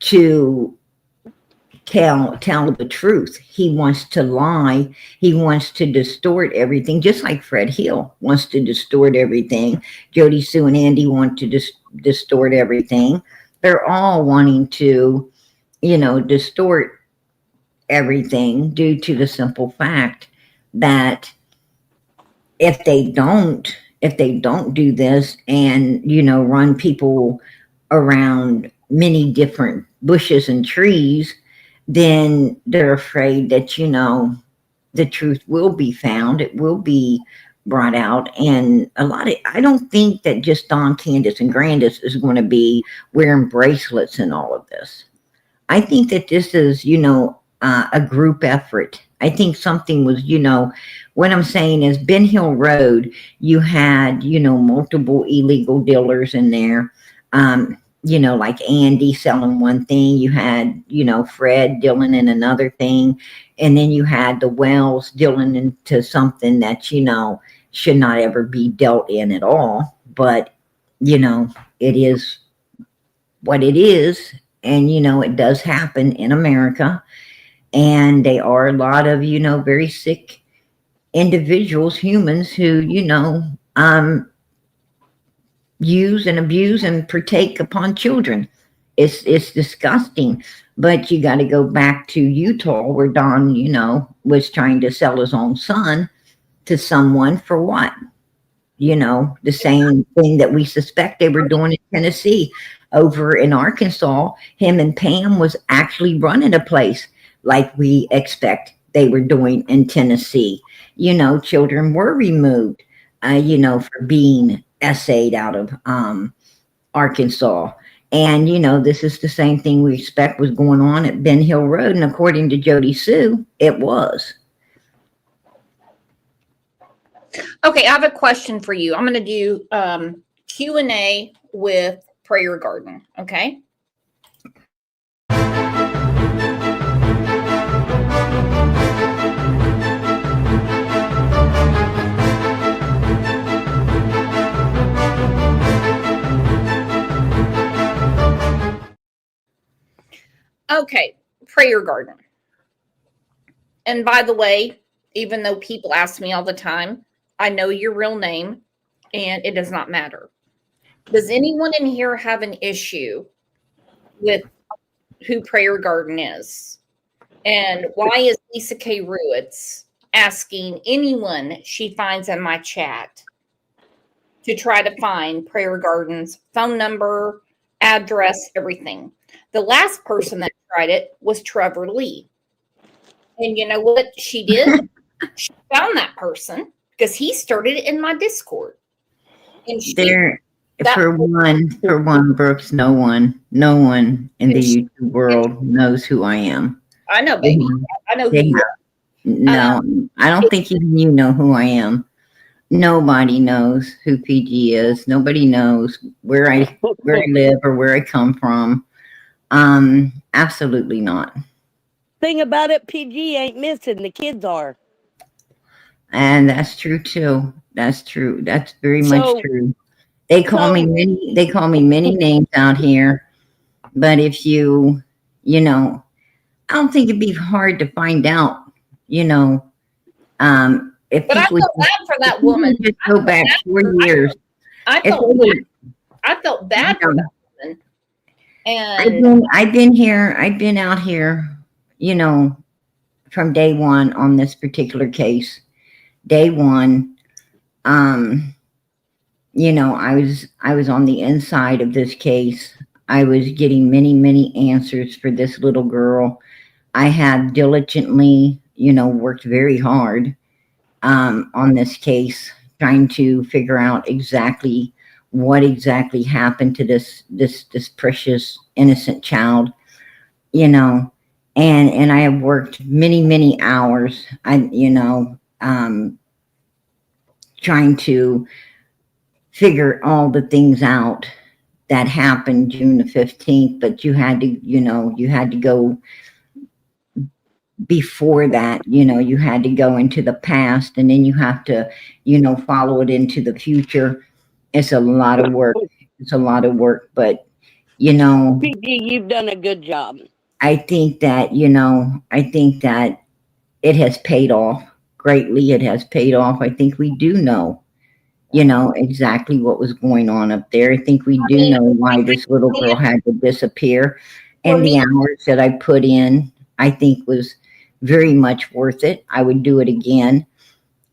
to tell the truth. He wants to lie. He wants to distort everything, just like Fred Hill wants to distort everything. Jody Sue and Andy want to distort everything. They're all wanting to, distort everything, due to the simple fact that if they don't do this and, run people around many different bushes and trees, then they're afraid that, the truth will be found. It will be brought out. And I don't think that just Dawn, Candus, and Grandis is going to be wearing bracelets and all of this. I think that this is, a group effort. I think something was, what I'm saying is Ben Hill Road, you had, multiple illegal dealers in there. Like Andy selling one thing, you had, Fred dealing in another thing, and then you had the Wells dealing into something that, should not ever be dealt in at all. But, it is what it is. And, it does happen in America. And they are a lot of, very sick individuals, humans who, use and abuse and partake upon children. It's disgusting. But you got to go back to Utah, where Don, was trying to sell his own son to someone for what? The same thing that we suspect they were doing in Tennessee. Over in Arkansas, him and Pam was actually running a place like we expect they were doing in Tennessee. Children were removed, for being essayed out of Arkansas. And, this is the same thing we expect was going on at Ben Hill Road. And according to Jody Sue, it was. Okay, I have a question for you. I'm going to do Q&A with Prayer Garden, okay? Okay, Prayer Garden. And by the way, even though people ask me all the time, I know your real name and it does not matter. Does anyone in here have an issue with who Prayer Garden is? And why is Lisa K. Ruitz asking anyone she finds in my chat to try to find Prayer Garden's phone number, address, everything? The last person that tried it was Trevor Lee. And you know what she did? She found that person because he started it in my Discord. And For one, Brooks, no one in the YouTube world knows who I am. I know, baby. I know who They you have- are. No, I don't think even you know who I am. Nobody knows who PG is. Nobody knows where I live or where I come from. Absolutely not. Thing about it, PG ain't missing. The kids are. And that's true too. That's true. That's very much true. They call me many names out here. But if you know, I don't think it'd be hard to find out, if But I people felt bad for that woman. just go back 4 years. I felt bad for that woman. And I've been out here, from day one on this particular case. Day one, I was on the inside of this case. I was getting many, many answers for this little girl. I had diligently, worked very hard on this case, trying to figure out exactly what exactly happened to this precious innocent child, and I have worked many, many hours. Trying to figure all the things out that happened June the 15th, but you had to go before that. You had to go into the past, and then you have to, follow it into the future. It's a lot of work. But, PG, you've done a good job. I think that it has paid off greatly. It has paid off. I think we do know, exactly what was going on up there. I think we do know why this little girl had to disappear. And the hours that I put in, I think was very much worth it. I would do it again.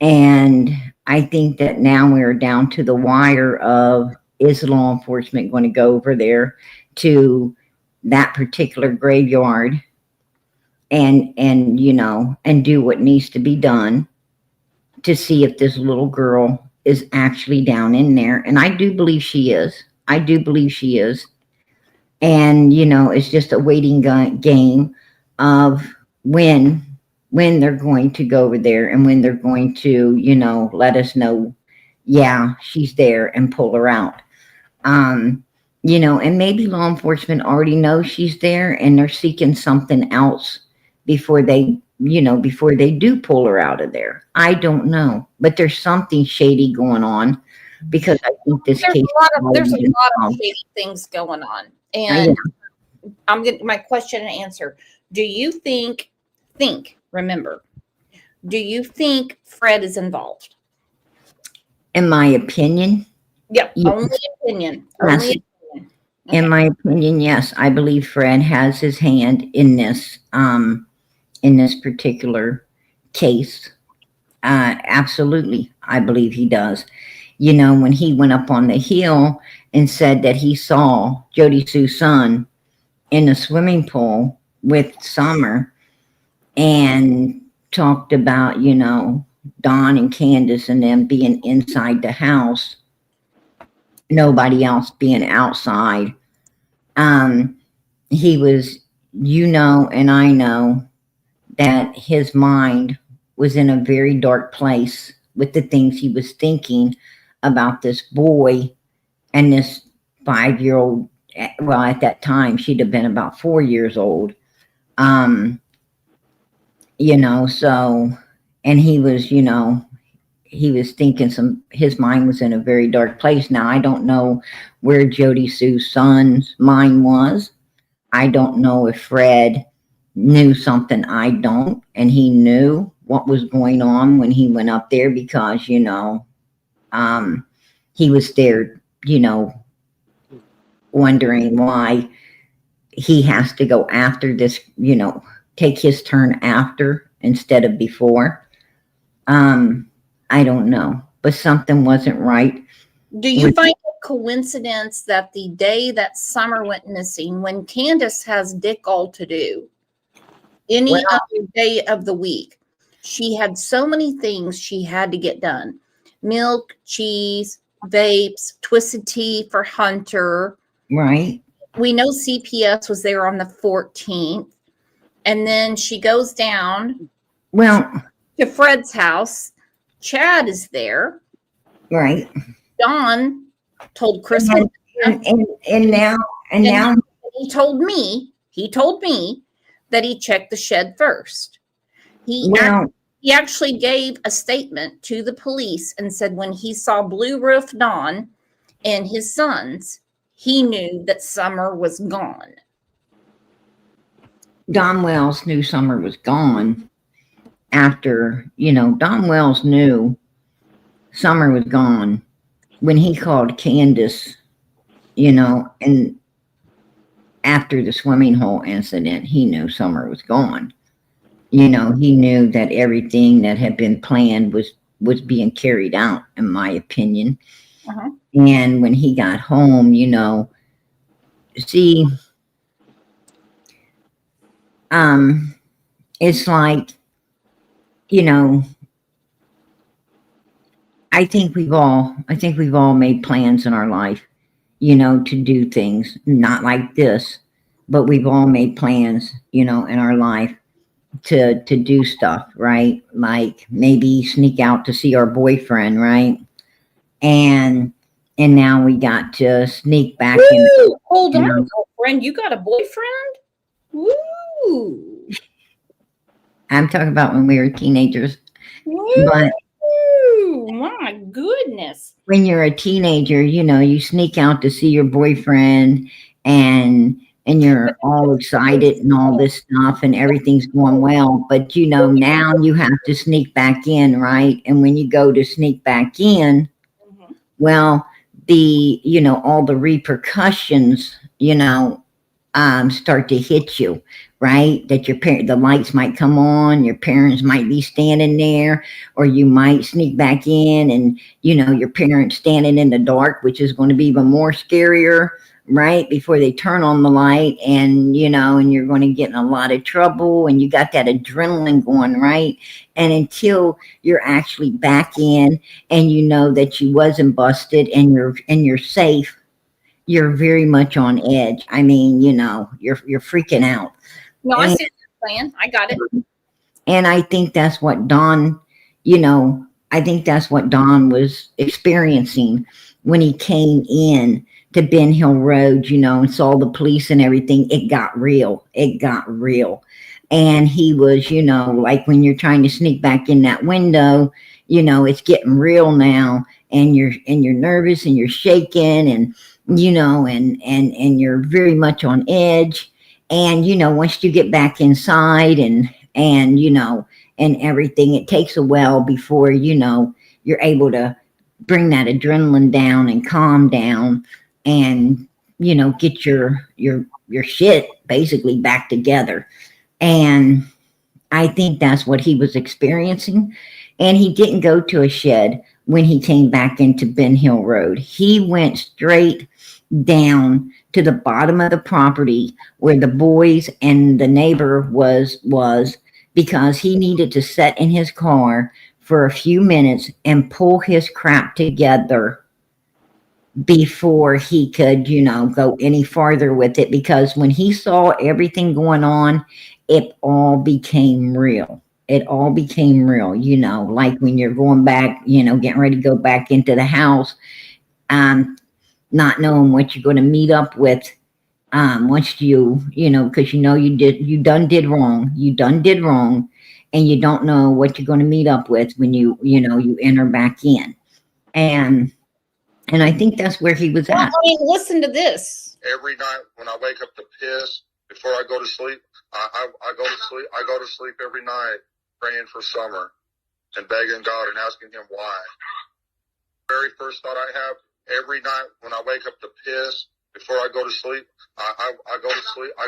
And I think that now we're down to the wire of, is law enforcement going to go over there to that particular graveyard and do what needs to be done to see if this little girl is actually down in there. And I do believe she is. And, it's just a waiting game of when they're going to go over there and when they're going to, let us know, yeah, she's there, and pull her out. And maybe law enforcement already knows she's there and they're seeking something else before they do pull her out of there. I don't know, but there's something shady going on, because I think this case. There's a lot of shady things going on, and I'm getting my question and answer. Do you think? Remember, do you think Fred is involved? In my opinion. Yep. Yes. Only opinion. Yes. Only opinion. Okay. In my opinion, yes. I believe Fred has his hand in this particular case. Absolutely. I believe he does. When he went up on the hill and said that he saw Jody Sue's son in the swimming pool with Summer, and talked about, Don and Candus and them being inside the house, nobody else being outside. He was, and I know that his mind was in a very dark place with the things he was thinking about this boy and this 5-year-old. Well, at that time, she'd have been about 4 years old. So, and he was, he was thinking his mind was in a very dark place. Now, I don't know where Jody Sue's son's mind was. I don't know if Fred knew something I don't, and he knew what was going on when he went up there, because, he was there, wondering why he has to go after this, take his turn after instead of before. I don't know, but something wasn't right. Do you find a coincidence that the day that Summer went missing, when Candus has dick all to do, any other day of the week, she had so many things she had to get done: milk, cheese, vapes, Twisted Tea for Hunter. Right. We know CPS was there on the 14th. And then she goes down to Fred's house. Chad is there. Right. Dawn told Chris. And now he told me that he checked the shed first. He actually gave a statement to the police and said when he saw Blue Roof Dawn and his sons, he knew that Summer was gone. Don Wells knew Summer was gone after, Don Wells knew Summer was gone when he called Candus, and after the swimming hole incident, he knew Summer was gone. He knew that everything that had been planned was being carried out, in my opinion. Uh-huh. And when he got home, it's like, I think we've all made plans in our life, to do things not like this, but we've all made plans, in our life to do stuff, right? Like maybe sneak out to see our boyfriend, right? And now we got to sneak back in. Hold on, girlfriend. You got a boyfriend? Woo! I'm talking about when we were teenagers. But my goodness. When you're a teenager, you sneak out to see your boyfriend and you're all excited and all this stuff and everything's going well. But, now you have to sneak back in, right? And when you go to sneak back in, well, all the repercussions, start to hit you, right? That the lights might come on, your parents might be standing there, or you might sneak back in and, your parents standing in the dark, which is going to be even more scarier, right? Before they turn on the light and, and you're going to get in a lot of trouble and you got that adrenaline going, right? And until you're actually back in and that you wasn't busted and you're safe, you're very much on edge. I mean, you're freaking out. No, I see what you're saying. I got it. And I think that's what Don, was experiencing when he came in to Ben Hill Road, and saw the police and everything. It got real. And he was, like when you're trying to sneak back in that window, it's getting real now. And you're nervous and you're shaking and, and you're very much on edge. And, once you get back inside and everything, it takes a while before, you're able to bring that adrenaline down and calm down and, get your shit basically back together. And I think that's what he was experiencing. And he didn't go to a shed when he came back into Ben Hill Road. He went straight down to the bottom of the property where the boys and the neighbor was because he needed to sit in his car for a few minutes and pull his crap together before he could, go any farther with it. Because when he saw everything going on, it all became real. Like when you're going back, getting ready to go back into the house, not knowing what you're going to meet up with, once because you done did wrong, and you don't know what you're going to meet up with when you enter back in. And I think that's where he was at. I mean, listen to this. Every night when I wake up to piss before I go to sleep, I go to sleep every night praying for Summer and begging God and asking him why. Very first thought I have every night when I wake up to piss before I go to sleep, I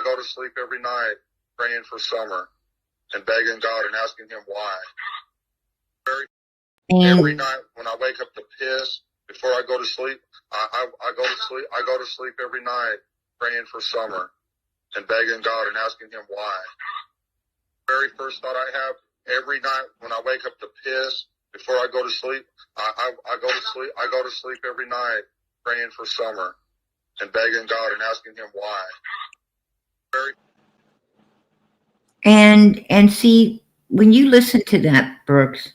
go to sleep every night praying for Summer and begging God and asking him why. Every night when I wake up to piss before I go to sleep, I go to sleep every night praying for Summer and begging God and asking him why. Very first thought I have every night when I wake up to piss before I go to sleep. I go to sleep. I go to sleep every night praying for summer and begging God and asking Him why. And see, when you listen to that, Brooks,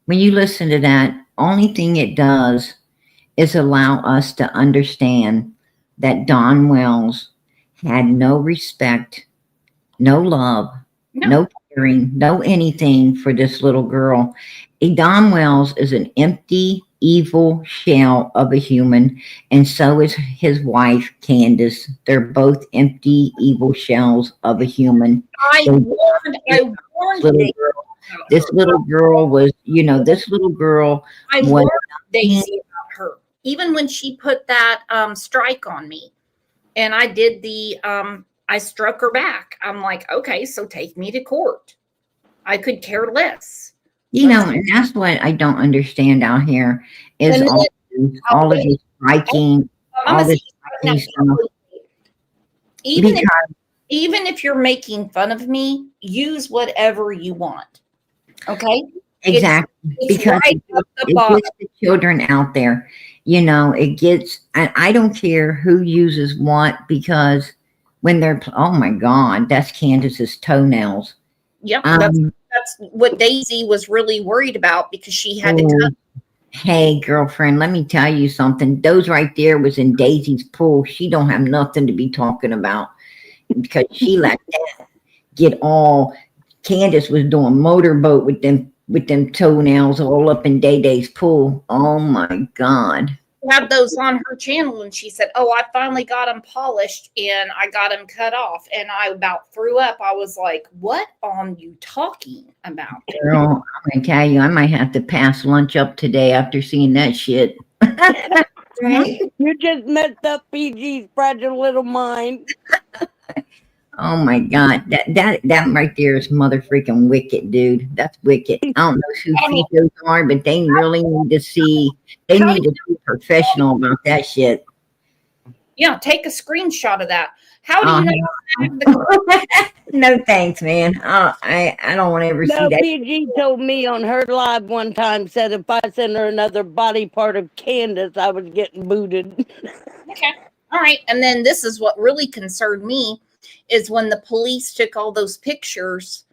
when you listen to that, only thing it does is allow us to understand that Don Wells had no respect, no love, no caring, no anything for this little girl. Don Wells is an empty, evil shell of a human, and so is his wife, Candus. They're both empty, evil shells of a human. I warned This little girl was, this little girl I was warned Daisy about her, even when she put that strike on me, and I did the I struck her back. I'm like, okay, so take me to court. I could care less. and that's what I don't understand out here is And all of this striking, all this striking stuff. Even if you're making fun of me, use whatever you want. Okay? Exactly. It's Because right up the it bottom. gets the children out there. It gets, and I don't care who uses what, because when they're, oh my God, that's Candace's toenails. Yep, that's what Daisy was really worried about, because she had to cut. Hey, girlfriend, let me tell you something. Those right there was in Daisy's pool. She don't have nothing to be talking about, because she let that get all. Candace was doing motorboat with them toenails all up in Day-Day's pool. Oh my God. Had those on her channel, and she said, oh, I finally got them polished and I got them cut off, and I about threw up. I was like, what are you talking about? Girl, I'm gonna tell you, I might have to pass lunch up today after seeing that shit. You just messed up PG's fragile little mind. Oh my God, that right there is mother freaking wicked, dude. That's wicked. I don't know who feet those are, but they really need to see. They need to be professional about that shit. Yeah, take a screenshot of that. How do you know? No thanks, man. I don't want to ever see No, that. PG told me on her live one time, said if I sent her another body part of Candace, I was getting booted. Okay. All right. And then this is what really concerned me, is when the police took all those pictures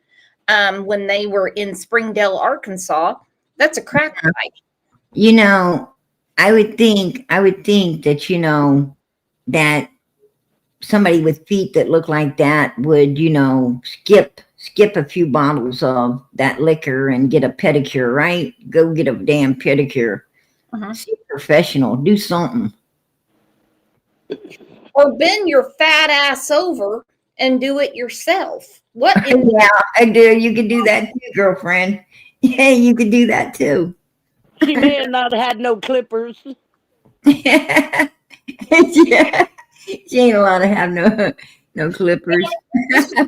when they were in Springdale, Arkansas. That's a crack fight. I would think that, that somebody with feet that look like that would, skip a few bottles of that liquor and get a pedicure, right? Go get a damn pedicure. See a professional, do something. Or bend your fat ass over and do it yourself. What? Yeah, I do. You can do that too, girlfriend. Yeah, you could do that too. She may have not had no clippers. Yeah. She ain't allowed to have no clippers. She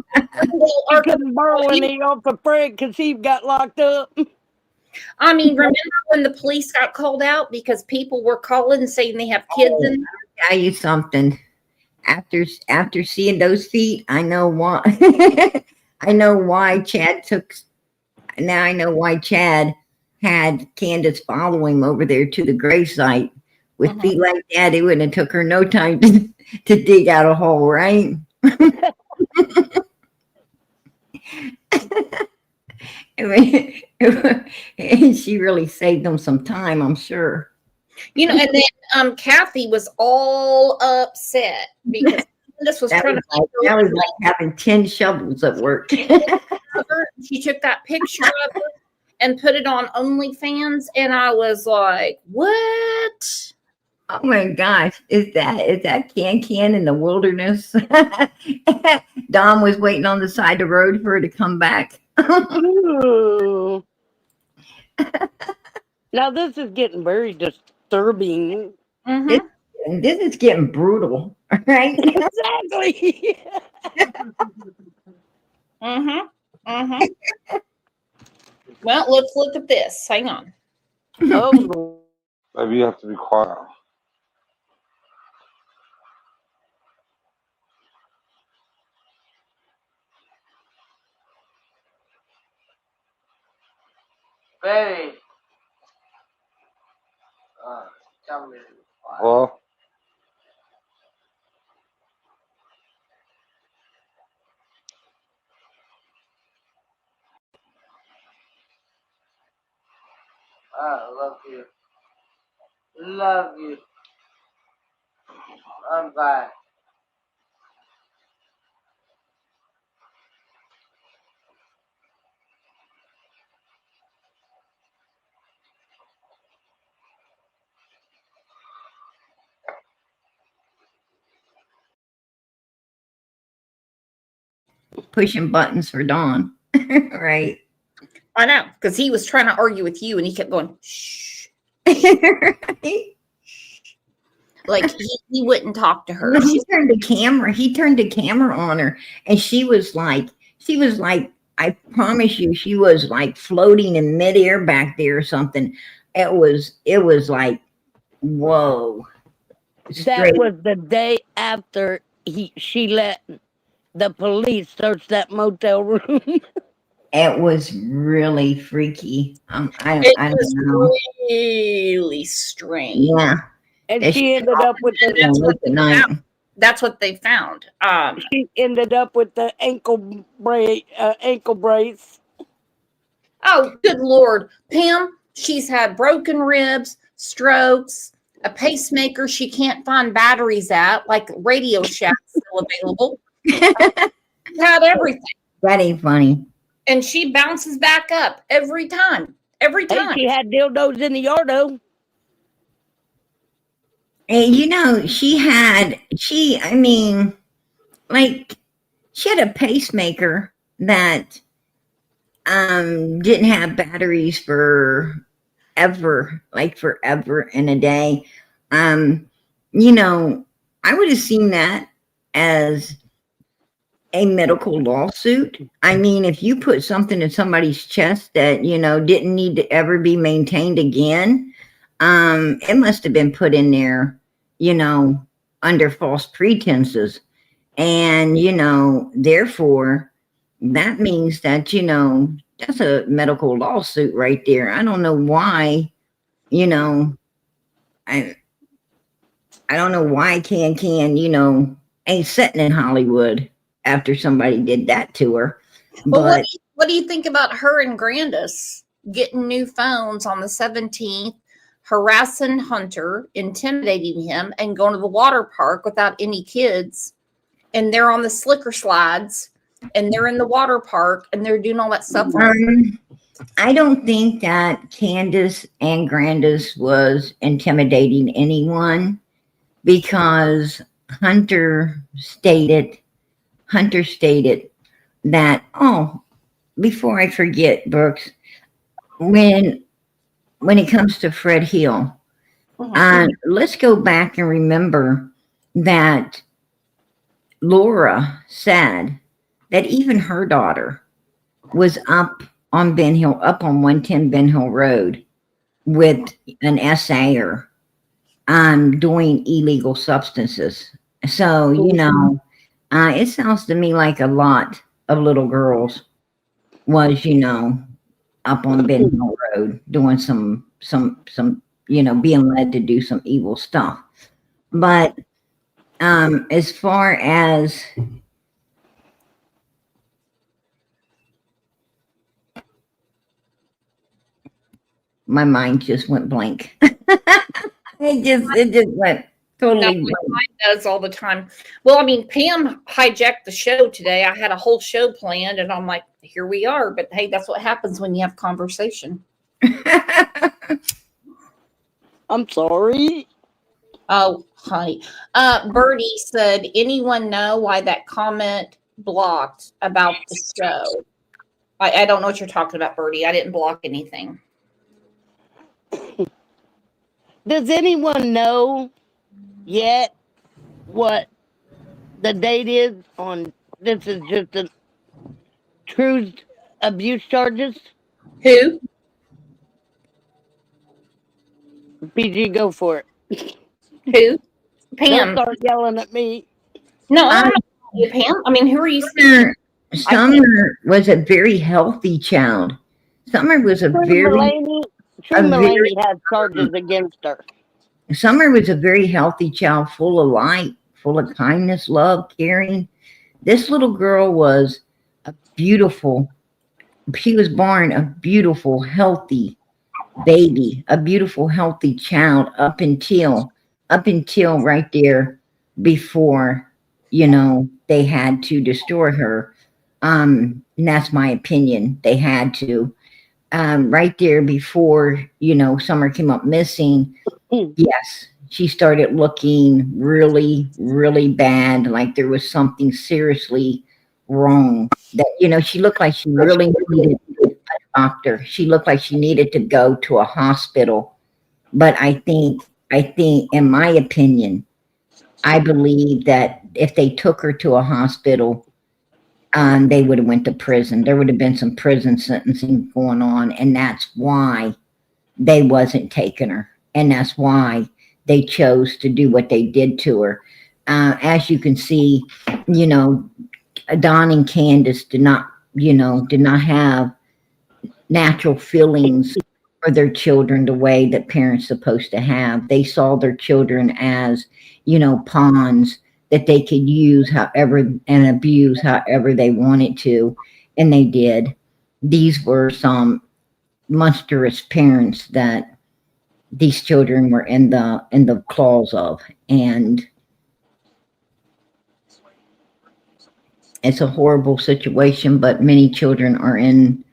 couldn't borrow any off of Fred because he got locked up. I mean, remember when the police got called out because people were calling saying they have kids in? I'll tell you something. After seeing those feet, I know why. I know why Chad took. Now I know why Chad had Candace follow him over there to the gravesite. With feet like that, it wouldn't have took her no time to dig out a hole, right? She really saved them some time, I'm sure. And then Kathy was all upset because this was trying to. That was like having 10 shovels at work. She took that picture of it and put it on OnlyFans, and I was like, "What? Oh my gosh, is that Can in the wilderness?" Dom was waiting on the side of the road for her to come back. Ooh. Now this is getting very disturbing. This is getting brutal, right? Exactly. Well, let's look at this. Hang on. Oh. Maybe you have to be quiet. Baby, Well, I love you. Love you. I'm back. Pushing buttons for Dawn. Right. I know, because he was trying to argue with you and he kept going, shh. Right. Like he wouldn't talk to her. He turned the camera on her, and she was like, I promise you, she was like floating in midair back there or something. It was like, whoa. That was the day after she let the police search that motel room. It was really freaky. I was don't know. really strange. Yeah. And she ended up with the that's what they found. She ended up with the ankle brace. Oh, good Lord. Pam, she's had broken ribs, strokes, a pacemaker she can't find batteries at, like Radio Shack's still available. Had everything. That ain't funny. And she bounces back up every time. Every time. And she had dildos in the yardo. And you know, she had a pacemaker that didn't have batteries for forever and a day. You know, I would have seen that as a medical lawsuit. I mean, if you put something in somebody's chest that, you know, didn't need to ever be maintained again, it must have been put in there, you know, under false pretenses. And, you know, therefore, that means that, you know, that's a medical lawsuit right there. I don't know why, you know, I don't know why Can, you know, ain't sitting in Hollywood after somebody did that to her. But what do you think about her and Grandis getting new phones on the 17th, harassing Hunter, intimidating him, and going to the water park without any kids? And they're on the slicker slides, and they're in the water park, and they're doing all that stuff. I don't think that Candus and Grandis was intimidating anyone, because Hunter stated that, before I forget, Brooks, when it comes to Fred Hill, let's go back and remember that Laura said that even her daughter was up on 110 Ben Hill Road with an SAer doing illegal substances. So, you know, it sounds to me like a lot of little girls was, you know, up on Ben Hill Road doing some, you know, being led to do some evil stuff. But as far as my mind just went blank. It just went totally blank. Mine does all the time. Well, I mean, Pam hijacked the show today. I had a whole show planned, and I'm like, here we are. But hey, that's what happens when you have conversation. I'm sorry. Oh, honey. Birdie said, anyone know why that comment blocked about the show? I don't know what you're talking about, Birdie. I didn't block anything. Does anyone know yet what the date is on this? Is just a true abuse charges? Who? PG, go for it. Who? Pam. Don't start yelling at me. No, I'm not you, Pam. I mean, who are you saying? Summer was a very healthy child. Summer was a very Mulaney, True a very Mulaney had charges against her. Summer was a very healthy child, full of light, full of kindness, love, caring. This little girl was a beautiful, she was born a beautiful, healthy baby, a beautiful, healthy child up until right there before, they had to destroy her. And that's my opinion. They had to. Right there before, Summer came up missing, yes, she started looking really, really bad, like there was something seriously wrong. That, she looked like she really needed a doctor. She looked like she needed to go to a hospital. But I think, in my opinion, I believe that if they took her to a hospital, they would have went to prison. There would have been some prison sentencing going on, and that's why they wasn't taking her, and that's why they chose to do what they did to her. As you can see, Don and Candace did not have natural feelings for their children the way that parents supposed to have. They saw their children as, pawns that they could use however and abuse however they wanted to, and they did. These were some monstrous parents that these children were in the claws of, and it's a horrible situation, but many children are in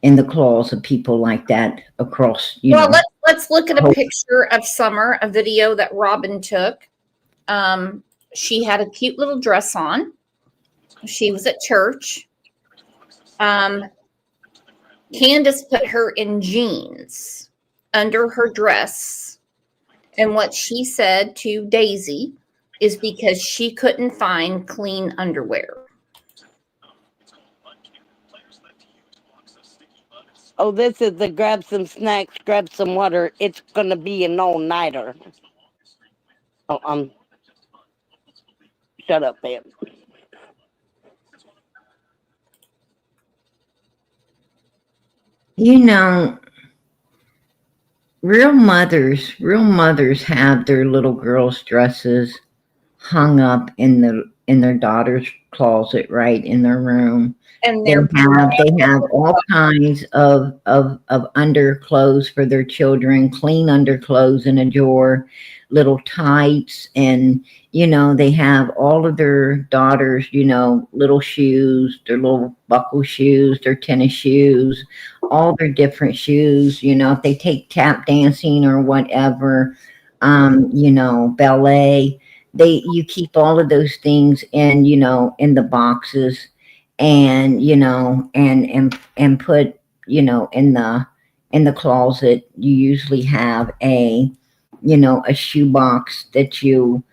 the claws of people like that across, let's look at a picture of Summer, a video that Robin took. She had a cute little dress on. She was at church. Candace put her in jeans under her dress. And what she said to Daisy is because she couldn't find clean underwear. Oh, this is the grab some snacks, grab some water. It's going to be an all-nighter. Oh, shut up, man. Real mothers have their little girls' dresses hung up in their daughter's closet, right in their room. And they have all kinds of underclothes for their children, clean underclothes in a drawer, little tights, and they have all of their daughters, little shoes, their little buckle shoes, their tennis shoes, all their different shoes, if they take tap dancing or whatever, ballet, you keep all of those things in the boxes, and and put in the closet. You usually have a shoe box that you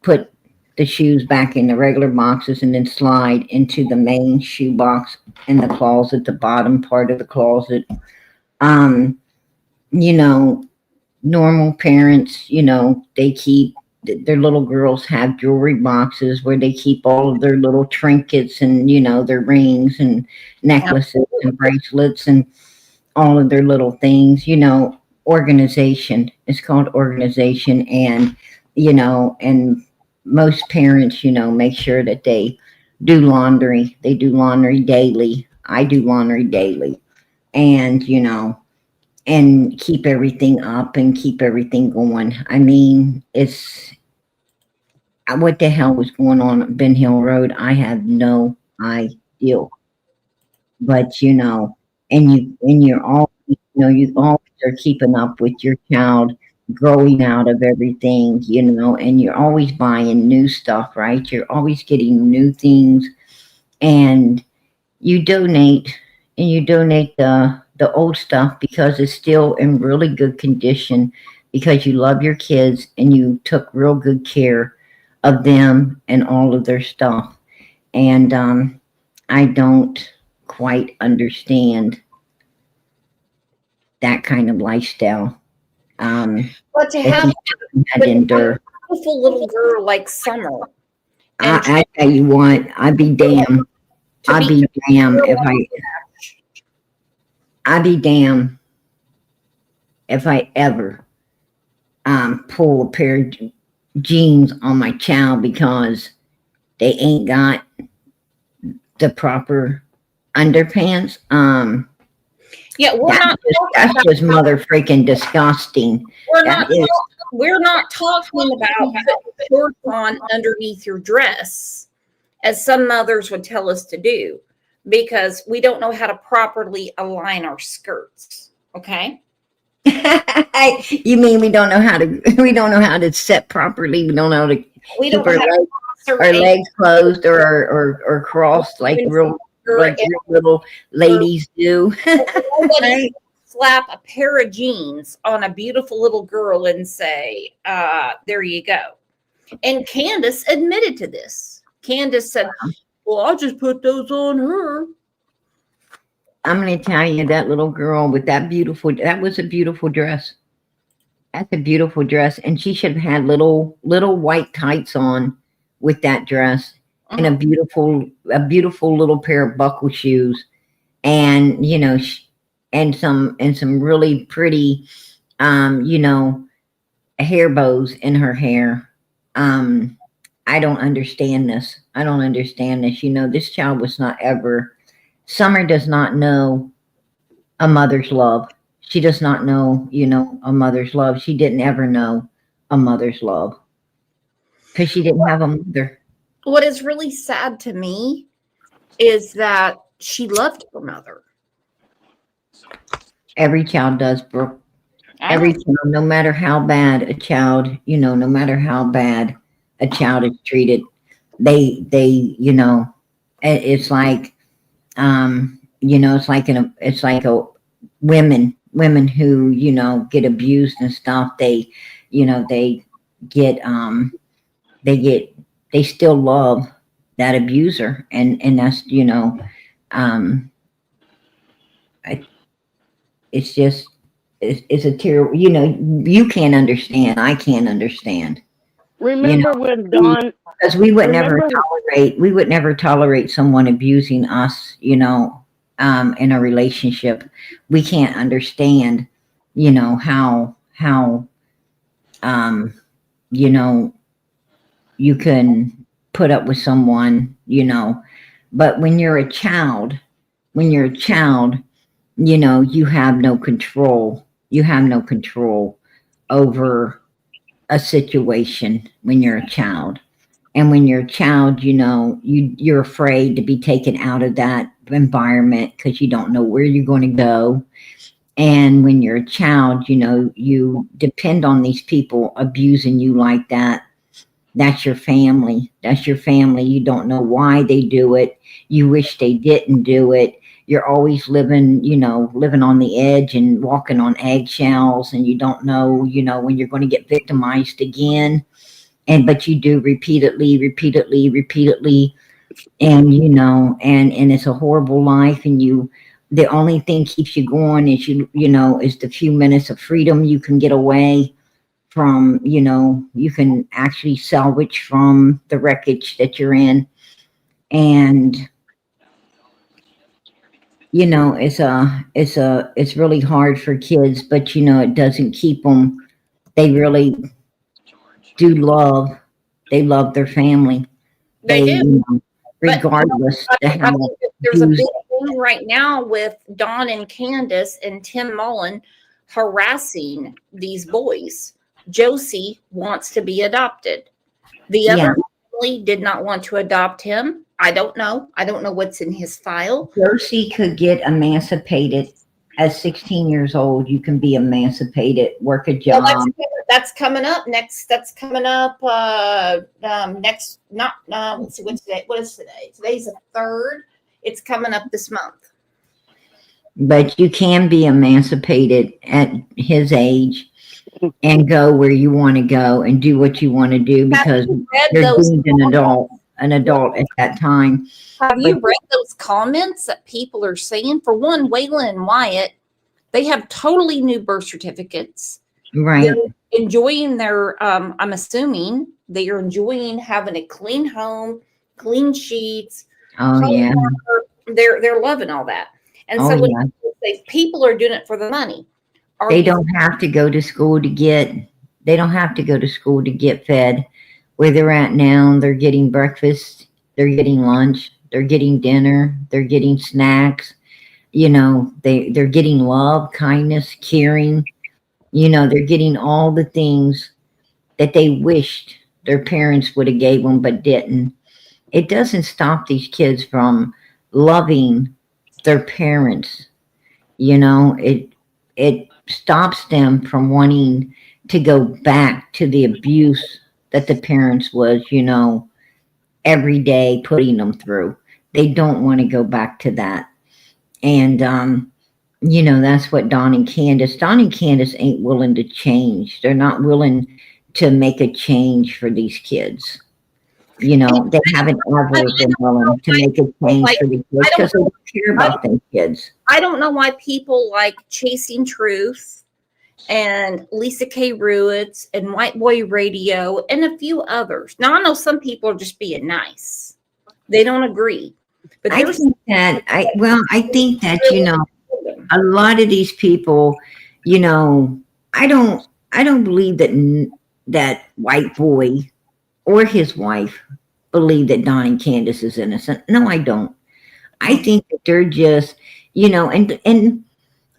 put the shoes back in the regular boxes and then slide into the main shoe box in the closet, the bottom part of the closet. Normal parents, they keep their little girls have jewelry boxes where they keep all of their little trinkets and their rings and necklaces and bracelets and all of their little things. Organization, it's called organization. And and most parents make sure that they do laundry daily. I do laundry daily, and and keep everything up and keep everything going. I mean, it's what the hell was going on at Ben Hill Road? I have no idea. But and you're all you always are keeping up with your child growing out of everything, and you're always buying new stuff, right? You're always getting new things, and you donate the old stuff because it's still in really good condition, because you love your kids and you took real good care of them and all of their stuff. And I don't quite understand that kind of lifestyle. But to have a beautiful little girl like Summer, I tell you what, I'd be damned. I'd be damned pull a pair of jeans on my child because they ain't got the proper underpants. Yeah, That's just mother freaking disgusting. We're not talking about putting shorts on underneath your dress, as some mothers would tell us to do, because we don't know how to properly align our skirts. Okay. You mean we don't know how to sit properly? We don't know how to keep our legs closed or crossed like real little ladies do. Nobody slap a pair of jeans on a beautiful little girl and say, there you go. And Candus admitted to this. Candus said, well, I'll just put those on her. I'm going to tell you, that little girl with that was a beautiful dress. That's a beautiful dress. And she should have had little white tights on with that dress and a beautiful little pair of buckle shoes. And, you know, and some really pretty, you know, hair bows in her hair. I don't understand this. You know, this child was not ever, Summer does not know a mother's love. She does not know, you know, a mother's love. She didn't ever know a mother's love because she didn't have a mother. What is really sad to me is that she loved her mother. Every child does, Brooke. Every child, no matter how bad a child, you know, no matter how bad a child is treated, they, you know, it's like, you know, it's like a women who, you know, get abused and stuff. They, you know, they still love that abuser. And that's, you know, it's just, it's a terrible, you know, you can't understand. I can't understand. Remember, you know, when Dawn, because we would never tolerate someone abusing us, you know, in a relationship. We can't understand, you know, how, you know, you can put up with someone, you know, but when you're a child, you know, you have no control. You have no control over a situation when you're a child. And when you're a child, you know, you're afraid to be taken out of that environment because you don't know where you're going to go. And when you're a child, you know, you depend on these people abusing you like that. That's your family. That's your family. You don't know why they do it. You wish they didn't do it. You're always living on the edge and walking on eggshells, and you don't know, you know, when you're going to get victimized again. But you do repeatedly. And, you know, and it's a horrible life. And the only thing keeps you going is, you know, is the few minutes of freedom you can get away from, you know, you can actually salvage from the wreckage that you're in. And, you know, it's really hard for kids, but, you know, it doesn't keep them. They really do love their family. They do. You know, regardless. There's a big thing right now with Dawn and Candus and Tim Mullen harassing these boys. Josie wants to be adopted. The other family did not want to adopt him. I don't know. I don't know what's in his file. Josie could get emancipated at 16 years old. You can be emancipated, work a job. Well, that's coming up next. That's coming up next. Let's see, what's today? What is today? Today's the 3rd. It's coming up this month. But you can be emancipated at his age and go where you want to go and do what you want to do because you're deemed an adult at that time. Have you read those comments that people are saying? For one, Waylon and Wyatt, they have totally new birth certificates. Right. They're enjoying their, I'm assuming they are enjoying having a clean home, clean sheets. Oh, yeah. They're loving all that. And so when people say people are doing it for the money, They don't have to go to school to get, they don't have to go to school to get fed. Where they're at now, they're getting breakfast, they're getting lunch, they're getting dinner, they're getting snacks. You know, they're getting love, kindness, caring. You know, they're getting all the things that they wished their parents would have gave them but didn't. It doesn't stop these kids from loving their parents. You know, it stops them from wanting to go back to the abuse that the parents was, you know, every day putting them through. They don't want to go back to that. And you know, that's what Don and Candace ain't willing to change. They're not willing to make a change for these kids. You know, they haven't ever been willing to make a change for the kids because they don't care about them kids. I don't know why people like Chasing Truth and Lisa K. Ruitz and White Boy Radio and a few others. Now, I know some people are just being nice. They don't agree. But I think that, you know, a lot of these people, you know, I don't believe that White Boy or his wife believe that Don and Candace is innocent. No, I don't. I think that they're just, you know, and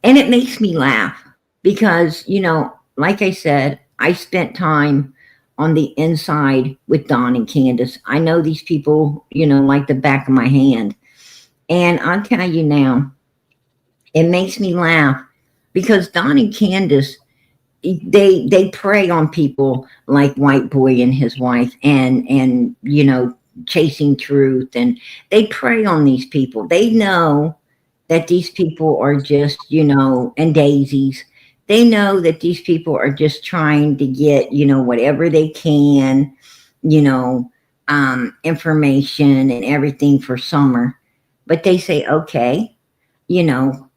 it makes me laugh because, you know, like I said, I spent time on the inside with Don and Candace. I know these people, you know, like the back of my hand. And I'll tell you now, it makes me laugh because Don and Candace, they prey on people like White Boy and his wife and you know, Chasing Truth, and they prey on these people. They know that these people are just, you know, and daisies. They know that these people are just trying to get, you know, whatever they can, you know, information and everything for Summer. But they say, okay, you know,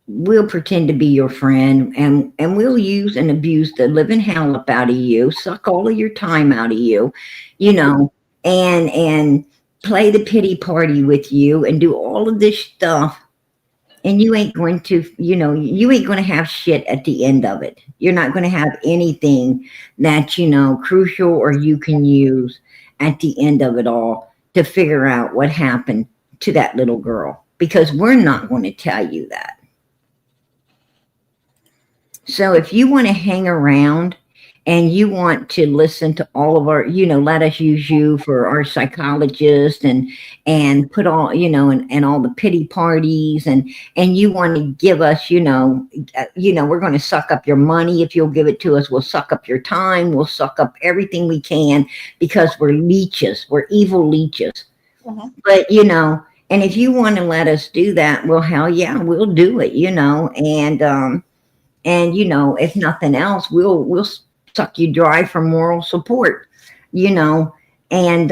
we'll pretend to be your friend and we'll use and abuse the living hell up out of you, suck all of your time out of you, you know, and play the pity party with you and do all of this stuff. And you ain't going to, you know, you ain't going to have shit at the end of it. You're not going to have anything that, you know, crucial or you can use at the end of it all to figure out what happened to that little girl, because we're not going to tell you that. So if you want to hang around and you want to listen to all of our, you know, let us use you for our psychologist and put all, you know, and all the pity parties and you want to give us, you know, we're going to suck up your money. If you'll give it to us, we'll suck up your time. We'll suck up everything we can because we're leeches. We're evil leeches. But, you know, and if you want to let us do that, well, hell yeah, we'll do it, you know, and, you know, if nothing else, we'll suck you dry for moral support, you know, and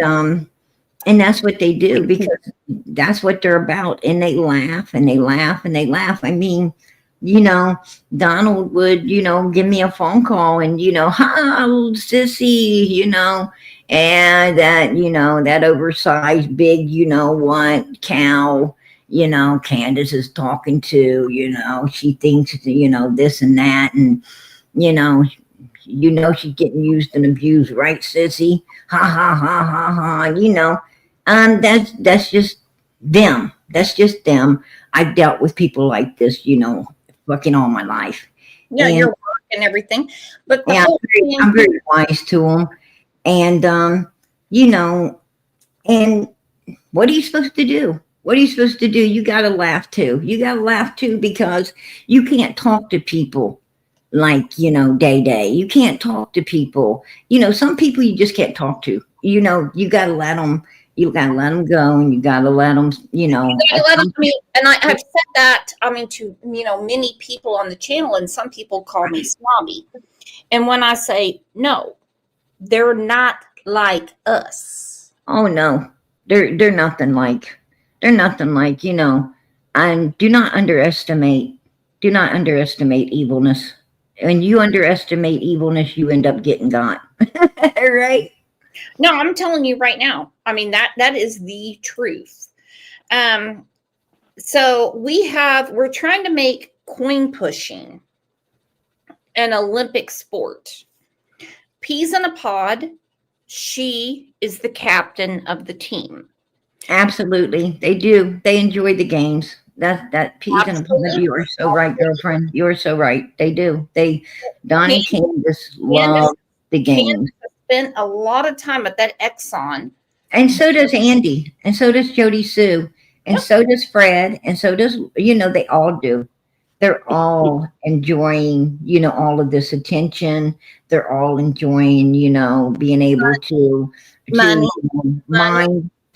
that's what they do because that's what they're about. And they laugh and they laugh and they laugh. I mean, you know, Donald would, you know, give me a phone call and, you know, ha, sissy, you know, and that, you know, that oversized big, you know what, cow, you know, Candace is talking to, you know, she thinks, you know, this and that. And, you know, she's getting used and abused, right, sissy? Ha, ha, ha, ha, ha, you know. That's just them. That's just them. I've dealt with people like this, you know, fucking all my life. Yeah, and, your work and everything. But the yeah, whole I'm very wise to them. And, you know, and what are you supposed to do? What are you supposed to do? You got to laugh too. You got to laugh too because you can't talk to people like, you know, Day. You can't talk to people. You know, some people you just can't talk to. You know, you got to let them. You got to let them go, and you got to let them. You know, and I have said that. I mean, to, you know, many people on the channel, and some people call me snobby. And when I say no, they're not like us. Oh no, they're nothing like. They're nothing like, you know, and do not underestimate evilness. When you underestimate evilness, you end up getting got. Right? No, I'm telling you right now. I mean, that is the truth. So we're trying to make coin pushing an Olympic sport. Peas in a pod. She is the captain of the team. Absolutely. They do. They enjoy the games. That peas in a pod. You are so right, girlfriend. You are so right. They do. Donnie and Candace love the games. Spent a lot of time at that Exxon. And so does Andy. And so does Jody Sue. And so does Fred. And so does, they all do. They're all enjoying, all of this attention. They're all enjoying, being able to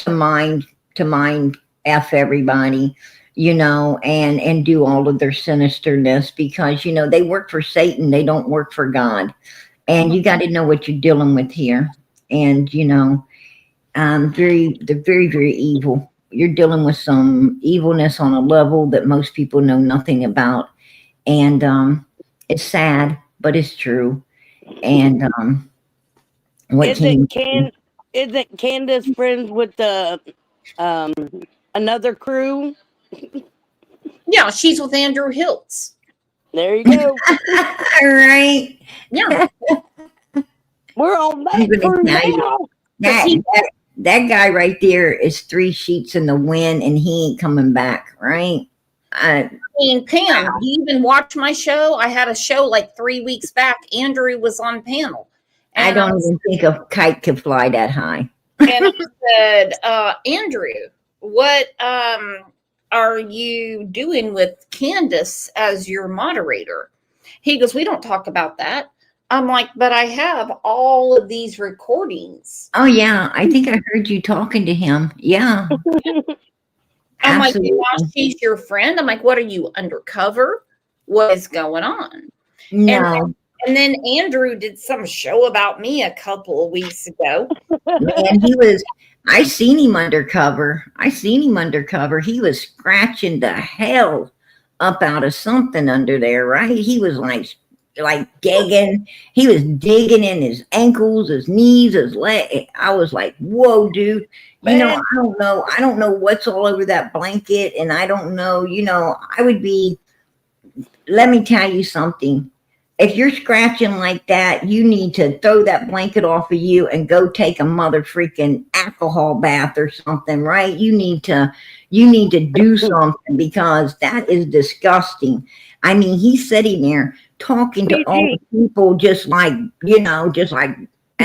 mind F everybody, and do all of their sinisterness because, they work for Satan. They don't work for God. And you got to know what you're dealing with here. And, they're very, very evil. You're dealing with some evilness on a level that most people know nothing about. And it's sad, but it's true. And isn't Candace friends with the another crew? Yeah, she's with Andrew Hiltz. There you go. All right. Yeah. We're on that crew now. That guy right there is 3 sheets in the wind and he ain't coming back, right? I mean, Pam, do you even watch my show? I had a show like 3 weeks back. Andrew was on panel. I don't even think a kite could fly that high. And I said, Andrew, what are you doing with Candus as your moderator? He goes, we don't talk about that. I'm like, but I have all of these recordings. Oh, yeah. I think I heard you talking to him. Yeah. I'm like, now she's your friend. I'm like, what are you, undercover? What is going on? No. And then Andrew did some show about me a couple of weeks ago. Man, I seen him undercover. He was scratching the hell up out of something under there, right? He was like digging. He was digging in his ankles, his knees, his leg. I was like, whoa, dude. I don't know what's all over that blanket. And I don't know, let me tell you something. If you're scratching like that, you need to throw that blanket off of you and go take a mother freaking alcohol bath or something, right? You need to do something because that is disgusting. I mean, he's sitting there talking to all the people just like, and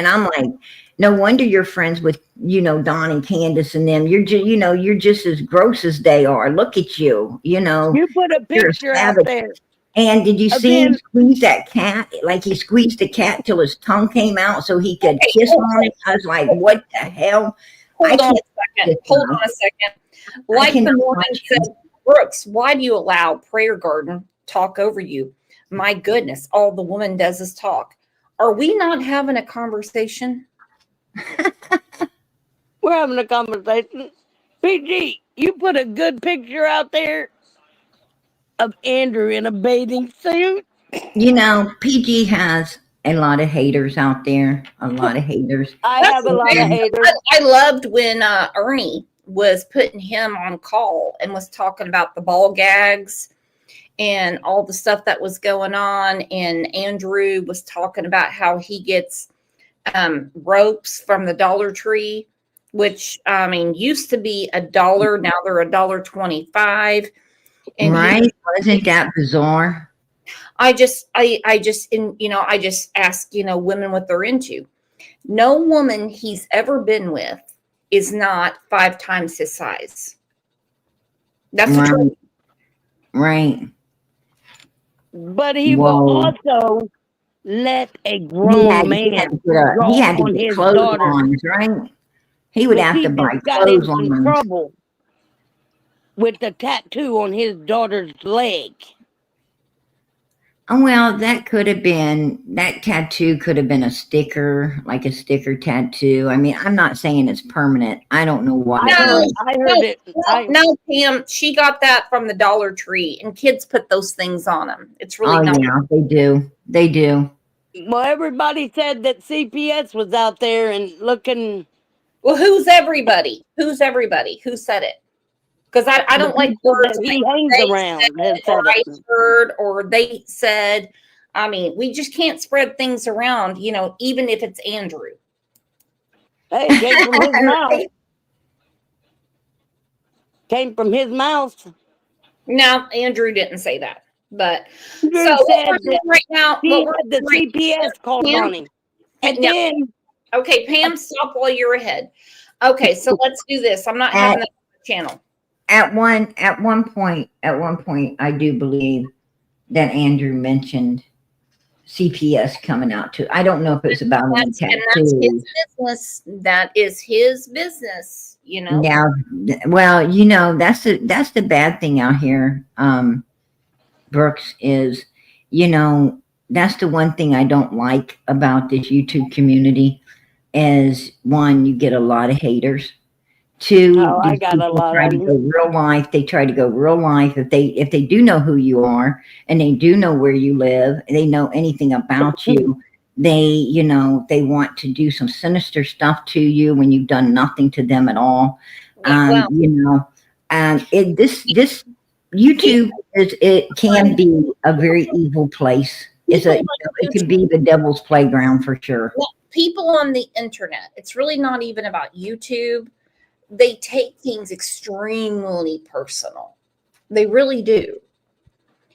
I'm like, no wonder you're friends with, Don and Candace and them. You're just as gross as they are. Look at you, You put a picture out there. And did you see him squeeze that cat? Like he squeezed the cat till his tongue came out so he could kiss on it. I was like, what the hell? Hold on a second. Like the woman said, Brooks, why do you allow Prayer Garden talk over you? My goodness, all the woman does is talk. Are we not having a conversation? We're having a conversation. PG, you put a good picture out there of Andrew in a bathing suit. PG has a lot of haters out there. A lot of haters. I have a lot of haters. I loved when Ernie was putting him on call and was talking about the ball gags and all the stuff that was going on. And Andrew was talking about how he gets ropes from the Dollar Tree, which used to be $1. Now they're $1.25. And right? Wasn't that bizarre? I just ask, women what they're into. No woman he's ever been with is not 5 times his size. That's the truth. Right. But he will also let a grown man he had to get clothes on, right? He would have to buy clothes on. Trouble with the tattoo on his daughter's leg. Oh, well, that tattoo could have been a sticker, like a sticker tattoo. I mean, I'm not saying it's permanent. I don't know why. I heard it. No, Pam, she got that from the Dollar Tree, and kids put those things on them. It's really nice. Yeah, they do. They do. Well, everybody said that CPS was out there and looking. Well, who's everybody? Who said it? Because I don't like words. He hangs around. Or I heard, or they said. I mean, we just can't spread things around, even if it's Andrew. Hey, it came from his mouth. Came from his mouth. No, Andrew didn't say that. But Andrew so said what we're doing right now, the CPS called on him. And then okay, Pam, stop while you're ahead. Okay, so let's do this. I'm not having that channel. At one point, I do believe that Andrew mentioned CPS coming out too. I don't know if it was about any tattoos. That's his business. That is his business, Now, well, that's the bad thing out here, Brooks, is, that's the one thing I don't like about this YouTube community is, one, you get a lot of haters. Two, I got a lot try of to them. go real life. They try to go real life. If they do know who you are and they do know where you live, and they know anything about you, they want to do some sinister stuff to you when you've done nothing to them at all. This YouTube it can be a very evil place. It can be the devil's playground for sure. Well, people on the internet, it's really not even about YouTube. They take things extremely personal. They really do.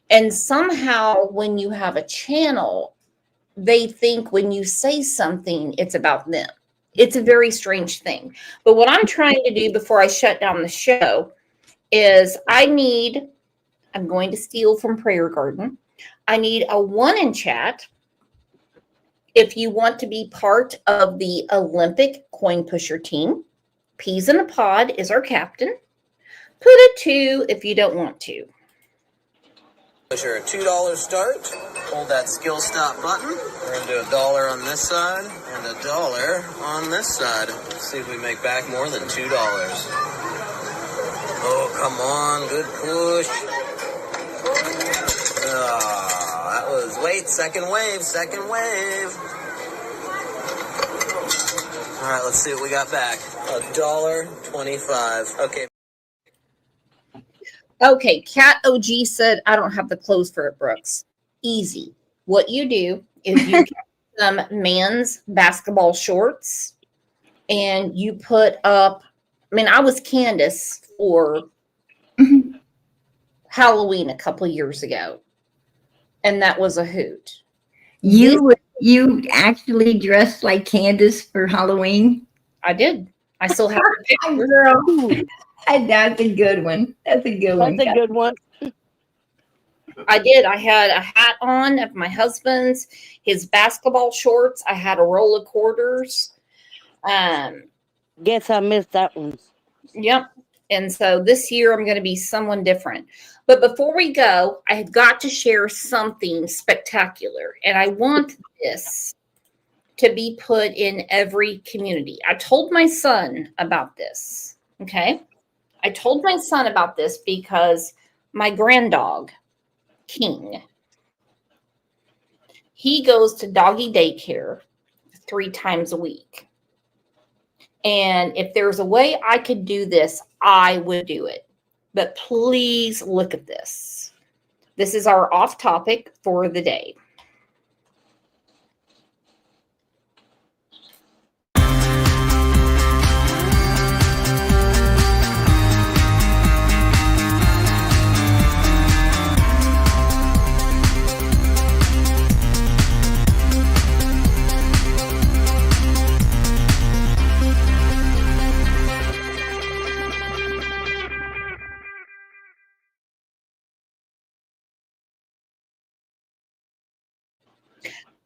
And somehow when you have a channel, they think when you say something, it's about them. It's a very strange thing. But what I'm trying to do before I shut down the show is I'm going to steal from Prayer Garden. I need a 1 in chat. If you want to be part of the Olympic coin pusher team, Peas in a Pod is our captain. Put a 2 if you don't want to. Pusher, a $2 start. Hold that skill stop button. We're going to do $1 on this side and $1 on this side. Let's see if we make back more than $2. Oh, come on. Good push. That was, wait, second wave. All right, let's see what we got back. $1.25. Okay. Okay, Cat OG said, I don't have the clothes for it, Brooks. Easy. What you do is you get some man's basketball shorts and you put up, I was Candus for Halloween a couple of years ago. And that was a hoot. You actually dressed like Candus for Halloween? I did. I still have the picture. Girl. That's a good one. That's a good one. I did. I had a hat on of my husband's, his basketball shorts. I had a roll of quarters. Guess I missed that one. Yep. And so this year I'm going to be someone different. But before we go, I have got to share something spectacular. And I want this to be put in every community. I told my son about this. Okay. I told my son about this because my granddog, King, he goes to doggy daycare 3 times a week. And if there's a way I could do this, I would do it. But please look at this. This is our off topic for the day.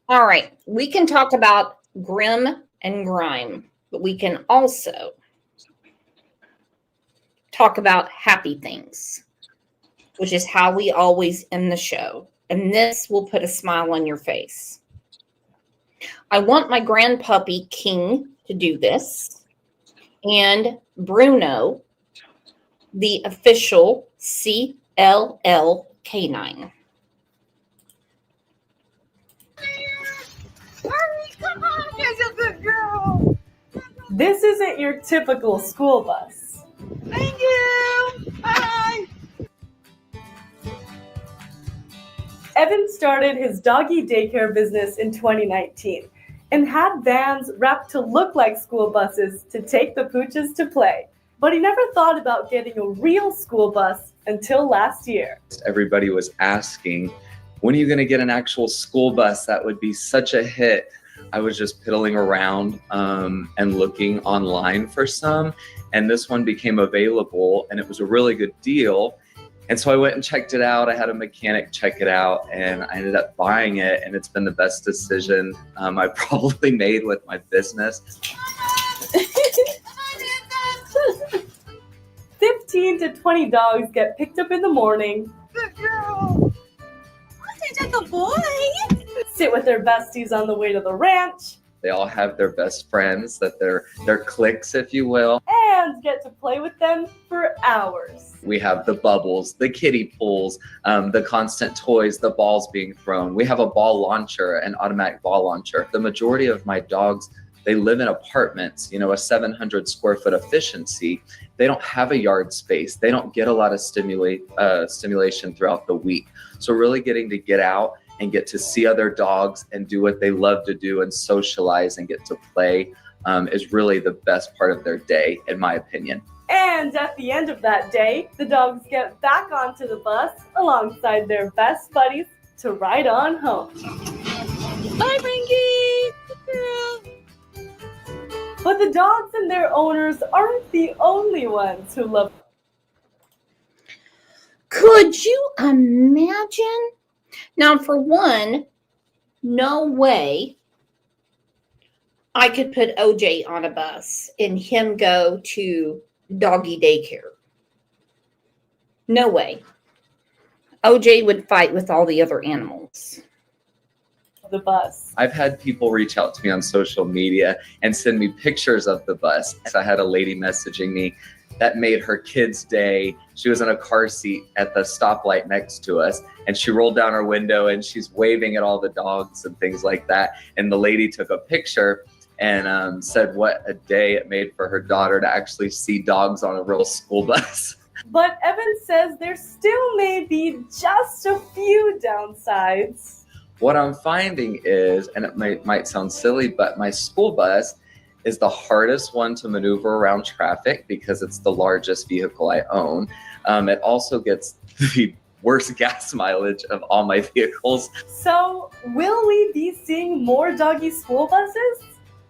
All right, we can talk about grim and grime, but we can also talk about happy things, which is how we always end the show. And this will put a smile on your face. I want my grandpuppy King to do this, and Bruno, the official CLL canine. Come on, here's a good girl. This isn't your typical school bus. Thank you. Bye. Evan started his doggy daycare business in 2019 and had vans wrapped to look like school buses to take the pooches to play. But he never thought about getting a real school bus until last year. Everybody was asking, when are you going to get an actual school bus? That would be such a hit. I was just piddling around and looking online for some, and this one became available, and it was a really good deal. And so I went and checked it out. I had a mechanic check it out, and I ended up buying it, and it's been the best decision I probably made with my business. 15 to 20 dogs get picked up in the morning. Good girl. Take a boy. Sit with their besties on the way to the ranch. They all have their best friends, that they're cliques, if you will. And get to play with them for hours. We have the bubbles, the kiddie pools, the constant toys, the balls being thrown. We have a ball launcher, an automatic ball launcher. The majority of my dogs, they live in apartments, a 700 square foot efficiency. They don't have a yard space. They don't get a lot of stimulation throughout the week. So really getting to get out and get to see other dogs and do what they love to do and socialize and get to play is really the best part of their day, in my opinion. And at the end of that day, the dogs get back onto the bus alongside their best buddies to ride on home. Bye, Ringy. Good girl. But the dogs and their owners aren't the only ones who love. Could you imagine? Now, for one, no way I could put OJ on a bus and him go to doggy daycare. No way. OJ would fight with all the other animals. The bus. I've had people reach out to me on social media and send me pictures of the bus. So I had a lady messaging me that made her kid's day. She was in a car seat at the stoplight next to us, and she rolled down her window and she's waving at all the dogs and things like that. And the lady took a picture and said what a day it made for her daughter to actually see dogs on a real school bus. But Evan says there still may be just a few downsides. What I'm finding is, and it might sound silly, but my school bus is the hardest one to maneuver around traffic because it's the largest vehicle I own. It also gets the worst gas mileage of all my vehicles. So will we be seeing more doggy school buses?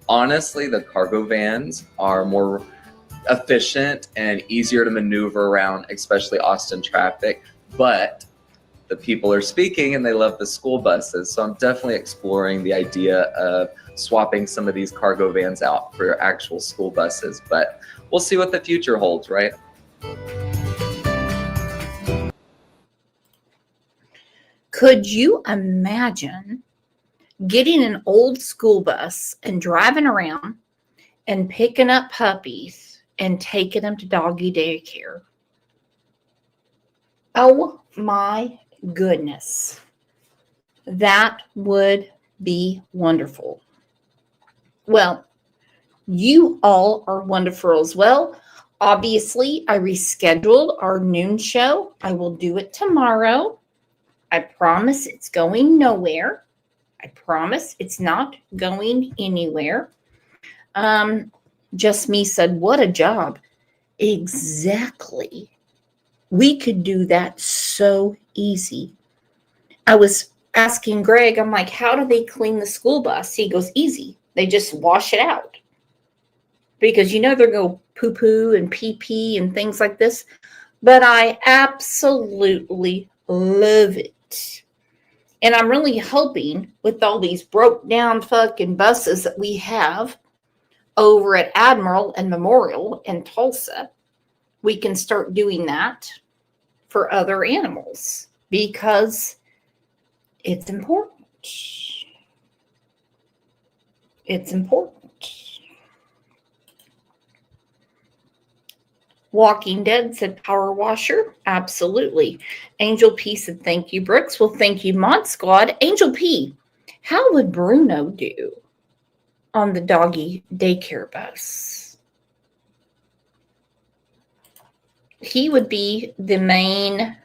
Honestly, the cargo vans are more efficient and easier to maneuver around, especially Austin traffic. But the people are speaking and they love the school buses. So I'm definitely exploring the idea of swapping some of these cargo vans out for actual school buses, but we'll see what the future holds, right? Could you imagine getting an old school bus and driving around and picking up puppies and taking them to doggy daycare? Oh my goodness. That would be wonderful. Well, you all are wonderful as well. Obviously, I rescheduled our noon show. I will do it tomorrow. I promise it's going nowhere. I promise it's not going anywhere. Just me said, what a job. Exactly. We could do that so easy. I was asking Greg, I'm like, how do they clean the school bus? He goes, easy. They just wash it out. Because they're going to poo-poo and pee-pee and things like this. But I absolutely love it. And I'm really hoping with all these broke down fucking buses that we have over at Admiral and Memorial in Tulsa, we can start doing that for other animals because it's important. It's important. Walking Dead said power washer. Absolutely. Angel P said thank you, Brooks. Well, thank you, Mod Squad. Angel P, how would Bruno do on the doggy daycare bus? He would be the main